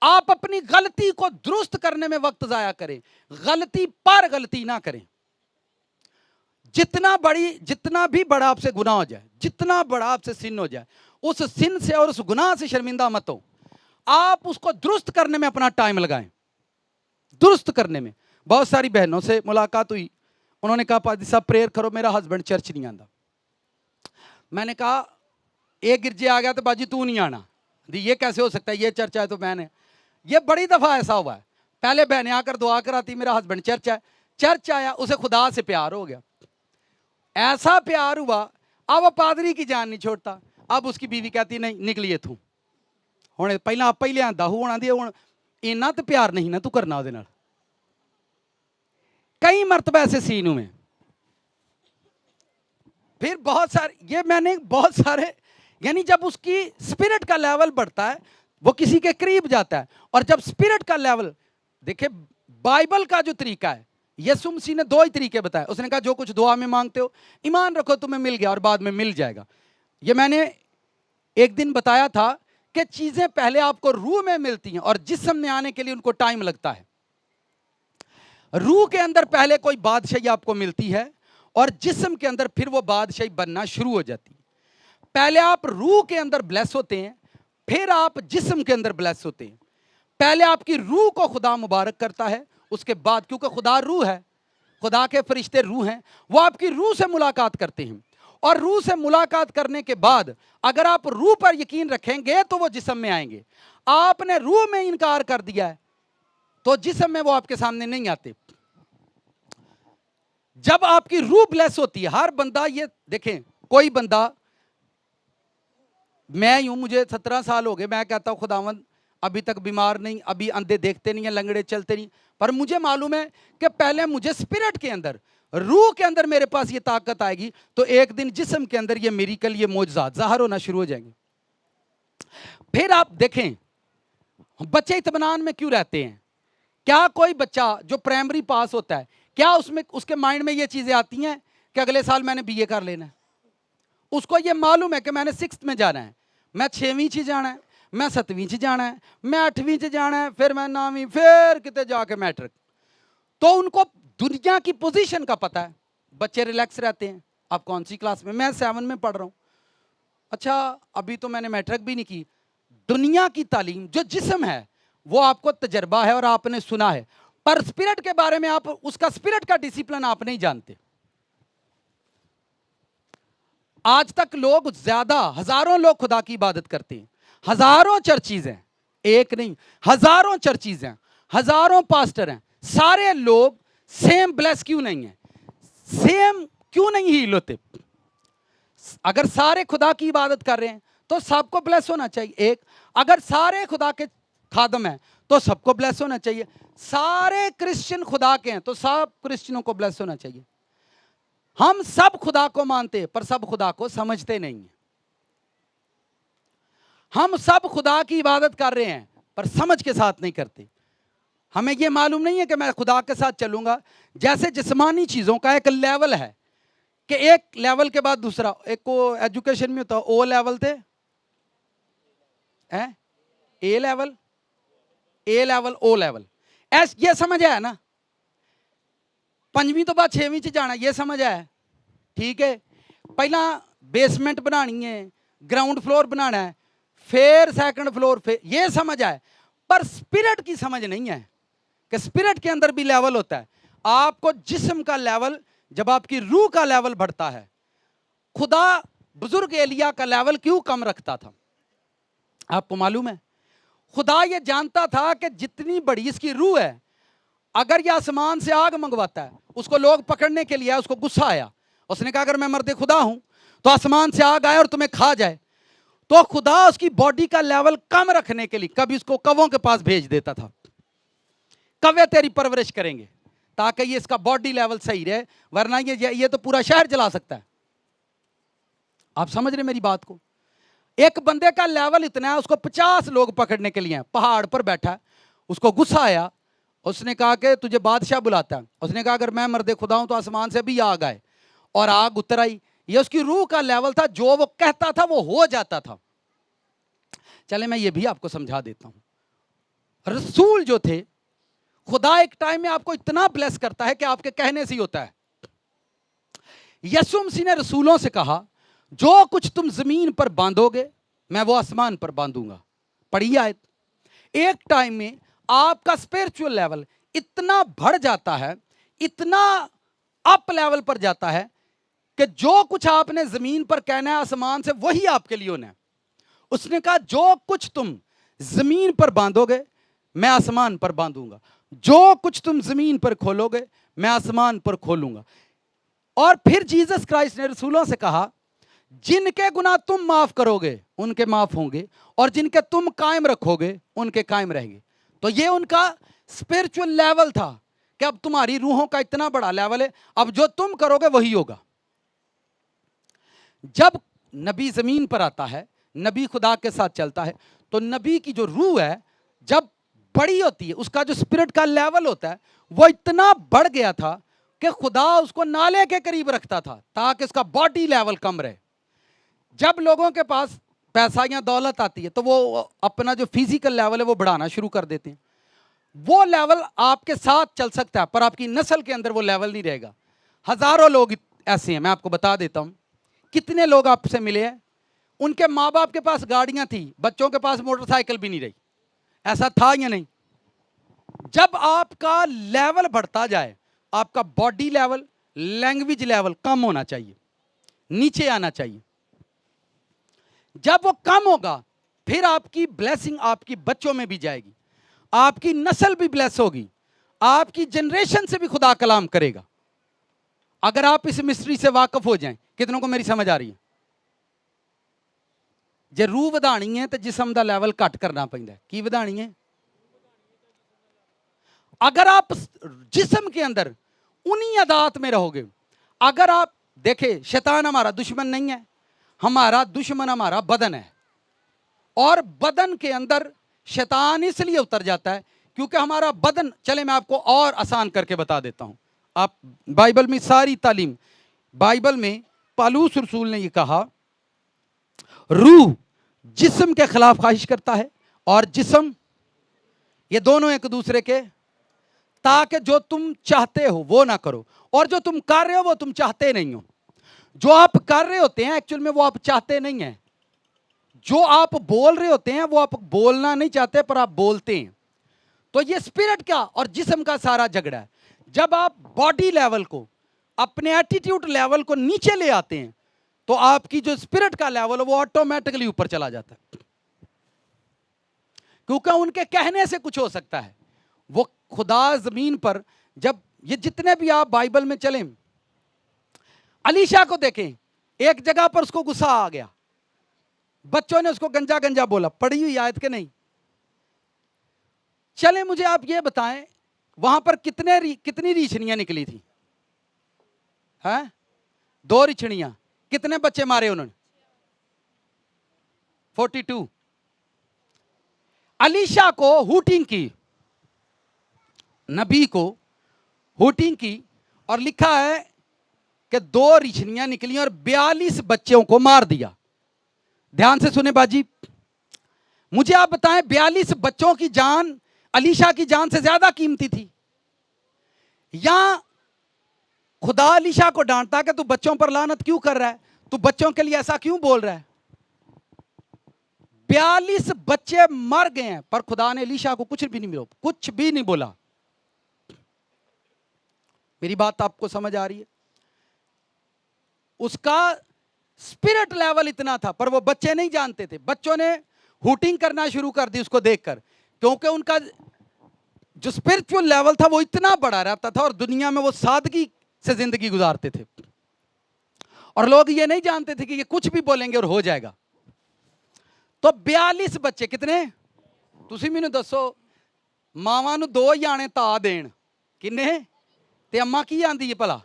आप अपनी गलती को दुरुस्त करने में वक्त जाया करें, गलती पर गलती ना करें। जितना भी बड़ा आपसे गुनाह हो जाए, जितना बड़ा आपसे सिन हो जाए, उस सिन से और उस गुनाह से शर्मिंदा मत हो। आप उसको दुरुस्त करने में अपना टाइम लगाएं। दुरुस्त करने में बहुत सारी बहनों से मुलाकात हुई, उन्होंने कहा पादी साहब प्रेयर करो, मेरा हस्बैंड चर्च नहीं आता। मैंने कहा एक गिरजे आ गया तो बाजी तू नहीं आना। ये कैसे हो सकता है, ये चर्च है तो मैंने, ये बड़ी दफा ऐसा हुआ है। पहले बहनें आकर दुआ कराती, मेरा हस्बैंड चर्च है, चर्च आया, उसे खुदा से प्यार हो गया, ऐसा प्यार हुआ, अब वो पादरी की जान नहीं छोड़ता। अब उसकी बीवी कहती नहीं निकलिए तू हुण, पहला आप ही लिया होना दी, हुण इन्ना तो प्यार नहीं ना तू करना ਉਹਦੇ ਨਾਲ। कई मरतबा ऐसे सीन हुए। फिर बहुत सारे, ये मैंने बहुत सारे, यानी जब उसकी स्पिरिट का लेवल बढ़ता है वो किसी के करीब जाता है। और जब स्पिरिट का लेवल, देखिए बाइबल का जो तरीका है, यीशु मसीह ने 2 ही तरीके बताए। उसने कहा जो कुछ दुआ में मांगते हो ईमान रखो तुम्हें मिल गया और बाद में मिल जाएगा। ये मैंने एक दिन बताया था कि चीजें पहले आपको रूह में मिलती हैं और जिस्म में आने के लिए उनको टाइम लगता है। रूह के अंदर पहले कोई बादशाही आपको मिलती है और जिस्म के अंदर फिर वो बादशाही बनना शुरू हो जाती है। पहले आप रूह के अंदर ब्लेस होते हैं, फिर आप जिस्म के अंदर ब्लेस होते हैं। पहले आपकी रूह को खुदा मुबारक करता है, उसके बाद, क्योंकि खुदा रूह है, खुदा के फरिश्ते रूह हैं, वो आपकी रूह से मुलाकात करते हैं। और रूह से मुलाकात करने के बाद अगर आप रूह पर यकीन रखेंगे तो वो जिस्म में आएंगे। आपने रूह में इनकार कर दिया है तो जिस्म में वो आपके सामने नहीं आते। जब आपकी रूह ब्लेस होती है, हर बंदा, ये देखें, कोई बंदा, मैं यूं, मुझे 17 साल हो गए, मैं कहता हूं खुदावंद अभी तक बीमार नहीं, अभी अंधे देखते नहीं है, लंगड़े चलते नहीं, पर मुझे मालूम है कि पहले मुझे स्पिरिट के अंदर, रूह के अंदर मेरे पास ये ताकत आएगी तो एक दिन जिस्म के अंदर ये मिरेकल, ये मौजज़ात ज़ाहिर होना शुरू हो जाएंगे। फिर आप देखें बच्चे इत्मीनान में क्यों रहते हैं। क्या कोई बच्चा जो प्राइमरी पास होता है, क्या उसमें, उसके माइंड में ये चीज़ें आती हैं कि अगले साल मैंने बीए कर लेना है। उसको ये मालूम है कि मैंने 6th में जाना है, मैं 6वीं च जाना है, मैं 7वीं च जाना है, मैं 8वीं च जाना है, फिर मैं 9वीं, फिर कितने जाके मैट्रिक। तो उनको दुनिया की पोजीशन का पता है। बच्चे रिलैक्स रहते हैं। आप कौन सी क्लास में? मैं 7 में पढ़ रहा हूँ। अच्छा अभी तो मैंने मैट्रिक भी नहीं की। दुनिया की तालीम, जो जिस्म है वो आपको तजर्बा है और आपने सुना है, पर स्पिरिट के बारे में आप, उसका स्पिरिट का डिसिप्लिन आप नहीं जानते। आज तक लोग, ज्यादा हजारों लोग खुदा की इबादत करते हैं, हजारों चर्चेज हैं, एक नहीं हजारों चर्चेज हैं, हजारों पास्टर हैं, सारे लोग सेम ब्लेस क्यों नहीं है, सेम क्यों नहीं हील होते? अगर सारे खुदा की इबादत कर रहे हैं तो सबको ब्लेस होना चाहिए। एक, अगर सारे खुदा के खादम हैं तो सबको ब्लेस होना चाहिए। सारे क्रिश्चियन खुदा के हैं तो सब क्रिश्चियनों को ब्लेस होना चाहिए। हम सब खुदा को मानते हैं पर सब खुदा को समझते नहीं हैं। हम सब खुदा की इबादत कर रहे हैं पर समझ के साथ नहीं करते। हमें यह मालूम नहीं है कि मैं खुदा के साथ चलूंगा। जैसे जिस्मानी चीजों का एक लेवल है कि एक लेवल के बाद दूसरा, एक को एजुकेशन में होता है ओ लेवल थे, ए लेवल, ए लेवल, ओ लेवल, ये समझ आया ना? 5वीं तो बाद 6वीं च जाना, ये समझ आया? ठीक है, पहला बेसमेंट बनानी है, ग्राउंड फ्लोर बनाना है, फिर सेकंड फ्लोर, फिर ये समझ आए। पर स्पिरिट की समझ नहीं है कि स्पिरिट के अंदर भी लेवल होता है। आपको जिस्म का लेवल, जब आपकी रूह का लेवल बढ़ता है, खुदा बुजुर्ग एलिया का लेवल क्यों कम रखता था आपको मालूम है? खुदा ये जानता था कि जितनी बड़ी इसकी रूह है, अगर ये आसमान से आग मंगवाता है, उसको लोग पकड़ने के लिए, उसको गुस्सा आया, उसने कहा अगर मैं मर्द खुदा हूं तो आसमान से आग आए और तुम्हें खा जाए, तो खुदा उसकी बॉडी का लेवल कम रखने के लिए कभी उसको कौवों के पास भेज देता था। कौवे तेरी परवरिश करेंगे ताकि ये इसका बॉडी लेवल सही रहे, वरना ये तो पूरा शहर जला सकता है। आप समझ रहे मेरी बात को? एक बंदे का लेवल इतना है, उसको 50 लोग पकड़ने के लिए हैं, पहाड़ पर बैठा है, उसको गुस्सा आया, उसने कहा कि तुझे बादशाह बुलाता है। उसने कहा अगर मैं मर्द खुदा हूं तो आसमान से भी आग आए, और आग उतर आई। ये उसकी रूह का लेवल था, जो वो कहता था वो हो जाता था। चले मैं ये भी आपको समझा देता हूं। रसूल जो थे, खुदा एक टाइम में आपको इतना ब्लेस करता है कि आपके कहने से ही होता है। यीशु मसीह ने रसूलों से कहा, जो कुछ तुम जमीन पर बांधोगे मैं वो आसमान पर बांधूंगा। पढ़िए आयत। एक टाइम में आपका स्पिरिचुअल लेवल इतना बढ़ जाता है, इतना अप लेवल पर जाता है कि जो कुछ आपने जमीन पर कहना है आसमान से वही आपके लिए होना है। उसने कहा, जो कुछ तुम जमीन पर बांधोगे मैं आसमान पर बांधूंगा, जो कुछ तुम जमीन पर खोलोगे मैं आसमान पर खोलूंगा। और फिर जीसस क्राइस्ट ने रसूलों से कहा, जिनके गुनाह तुम माफ करोगे उनके माफ होंगे, और जिनके तुम कायम रखोगे उनके कायम रहेंगे। तो ये उनका स्पिरिचुअल लेवल था कि अब तुम्हारी रूहों का इतना बड़ा लेवल है, अब जो तुम करोगे वही होगा। जब नबी जमीन पर आता है, नबी खुदा के साथ चलता है, तो नबी की जो रूह है जब बड़ी होती है, उसका जो स्पिरिट का लेवल होता है वो इतना बढ़ गया था कि खुदा उसको नाले के करीब रखता था ताकि उसका बॉडी लेवल कम रहे। जब लोगों के पास पैसा या दौलत आती है तो वो अपना जो फिजिकल लेवल है वो बढ़ाना शुरू कर देते हैं। वो लेवल आपके साथ चल सकता है पर आपकी नस्ल के अंदर वो लेवल नहीं रहेगा। हजारों लोग ऐसे हैं, मैं आपको बता देता हूं। कितने लोग आपसे मिले हैं, उनके माँ बाप के पास गाड़ियां थी, बच्चों के पास मोटरसाइकिल भी नहीं रही। ऐसा था या नहीं? जब आपका लेवल बढ़ता जाए, आपका बॉडी लेवल, लैंग्वेज लेवल कम होना चाहिए, नीचे आना चाहिए। जब वो कम होगा फिर आपकी ब्लेसिंग आपकी बच्चों में भी जाएगी, आपकी नस्ल भी ब्लेस होगी, आपकी जनरेशन से भी खुदा कलाम करेगा। अगर आप इस मिस्ट्री से वाकिफ हो जाएं। कितनों को मेरी समझ आ रही है? जे रूह वधानी है तो जिस्म का लेवल घट करना पैंदा है। की वधानी है? अगर आप जिस्म के अंदर उन्हीं अदात में रहोगे, अगर आप देखें, शैतान हमारा दुश्मन नहीं है, हमारा दुश्मन हमारा बदन है। और बदन के अंदर शैतान इसलिए उतर जाता है क्योंकि हमारा बदन, चले मैं आपको और आसान करके बता देता हूं। आप बाइबल में सारी तालीम, बाइबल में पालूस रसूल ने यह कहा, रूह जिस्म के खिलाफ ख्वाहिश करता है और जिस्म, ये दोनों एक दूसरे के, ताकि जो तुम चाहते हो वो ना करो और जो तुम कर रहे हो वो तुम चाहते नहीं हो। जो आप कर रहे होते हैं एक्चुअल में वो आप चाहते नहीं हैं। जो आप बोल रहे होते हैं वो आप बोलना नहीं चाहते पर आप बोलते हैं। तो ये स्पिरिट का और जिस्म का सारा झगड़ा है। जब आप बॉडी लेवल को, अपने एटीट्यूड लेवल को नीचे ले आते हैं तो आपकी जो स्पिरिट का लेवल है वो ऑटोमेटिकली ऊपर चला जाता है, क्योंकि उनके कहने से कुछ हो सकता है। वो खुदा जमीन पर, जब ये जितने भी आप बाइबल में चलें, अलीशा को देखें, एक जगह पर उसको गुस्सा आ गया, बच्चों ने उसको गंजा गंजा बोला। पढ़ी हुई आयत के नहीं? चले मुझे आप ये बताएं, वहां पर कितनी रीछनियां निकली थी? हैं? 2 रीछनियां। कितने बच्चे मारे उन्होंने? 42। अलीशा को हूटिंग की, नबी को हूटिंग की, और लिखा है कि 2 रीछनियां निकली और 42 बच्चों को मार दिया। ध्यान से सुने बाजी, मुझे आप बताएं, 42 बच्चों की जान अलीशा की जान से ज्यादा कीमती थी? या खुदा अलीशा को डांटता कि तू बच्चों पर लानत क्यों कर रहा है, तू बच्चों के लिए ऐसा क्यों बोल रहा है? 42 बच्चे मर गए हैं पर खुदा ने अलीशा को कुछ भी नहीं बोला। मेरी बात आपको समझ आ रही है? उसका स्पिरिट लेवल इतना था पर वो बच्चे नहीं जानते थे। बच्चों ने हूटिंग करना शुरू कर दी उसको देखकर, क्योंकि उनका जो स्पिरिचुअल लेवल था वो इतना बड़ा रहता था और दुनिया में वो सादगी से जिंदगी गुजारते थे। और लोग ये नहीं जानते थे कि ये कुछ भी बोलेंगे और हो जाएगा। तो 42 बच्चे कितने? तुसी मैनू दसो, मावां नू 2 जाने ता देन किन्ने, ते अम्मा की आंदी है भला?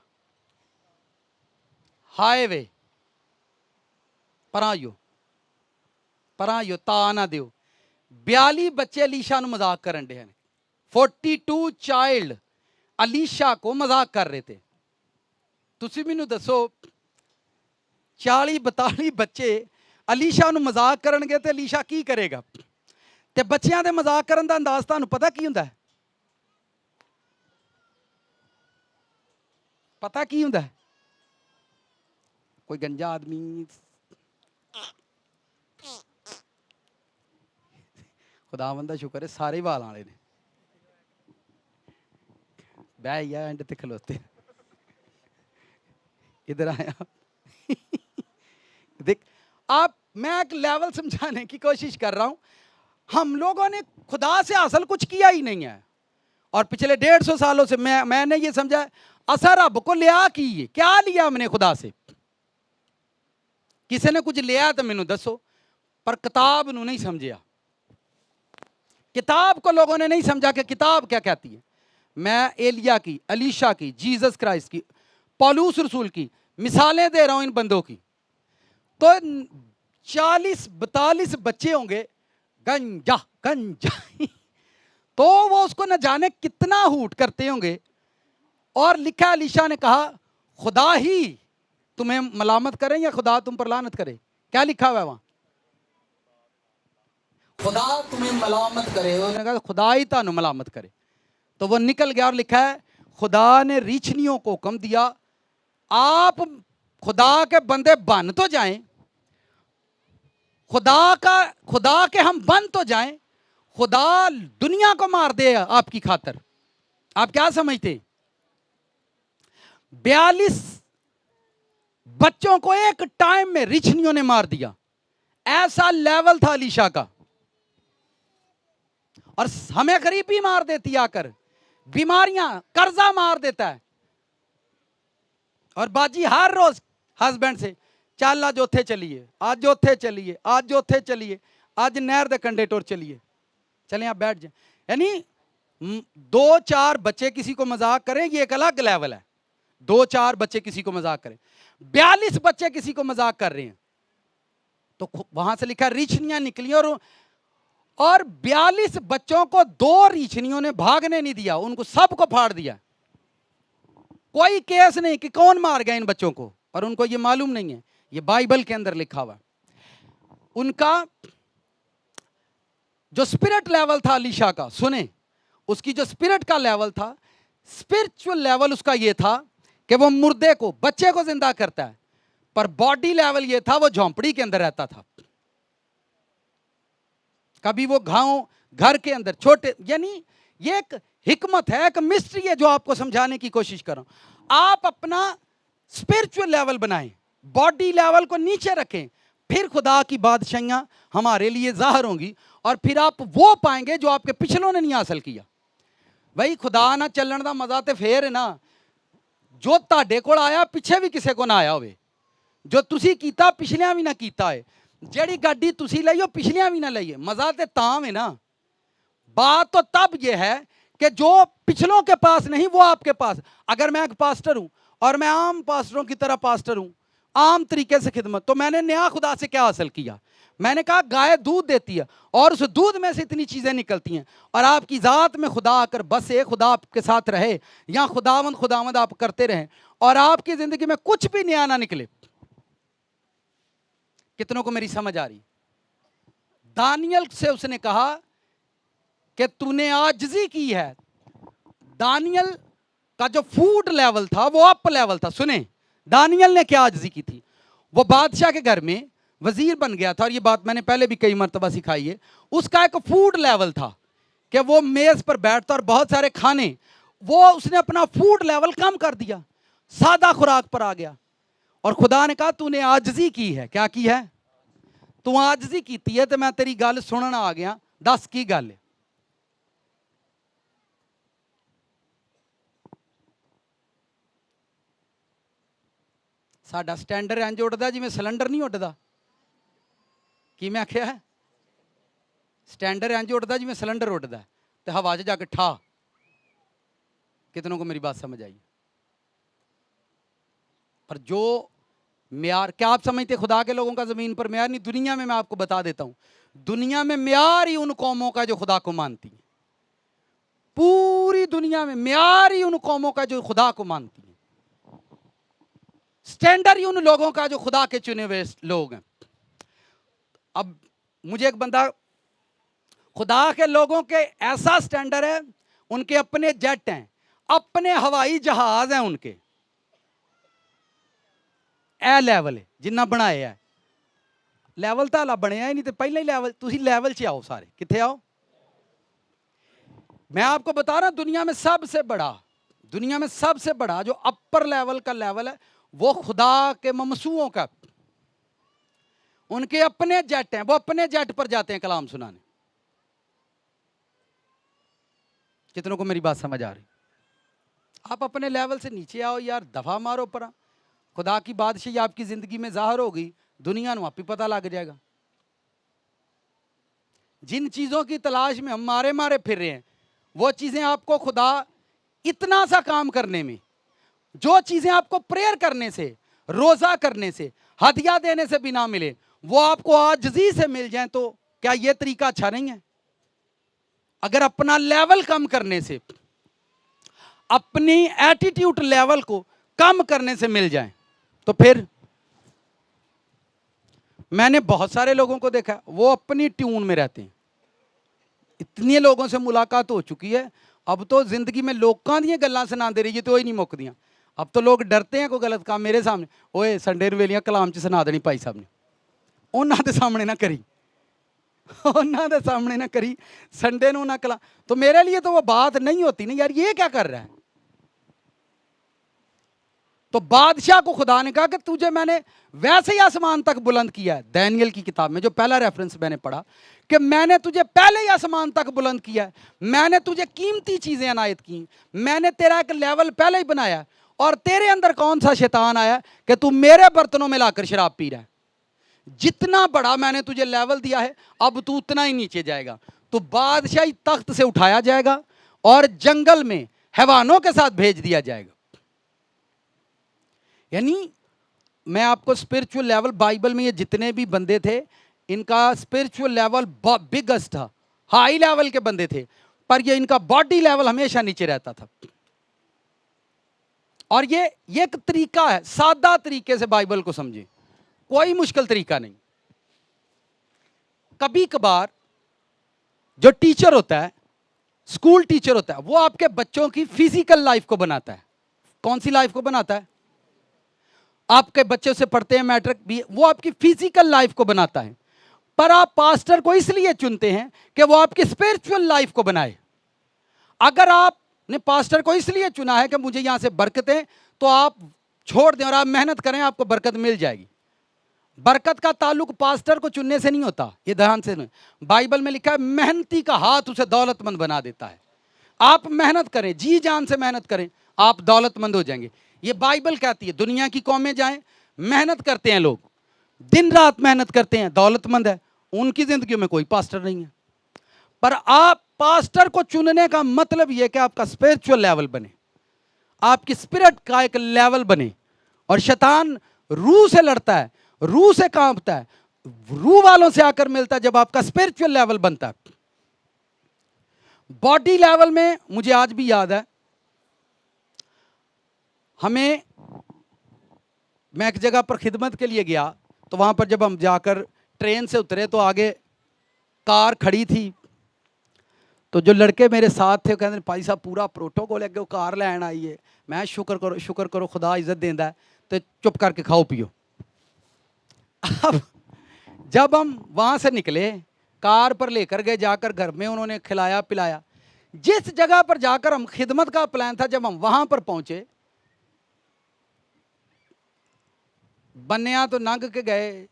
हाय वे पराइयो ता ना दियो। 42 बच्चे अलीशा नू मजाक करन दे हैं। 42 चाइल्ड अलीशा को मजाक कर रहे थे। तुसी मैनू दसो, 40-42 बच्चे ਅਲੀਸ਼ਾ ਨੂੰ ਮਜ਼ਾਕ ਕਰਨਗੇ ਤੇ ਅਲੀਸ਼ਾ ਕੀ ਕਰੇਗਾ? ਤੇ ਬੱਚਿਆਂ ਦੇ ਮਜ਼ਾਕ ਕਰਨ ਦਾ ਅੰਦਾਜ਼ ਤੁਹਾਨੂੰ ਪਤਾ ਕੀ ਹੁੰਦਾ ਹੈ? ਪਤਾ ਕੀ ਹੁੰਦਾ ਹੈ? ਕੋਈ ਗੰਜਾ ਆਦਮੀ, ਖੁਦਾਵੰਦ ਦਾ ਸ਼ੁਕਰ ਹੈ ਸਾਰੇ ਵਾਲਾਂ ਵਾਲੇ ਨੇ, ਬਹਿ ਗਿਆ ਐਂਡ ਤੇ ਖਲੋਤੇ, इधर आया देख आप, मैं एक लेवल समझाने की कोशिश कर रहा हूं। हम लोगों ने खुदा से हासिल कुछ किया ही नहीं है, और पिछले 150 सालों से मैंने ये समझा असर रब को लिया की है। क्या लिया हमने खुदा से? किसी ने कुछ लिया तो मैनू दसो, पर किताब नू नहीं समझिया। किताब को लोगों ने नहीं समझा कि किताब क्या कहती है। मैं एलिया की, अलीशा की, जीसस क्राइस्ट की, पौलुस रसूल की मिसालें दे रहा हूं इन बंदों की। तो 40-42 बच्चे होंगे, गंजा गंजा तो वो उसको न जाने कितना हूट करते होंगे। और लिखा, अलीशा ने कहा खुदा ही तुम्हें मलामत करे या खुदा तुम पर लानत करे? क्या लिखा हुआ है वहां? खुदा तुम्हें मलामत करे। उन्होंने कहा खुदा ही तानू मलामत करे। तो वो निकल गया और लिखा है खुदा ने रीछनियों को हुक्म दिया, आप खुदा के बंदे बन तो जाएं, खुदा के हम बन तो जाएं, खुदा दुनिया को मार दे आपकी खातर। आप क्या समझते? 42 बच्चों को एक टाइम में रीछनियों ने मार दिया। ऐसा लेवल था अलीशा का। और हमें गरीबी मार देती आकर, बीमारियां, कर्जा मार देता है। और बाजी हर रोज हस्बैंड से चल अज उथे चलिए, अज उथे चलिए, अज उथे चलिए, अज नहर दे कंढे टुर चलिए, चले आप बैठ जाए। यानी 2-4 बच्चे किसी को मजाक करें, ये एक अलग लेवल है। 2-4 बच्चे किसी को मजाक करें, 42 बच्चे किसी को मजाक कर रहे हैं। तो वहां से लिखा रीछनियां निकली, और 42 बच्चों को 2 रीछनियों ने भागने नहीं दिया, उनको सबको फाड़ दिया। कोई केस नहीं कि कौन मार गया इन बच्चों को, और उनको ये मालूम नहीं है। ये बाइबल के अंदर लिखा हुआ। उनका जो स्पिरिट लेवल था अलीशा का, सुने, उसकी जो स्पिरिट का लेवल था, स्पिरिचुअल लेवल उसका ये था कि वो मुर्दे को, बच्चे को जिंदा करता है, पर बॉडी लेवल ये था वो झोंपड़ी के अंदर रहता था। कभी वो गांव घर के अंदर छोटे, यानी ये एक हिकमत है, एक मिस्ट्री है जो आपको समझाने की कोशिश कर रहा हूं। आप अपना स्पिरिचुअल लेवल बनाएं, बॉडी लेवल को नीचे रखें, फिर खुदा की बादशाहियां हमारे लिए जाहिर होंगी, और फिर आप वो पाएंगे जो आपके पिछलों ने नहीं हासिल किया। भाई खुदा ना चलन दा मजा ते फेर है ना, जो ਤੁਹਾਡੇ ਕੋਲ ਆਇਆ ਪਿੱਛੇ ਵੀ ਕਿਸੇ ਕੋ ਨਾ ਆਇਆ ਹੋਵੇ, ਜੋ ਤੁਸੀਂ ਕੀਤਾ ਪਿਛਲਿਆਂ ਵੀ ਨਾ ਕੀਤਾ ਹੈ, ਜਿਹੜੀ ਗੱਡੀ ਤੁਸੀਂ ਲਈ ਉਹ ਪਿਛਲਿਆਂ ਵੀ ਨਾ ਲਈ ਹੈ। मजा ते ताम है ना। बात तो तब ये है कि जो पिछलों के पास नहीं वो आपके पास। अगर मैं एक पास्टर हूं और मैं आम पास्टरों की तरह पास्टर हूं, आम तरीके से खिदमत, तो मैंने नया खुदा से क्या हासिल किया? मैंने कहा गाय दूध देती है और उस दूध में से इतनी चीजें निकलती हैं, और आपकी जात में खुदा आकर बसे, खुदा आपके साथ रहे, या खुदावंद आप करते रहें, और आपकी जिंदगी में कुछ भी नया ना निकले। कितनों को मेरी समझ आ रही? दानियल से उसने कहा कि तूने आजिज़ी की है। दानियल का जो फूड लेवल था वो अप लेवल था। सुने, दानियल ने क्या आजिज़ी की थी? वो बादशाह के घर में वजीर बन गया था, और ये बात मैंने पहले भी कई मरतबा सिखाई है। उसका एक फूड लेवल था कि वो मेज पर बैठता और बहुत सारे खाने, वो उसने अपना फूड लेवल कम कर दिया, सादा खुराक पर आ गया। और खुदा ने कहा तूने आजिज़ी की है। क्या की है? तू आजिज़ी की है, तो मैं तेरी गल सुनना आ गया, दस की गल है। साडा स्टैंडर इंज उड़दा जिवें सिलेंडर नहीं उड़दा। की मैं आख्या है? स्टैंडर इंज उड़दा जिवें सिलेंडर उड़दा, ते हवा च जाके ठा। कितनों को मेरी बात समझ आई? पर जो म्यार, क्या आप समझते खुदा के लोगों का जमीन पर म्यार नहीं? दुनिया में मैं आपको बता देता हूं, दुनिया में म्यार ही उन कौमों का जो खुदा को मानती है। पूरी दुनिया में म्यार ही उन कौमों का जो खुदा को मानती है। स्टैंडर्ड ही उन लोगों का जो खुदा के चुने हुए लोग हैं। अब मुझे एक बंदा, खुदा के लोगों के ऐसा स्टैंडर्ड है, उनके अपने जेट हैं, अपने हवाई जहाज हैं उनके, ए लेवल है जिन्ना बनाया है। लेवल तो हाला बनया ही नहीं, तो पहले ही लेवल, तुसी लेवल च आओ सारे, कितने आओ। मैं आपको बता रहा, दुनिया में सबसे बड़ा जो अपर लेवल का लेवल है, वो खुदा के ममसूओं का, उनके अपने जेट हैं, वो अपने जेट पर जाते हैं कलाम सुनाने। कितनों को मेरी बात समझ आ रही? आप अपने लेवल से नीचे आओ यार, दफा मारो पर। खुदा की बादशाही आपकी जिंदगी में जाहिर होगी, दुनिया को आप ही पता लग जाएगा। जिन चीजों की तलाश में हम मारे फिर रहे हैं, वो चीजें आपको खुदा इतना सा काम करने में, जो चीजें आपको प्रेयर करने से, रोजा करने से, हदिया देने से भी ना मिले, वो आपको आजिज़ी से मिल जाए, तो क्या ये तरीका अच्छा नहीं है? अगर अपना लेवल कम करने से, अपनी एटीट्यूड लेवल को कम करने से मिल जाए, तो फिर मैंने बहुत सारे लोगों को देखा, वो अपनी ट्यून में रहते हैं। इतने लोगों से मुलाकात हो चुकी है, अब तो जिंदगी में लोगों दी गल्लां सुना दे रही है, तो ही नहीं मुकदियां। अब तो लोग डरते हैं कोई गलत काम मेरे सामने, ओए संडे वेलियां कलाम च सुना देनी भाई साहब ने, उन्हां दे सामने ना करी, उन्हां दे सामने ना करी, संडे नूं ना कलाम। तो मेरे लिए तो वो बात नहीं होती ना यार, ये क्या कर रहा है। तो बादशाह को खुदा ने कहा कि तुझे मैंने वैसे ही आसमान तक बुलंद किया है। दानियल की किताब में जो पहला रेफरेंस मैंने पढ़ा, कि मैंने तुझे पहले ही आसमान तक बुलंद किया है, मैंने तुझे कीमती चीजें अनायत की, मैंने तेरा एक लेवल पहले ही बनाया, और तेरे अंदर कौन सा शैतान आया कि तू मेरे बर्तनों में लाकर शराब पी रहा है। जितना बड़ा मैंने तुझे लेवल दिया है, अब तू उतना ही नीचे जाएगा। तो बादशाही तख्त से उठाया जाएगा और जंगल में हैवानों के साथ भेज दिया जाएगा। यानी मैं आपको स्पिरिचुअल लेवल, बाइबल में ये जितने भी बंदे थे, इनका स्पिरिचुअल लेवल बिगेस्ट था, हाई लेवल के बंदे थे, पर ये इनका बॉडी लेवल हमेशा नीचे रहता था। और ये एक तरीका है, सादा तरीके से बाइबल को समझे, कोई मुश्किल तरीका नहीं। कभी कभार जो टीचर होता है, स्कूल टीचर होता है, वो आपके बच्चों की फिजिकल लाइफ को बनाता है। कौन सी लाइफ को बनाता है? आपके बच्चे से पढ़ते हैं मैट्रिक भी, वो आपकी फिजिकल लाइफ को बनाता है। पर आप पास्टर को इसलिए चुनते हैं कि वो आपकी स्पिरिचुअल लाइफ को बनाए। अगर आपने पास्टर को इसलिए चुना है कि मुझे यहां से बरकतें, तो आप छोड़ दें और आप मेहनत करें, आपको बरकत मिल जाएगी। बरकत का ताल्लुक पास्टर को चुनने से नहीं होता, ये ध्यान से नहीं। बाइबल में लिखा है, मेहनती का हाथ उसे दौलतमंद बना देता है। आप मेहनत करें, जी जान से मेहनत करें, आप दौलतमंद हो जाएंगे। ये बाइबल कहती है। दुनिया की कौमें जाएं, मेहनत करते हैं लोग, दिन रात मेहनत करते हैं, दौलतमंद है, उनकी जिंदगी में कोई पास्टर नहीं है। पर आप पास्टर को चुनने का मतलब यह कि आपका स्पिरिचुअल लेवल बने, आपकी स्पिरिट का एक लेवल बने। और शैतान रूह से लड़ता है, रूह से कांपता है, रूह वालों से आकर मिलता है जब आपका स्पिरिचुअल लेवल बनता है। बॉडी लेवल में मुझे आज भी याद है, हमें, मैं एक जगह पर खिदमत के लिए गया, तो वहां पर जब हम जाकर ट्रेन से उतरे तो आगे कार खड़ी थी। तो जो लड़के मेरे साथ थे कहते भाई साहब पूरा प्रोटोकॉल है, वो कार लैन आई है। मैं शुक्र करो खुदा इज्जत देंदा है, तो चुप करके खाओ पियो। अब जब हम वहां से निकले, कार पर लेकर गए, जाकर घर में उन्होंने खिलाया पिलाया। जिस जगह पर जाकर हम खिदमत का प्लान था, जब हम वहां पर पहुंचे, बन्निया तो लंघ के गए।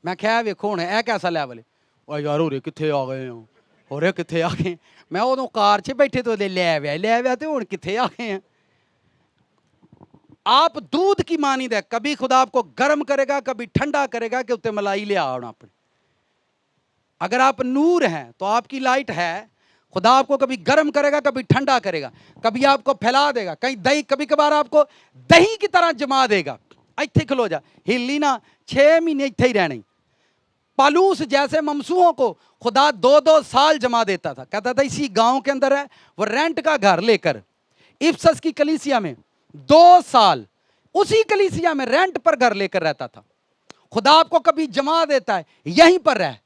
मैं क्या वेखो हुण यह कैसा लैवल है, और यार होरे कित्थे आ गए हो, होरे कित्थे आ गए। मैं उदों कार च बैठे तो लै व्या तो हुण कित्थे आ गए हैं। आप दूध की मानी दे, कभी खुदा आपको गर्म करेगा, कभी ठंडा करेगा कि उत्ते मलाई लिया होना अपने। अगर आप नूर हैं तो आपकी लाइट है, खुदा आपको कभी गर्म करेगा, कभी ठंडा करेगा, कभी आपको फैला देगा, कहीं दही, कभी कभार आपको दही की तरह जमा देगा। इत्थे खलो जा, हिली ना, 6 महीने इत्थे ही रहना। पालूस जैसे ममसूहों को खुदा 2-2 साल जमा देता था। कहता था इसी गांव के अंदर है, वो रेंट का घर लेकर इफसस की कलीसिया में 2 साल उसी कलीसिया में रेंट पर घर लेकर रहता था। खुदा आपको कभी जमा देता है, यहीं पर रह,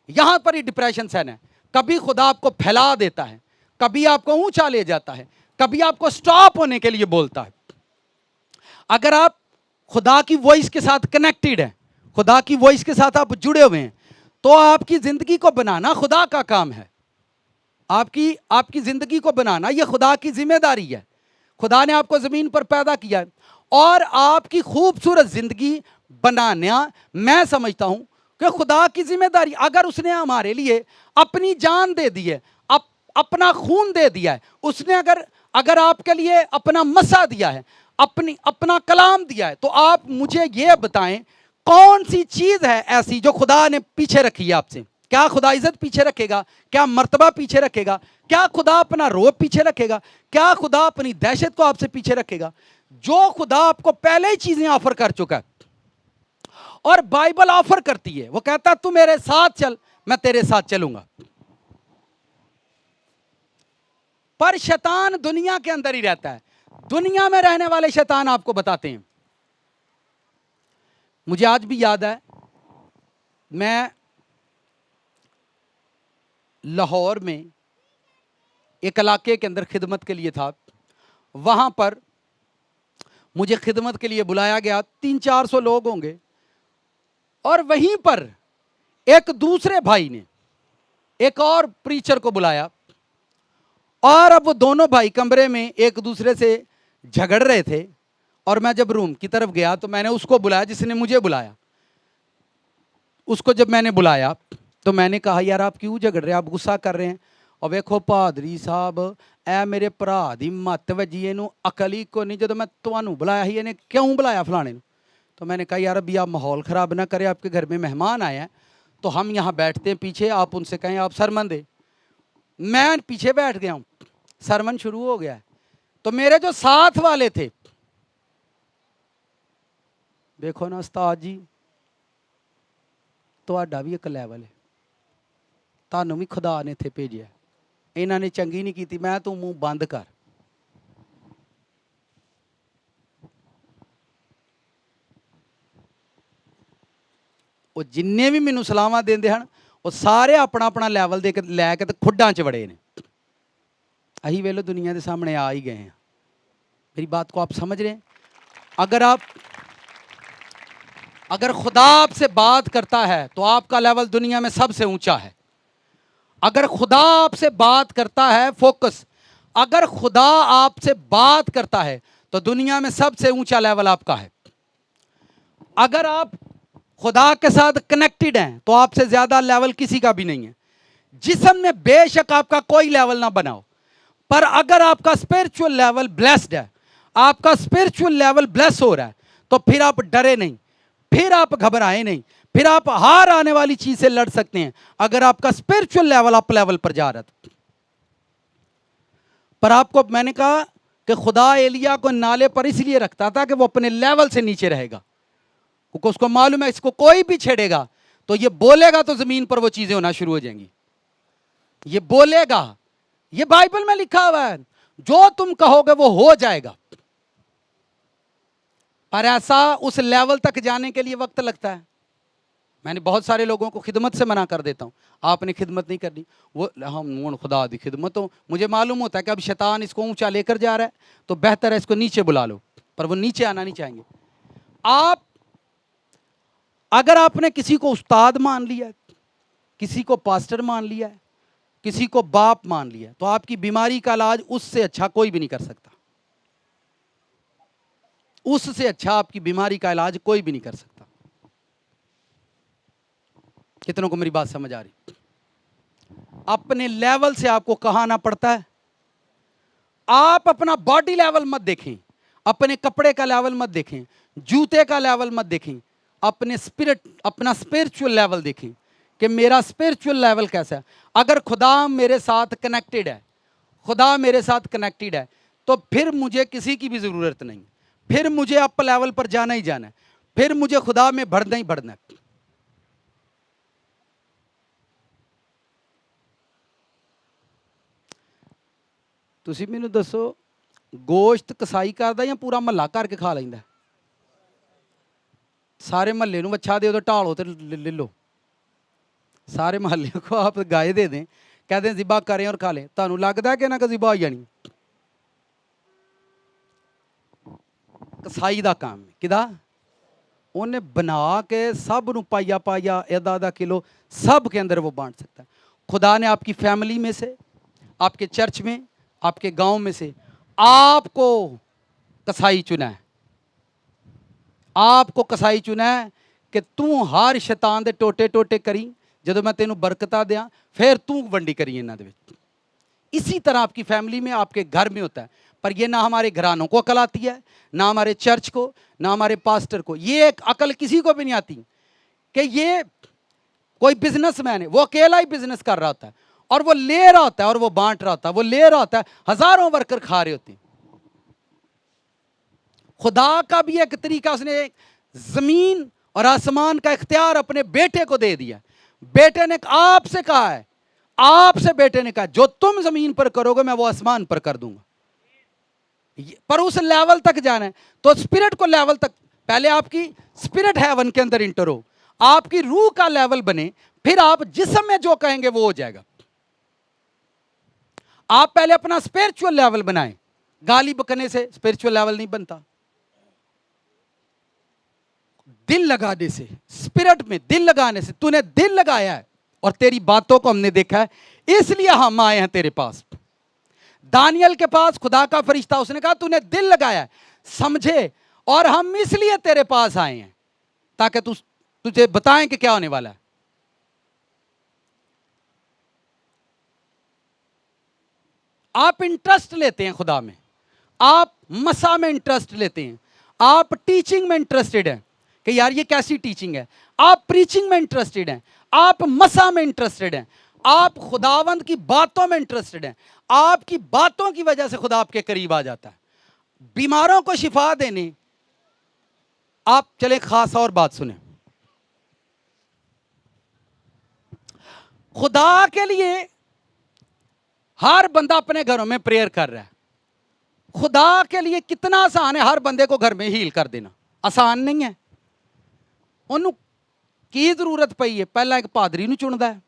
यहां पर ही डिप्रेशन सहना है। कभी खुदा आपको फैला देता है, कभी आपको ऊंचा ले जाता है, कभी आपको स्टॉप होने के लिए बोलता है। अगर आप खुदा की वॉइस के साथ कनेक्टेड हैं, खुदा की वॉइस के साथ आप जुड़े हुए हैं, तो आपकी जिंदगी को बनाना खुदा का काम है। आपकी जिंदगी को बनाना यह खुदा की जिम्मेदारी है। खुदा ने आपको जमीन पर पैदा किया है और आपकी खूबसूरत जिंदगी बनाना, मैं समझता हूं कि खुदा की जिम्मेदारी। अगर उसने हमारे लिए अपनी जान दे दी है, अपना खून दे दिया है, उसने अगर आपके लिए अपना मसा दिया है, अपना कलाम दिया है, तो आप मुझे यह बताएं कौन सी चीज है ऐसी जो खुदा ने पीछे रखी है आपसे। क्या खुदा इज्जत पीछे रखेगा? क्या मर्तबा पीछे रखेगा? क्या खुदा अपना रोब पीछे रखेगा? क्या खुदा अपनी दहशत को आपसे पीछे रखेगा? जो खुदा आपको पहले ही चीजें ऑफर कर चुका है, और बाइबल ऑफर करती है, वो कहता तू मेरे साथ चल, मैं तेरे साथ चलूंगा। पर शैतान दुनिया के अंदर ही रहता है। दुनिया में रहने वाले शैतान आपको बताते हैं। मुझे आज भी याद है, मैं लाहौर में एक इलाके के अंदर खिदमत के लिए था। वहां पर मुझे खिदमत के लिए बुलाया गया, 300-400 लोग होंगे। और वहीं पर एक दूसरे भाई ने एक और प्रीचर को बुलाया, और अब वो दोनों भाई कमरे में एक दूसरे से झगड़ रहे थे। और मैं जब रूम की तरफ गया तो मैंने उसको बुलाया जिसने मुझे बुलाया। उसको जब मैंने बुलाया तो मैंने कहा, यार आप क्यों झगड़ रहे हैं, आप गुस्सा कर रहे हैं? और देखो पादरी साहब, ऐ मेरे भरा दी मत वजी, इनू अकल ही को नहीं, जो मैं तुहानू बुलाया ही, इन्हें क्यों बुलाया फलाने ने? तो मैंने कहा, यार अभी आप माहौल ख़राब ना करें, आपके घर में मेहमान आए हैं, तो हम यहाँ बैठते हैं पीछे, आप उनसे कहें आप सरमन दें। मैं पीछे बैठ गया हूँ, सरमन शुरू हो गया है। तो मेरे जो साथ वाले थे, देखो ना उस्ताद जी, ਤੁਹਾਡਾ भी एक लैवल है, ਤੁਹਾਨੂੰ भी खुदा ने इत्थे भेजिया, इन्हों ने चंगी नहीं की, मैं तू मूँह बंद कर। वो जिन्ने भी मैनू सलाहां देंदे हैं, वो सारे अपना अपना लैवल दे के लैके तो खुड्डां च वड़े ने। अही वेलो दुनिया के सामने आ ही गए हैं। मेरी बात को आप समझ रहे हैं? अगर खुदा आपसे बात करता है तो आपका लेवल दुनिया में सबसे ऊंचा है। अगर खुदा आपसे बात करता है, फोकस, अगर खुदा आपसे बात करता है तो दुनिया में सबसे ऊंचा लेवल आपका है। अगर आप खुदा के साथ कनेक्टेड हैं तो आपसे ज्यादा लेवल किसी का भी नहीं है। जिस्म में बेशक आपका कोई लेवल ना बनाओ, पर अगर आपका स्पिरिचुअल लेवल ब्लेस्ड है, आपका स्पिरिचुअल लेवल ब्लेस हो रहा है, तो फिर आप डरे नहीं, फिर आप घबराए नहीं, फिर आप हार आने वाली चीज से लड़ सकते हैं। अगर आपका स्पिरिचुअल लेवल अप लेवल पर जा रहा था। पर आपको मैंने कहा कि खुदा एलिया को नाले पर इसलिए रखता था कि वो अपने लेवल से नीचे रहेगा, क्योंकि उसको मालूम है इसको कोई भी छेड़ेगा तो ये बोलेगा तो जमीन पर वो चीजें होना शुरू हो जाएंगी। ये बोलेगा, ये बाइबल में लिखा हुआ है, जो तुम कहोगे वो हो जाएगा। पर ऐसा उस लेवल तक जाने के लिए वक्त लगता है। मैंने बहुत सारे लोगों को खिदमत से मना कर देता हूं, आपने खिदमत नहीं करनी, वो हम खुदा दी खिदमत हो। मुझे मालूम होता है कि अब शैतान इसको ऊंचा लेकर जा रहा है, तो बेहतर है इसको नीचे बुला लो, पर वो नीचे आना नहीं चाहेंगे। अगर आपने किसी को उस्ताद मान लिया, किसी को पास्टर मान लिया, किसी को बाप मान लिया, तो आपकी बीमारी का इलाज उससे अच्छा कोई भी नहीं कर सकता। उससे अच्छा आपकी बीमारी का इलाज कोई भी नहीं कर सकता। कितनों को मेरी बात समझ आ रही? अपने लेवल से आपको कहां आना पड़ता है। आप अपना बॉडी लेवल मत देखें, अपने कपड़े का लेवल मत देखें, जूते का लेवल मत देखें, अपना स्पिरिचुअल लेवल देखें कि मेरा स्पिरिचुअल लेवल कैसा है। अगर खुदा मेरे साथ कनेक्टेड है, खुदा मेरे साथ कनेक्टेड है, तो फिर मुझे किसी की भी जरूरत नहीं, फिर मुझे अप लेवल पर जाना ही जाना है, फिर मुझे खुदा में बढ़ना ही बढ़ना है। ਤੁਸੀਂ ਮੈਨੂੰ ਦੱਸੋ, ਗੋਸ਼ਤ ਕਸਾਈ ਕਰਦਾ ਜਾਂ ਪੂਰਾ ਮਹੱਲਾ ਕਰਕੇ ਖਾ ਲੈਂਦਾ? सारे महल्ले ਨੂੰ ਵੱਛਾ ਦਿਓ ਤੇ ਢਾਲੋ ਤੇ ले लो। सारे महल्ले को आप गाय दे दें, कहते हैं ज़िबा करें और खा लें। ਤੁਹਾਨੂੰ ਲੱਗਦਾ ਕਿ ਇਹਨਾਂ ਕੋ ज़िबा ਹੋ ਜਾਣੀ? कसाई ਦਾ काम है किदा उन्हें बना के सब ਨੂੰ पाइया पाइया आधा आधा किलो सब के अंदर वो बांट सकता है। खुदा ने आपकी फैमिली में से, आपके चर्च में, आपके गांव में से आपको कसाई चुना है। आपको कसाई चुना है कि तू हर शैतान दे टोटे टोटे करी, ਜਦੋਂ मैं तेनू बरकता दियाँ फिर तू वंडी करी इन्हां दे विच। इसी तरह आपकी फैमिली में, आपके घर में होता है। पर ये ना हमारे घरानों को अकल आती है, ना हमारे चर्च को, ना हमारे पास्टर को। ये एक अकल किसी को भी नहीं आती कि ये कोई बिजनेसमैन है, वो अकेला ही बिजनेस कर रहा होता है और वो ले रहा होता है और वो बांट रहा होता है, वो ले रहा होता है, हजारों वर्कर खा रहे होते हैं। खुदा का भी एक तरीका, उसने जमीन और आसमान का इख्तियार अपने बेटे को दे दिया। बेटे ने आपसे कहा है, आपसे बेटे ने कहा जो तुम जमीन पर करोगे मैं वो आसमान पर कर दूंगा। पर उस लेवल तक जाना है तो स्पिरिट को लेवल तक, पहले आपकी स्पिरिट हेवन के अंदर इंटर हो, आपकी रूह का लेवल बने, फिर आप जिस्म में जो कहेंगे वो हो जाएगा। आप पहले अपना स्पिरिचुअल लेवल बनाएं। गाली बकने से स्पिरिचुअल लेवल नहीं बनता। दिल लगाने से, स्पिरिट में दिल लगाने से, तूने दिल लगाया है और तेरी बातों को हमने देखा है, इसलिए हम आए हैं तेरे पास। दानियल के पास खुदा का फरिश्ता, उसने कहा तूने दिल लगाया है, समझे, और हम इसलिए तेरे पास आए हैं ताकि तुझे बताएं कि क्या होने वाला है। आप इंटरेस्ट लेते हैं खुदा में, आप मसा में इंटरेस्ट लेते हैं, आप टीचिंग में इंटरेस्टेड हैं कि यार ये कैसी टीचिंग है, आप प्रीचिंग में इंटरेस्टेड हैं, आप मसा में इंटरेस्टेड हैं, आप खुदावंद की बातों में इंटरेस्टेड हैं। आपकी बातों की वजह से खुदा आपके करीब आ जाता है। बीमारों को शिफा देने, आप चले खास और बात सुने, खुदा के लिए हर बंदा अपने घरों में प्रेयर कर रहा है। खुदा के लिए कितना आसान है हर बंदे को घर में हील कर देना, आसान नहीं है। ਉਹਨੂੰ ਕੀ ਜ਼ਰੂਰਤ ਪਈ ਹੈ? ਪਹਿਲਾਂ ਇੱਕ ਪਾਦਰੀ ਨੂੰ ਚੁਣਦਾ ਹੈ,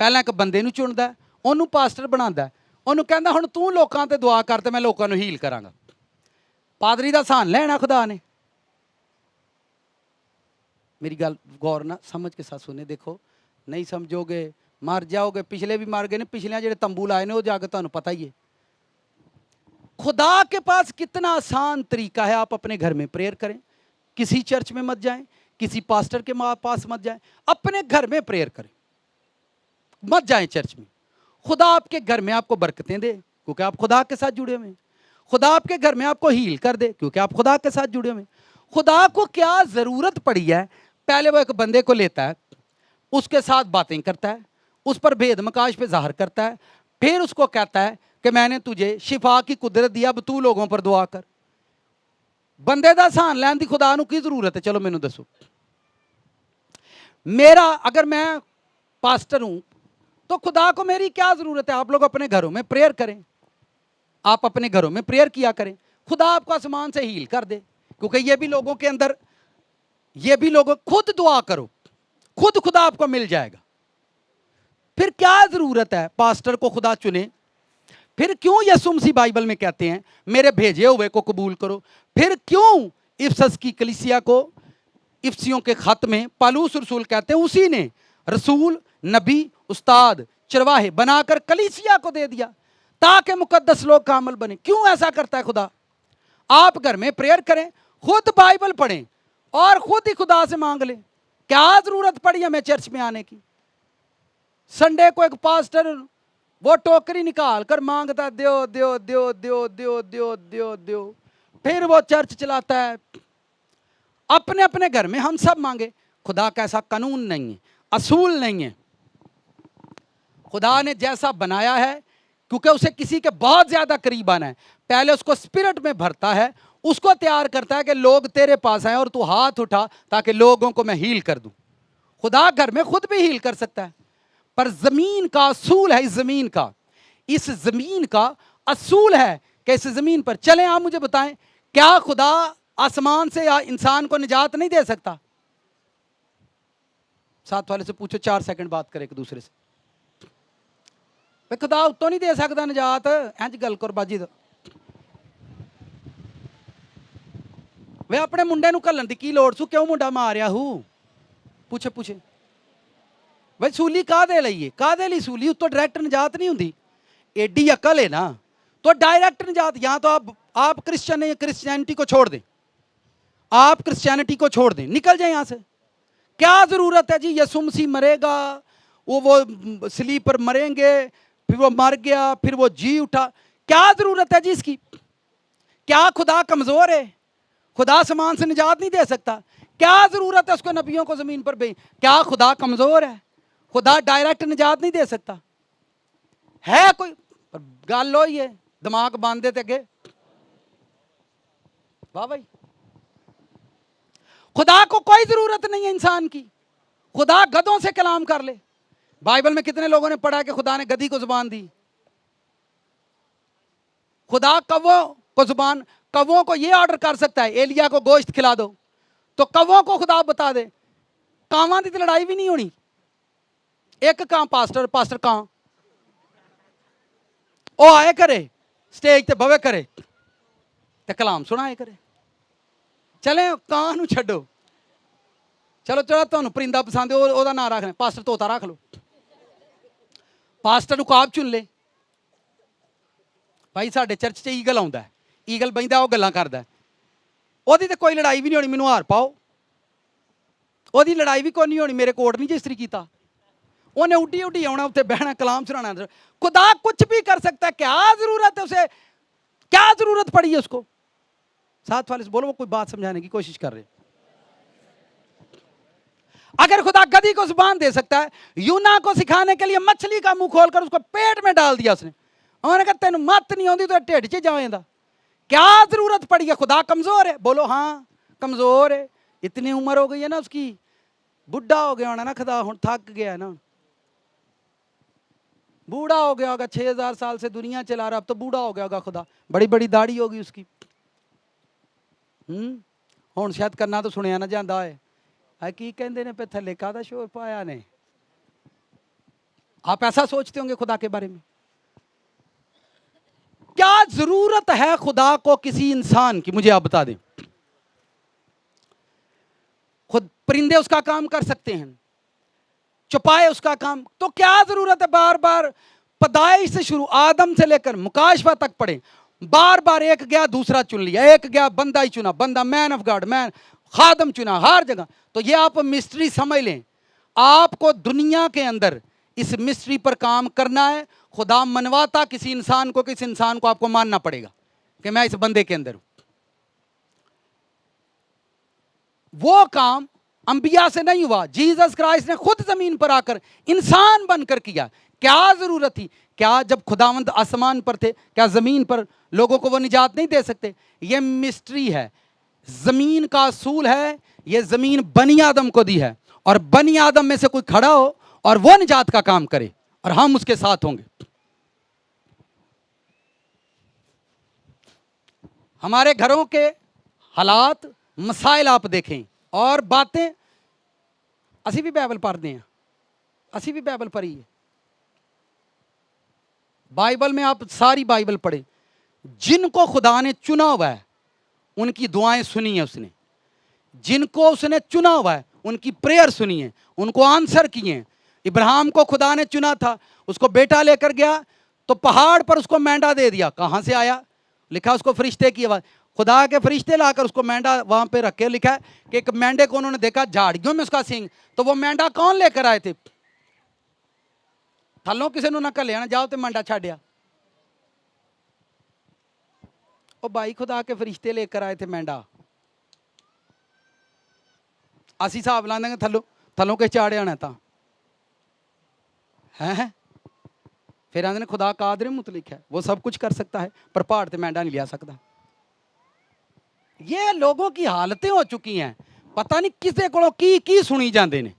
ਪਹਿਲਾਂ ਇੱਕ ਬੰਦੇ ਨੂੰ ਚੁਣਦਾ ਹੈ, ਉਹਨੂੰ ਪਾਸਟਰ ਬਣਾਉਂਦਾ ਹੈ, ਉਹਨੂੰ ਕਹਿੰਦਾ ਹੁਣ ਤੂੰ ਲੋਕਾਂ ਤੇ ਦੁਆ ਕਰ ਤੇ ਮੈਂ ਲੋਕਾਂ ਨੂੰ ਹੀਲ ਕਰਾਂਗਾ। ਪਾਦਰੀ ਦਾ ਸਾਨ ਲੈਣਾ खुदा ने। मेरी गल गौर ना समझ के साथ सुने, देखो नहीं समझोगे मर जाओगे। पिछले भी मर गए ने, पिछले ਜਿਹੜੇ तंबू लाए ने वो जाके ਤੁਹਾਨੂੰ पता ही है। खुदा के पास कितना आसान तरीका है, आप अपने घर में प्रेयर करें, किसी चर्च में मत जाएं, किसी पास्टर के पास मत जाएं, अपने घर में प्रेयर करें, मत जाएं चर्च में। खुदा आपके घर में आपको बरकतें दे क्योंकि आप खुदा के साथ जुड़े हुए हैं। खुदा आपके घर में आपको हील कर दे क्योंकि आप खुदा के साथ जुड़े हुए हैं। खुदा को क्या ज़रूरत पड़ी है? पहले वो एक बंदे को लेता है, उसके साथ बातें करता है, उस पर भेद मकाश पे ज़ाहिर करता है, फिर उसको कहता है कि मैंने तुझे शिफा की कुदरत दी, अब तू लोगों पर दुआ कर। बंदे दा सहान लैन दी खुदा नूं की जरूरत है? चलो मैनू दसो। मेरा अगर मैं पास्टर हूं तो खुदा को मेरी क्या जरूरत है? आप लोग अपने घरों में प्रेयर करें, आप अपने घरों में प्रेयर किया करें, खुदा आपको आसमान से हील कर दे। क्योंकि ये भी लोगों के अंदर, ये भी लोगों, खुद दुआ करो, खुद खुदा आपको मिल जाएगा। फिर क्या जरूरत है पास्टर को खुदा चुने? फिर क्यों यीशु मसीह बाइबल में कहते हैं मेरे भेजे हुए को कबूल करो? फिर क्यों इफसस की कलीसिया को इफसियों के खत में पालूस रसूल कहते हैं उसी ने रसूल, नबी, उस्ताद, चरवाहे बनाकर कलीसिया को दे दिया ताकि मुकद्दस लोग का अमल बने। क्यों ऐसा करता है खुदा? आप घर में प्रेयर करें, खुद बाइबल पढ़ें और खुद ही खुदा से मांग लें। क्या जरूरत पड़ी हमें चर्च में आने की? संडे को एक पास्टर वो टोकरी निकाल कर मांगता दो दो दो दो दो दो दो दो, फिर वो चर्च चलाता है। अपने अपने घर में हम सब मांगे। खुदा का ऐसा कानून नहीं है, असूल नहीं है। खुदा ने जैसा बनाया है, क्योंकि उसे किसी के बहुत ज्यादा करीब आना है, पहले उसको स्पिरिट में भरता है, उसको तैयार करता है कि लोग तेरे पास आए और तू हाथ उठा ताकि लोगों को मैं हील कर दूं। खुदा घर में खुद भी हील कर सकता है, पर जमीन का असूल है, इस जमीन का, इस जमीन का असूल है कि इस जमीन पर चलें। आप मुझे बताएं, क्या खुदा आसमान से या इंसान को निजात नहीं दे सकता? साथ वाले से पूछो 4 सेकंड बात करे एक दूसरे से। वे खुदा उत्तों नहीं दे सकता निजात, इंज गल कर बाजी दा। वे अपने मुंडे नूं घल्लण दी की लोड़ सू, क्यों मुंडा मारिया हू? पूछे पूछे वे सूली काहदे लई है, काहदे लई सूली? उत्तों डायरैक्ट निजात नहीं हुंदी। एडी अकल है ना तो डायरेक्ट निजात। या तो आप क्रिश्चियनिटी को छोड़ दें, आप क्रिश्चियनिटी को छोड़ दें, निकल जाए यहां से। क्या जरूरत है जी यीशु मसीह मरेगा, वो स्लीप पर मरेंगे, फिर वो मर गया, फिर वो जी उठा, क्या जरूरत है जी इसकी? क्या खुदा कमजोर है? खुदा समान से निजात नहीं दे सकता? क्या जरूरत है उसको नबियों को जमीन पर भेज? क्या खुदा कमजोर है? खुदा डायरेक्ट निजात नहीं दे सकता है? कोई गल लो ही है, दिमाग बांध देते अगे। वाह भाई, खुदा को कोई जरूरत नहीं है इंसान की। खुदा गधों से कलाम कर ले। बाइबल में कितने लोगों ने पढ़ा कि खुदा ने गधी को जुबान दी? खुदा कौवों को जुबान, कौवों को यह ऑर्डर कर सकता है एलिया को गोश्त खिला दो, तो कौवों को खुदा बता दे। कावां दी तो लड़ाई भी नहीं होनी। एक कां पास्टर कां ओ आए करे स्टेज ते बवे करे ते कलाम सुनाए करे। चले कां नूं छड्डो, चलो चलो तुहानूं परिंदा पसंद है ओहदा नाम रख लें, पास्टर तोता रख लो। पास्टर नूं काब चुन ले भाई। साडे चर्च च ईगल आउंदा है, ईगल बहिंदा ओह गल्लां करदा है, ओहदी ते कोई लड़ाई भी नहीं होनी। मैनूं हार पाओ, ओहदी लड़ाई भी कोई नहीं होनी। मेरे कोर्ट नहीं रजिस्ट्री कीता, उन्हें उड्डी उड्डी आना उत्ते बहना कलाम सुनाना। खुदा कुछ भी कर सकता है, क्या जरूरत है उसे? क्या जरूरत पड़ी है उसको? साथ वाले से बोलो, वो कोई बात समझाने की कोशिश कर रहे। अगर खुदा गधी को जुबान दे सकता है, यूना को सिखाने के लिए मछली का मुंह खोलकर उसको पेट में डाल दिया उसने, उन्होंने कहा तेन मत नहीं आती तो ढिड च जाएगा। क्या जरूरत पड़ी है? खुदा कमजोर है? बोलो हाँ कमजोर है। इतनी उम्र हो गई है ना उसकी, बुढ़ा हो गया होना ना खुदा, हुण थक गया ना, बूढ़ा हो गया होगा। 6000 साल से दुनिया चला रहा, अब तो बूढ़ा हो गया होगा खुदा, बड़ी बड़ी दाढ़ी होगी उसकी। हुण शायद करना तो सुनिया ना जाता है की कहते ने पे थले कादा शोर पाया ने। आप ऐसा सोचते होंगे खुदा के बारे में? क्या जरूरत है खुदा को किसी इंसान की? मुझे आप बता दें। खुद परिंदे उसका काम कर सकते हैं, चौपाए उसका काम, तो क्या जरूरत है बार बार पैदाइश से शुरू आदम से लेकर मुकाशवा तक पढ़े, बार बार एक गया दूसरा चुन लिया, एक गया बंदा ही चुना, बंदा मैन ऑफ गॉड, मैन खादम चुना हर जगह। तो ये आप मिस्ट्री समझ लें, आपको दुनिया के अंदर इस मिस्ट्री पर काम करना है। खुदा मनवाता किसी इंसान को, किसी इंसान को आपको मानना पड़ेगा कि मैं इस बंदे के अंदर हूं। वो काम अंबिया से नहीं हुआ, जीसस क्राइस्ट ने खुद जमीन पर आकर इंसान बनकर किया। क्या जरूरत थी? क्या जब खुदावंद आसमान पर थे, क्या जमीन पर लोगों को वो निजात नहीं दे सकते? ये मिस्ट्री है, जमीन का असूल है। ये जमीन बनी आदम को दी है, और बनी आदम में से कोई खड़ा हो और वो निजात का काम करे, और हम उसके साथ होंगे। हमारे घरों के हालात, मसाइल आप देखें और बातें, असी भी बाइबल पढ़ते हैं, असी भी बाइबल पढ़ी है। बाइबल में आप सारी बाइबल पढ़े, जिनको खुदा ने चुना हुआ है उनकी दुआएं सुनी है उसने, जिनको उसने चुना हुआ है उनकी प्रेयर सुनी है, उनको आंसर किए हैं। इब्राहिम को खुदा ने चुना था, उसको बेटा लेकर गया तो पहाड़ पर उसको मेंढा दे दिया। कहां से आया? लिखा उसको फरिश्ते की आवाज, खुदा के फरिश्ते लाकर उसको मेंढा वहां पे रख के, लिखा है कि एक मेंढे को उन्होंने देखा झाड़ियों में उसका सींग, तो वो मेंढा कौन लेकर आए थे? थलों किसी ने ना घलिया, जाओ तो मेंढा छाड़िया। ओ भाई खुदा के फरिश्ते लेकर आए थे मेंढा, असी हिसाब ला देंगे थलों के चाड़े आना था है। फिर आंदे ने खुदा कादर मुतलिक है, वो सब कुछ कर सकता है, पर पहाड़ से मेंढा नहीं लिया सकता। ये लोगों की हालतें हो चुकी हैं, पता नहीं किसे को की सुनी जाते ने।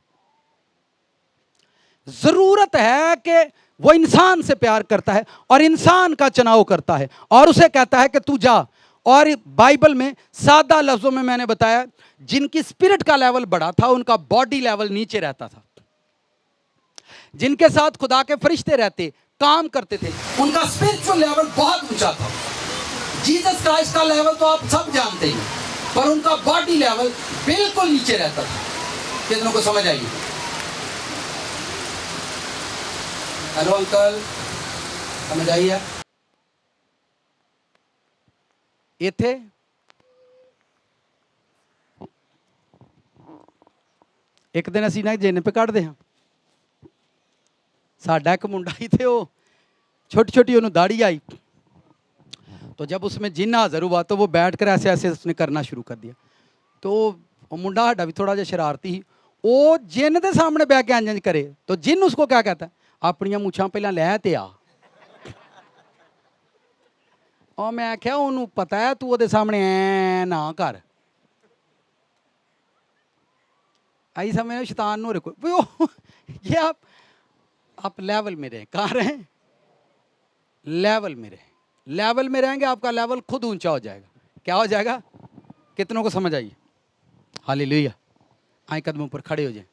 जरूरत है कि वो इंसान से प्यार करता है और इंसान का चुनाव करता है और उसे कहता है कि तू जा। और बाइबल में सादा लफ्जों में मैंने बताया, जिनकी स्पिरिट का लेवल बड़ा था उनका बॉडी लेवल नीचे रहता था। जिनके साथ खुदा के फरिश्ते रहते, काम करते थे, उनका स्पिरिचुअल लेवल बहुत ऊंचा था। जीसस क्राइस्ट का लेवल तो आप सब जानते हैं, पर उनका बॉडी लेवल बिल्कुल नीचे रहता था। कितनों को समझ आएगी? हेलो अंकल, समझ आई है? इथे एक दिन असी ना जिन पे कढ़ते हाँ, साडा एक मुंडा ही थे, वो छोटी छोटी उन्होंने दाढ़ी आई, तो जब उसमें जिन हाजिर हुआ तो वो बैठ कर ऐसे ऐसे उसने करना शुरू कर दिया। तो वो मुंडा साडा भी थोड़ा जिहा शरारती ही, वो जिन के सामने बह के इंज करे तो जिन उसको क्या कहता है, अपनियां मुछां पहला लै ते आ। और मैं आख्या उन्होंने पता है तू वो सामने ऐ ना कर, आई समझ शैतान नो रखो। ये आप लेवल में रहें। कहाँ रहें? लेवल में रहें। लेवल में रहेंगे आपका लेवल खुद ऊंचा हो जाएगा। क्या हो जाएगा? कितनों को समझ आई? हालेलुया। आए कदमों पर खड़े हो जाए।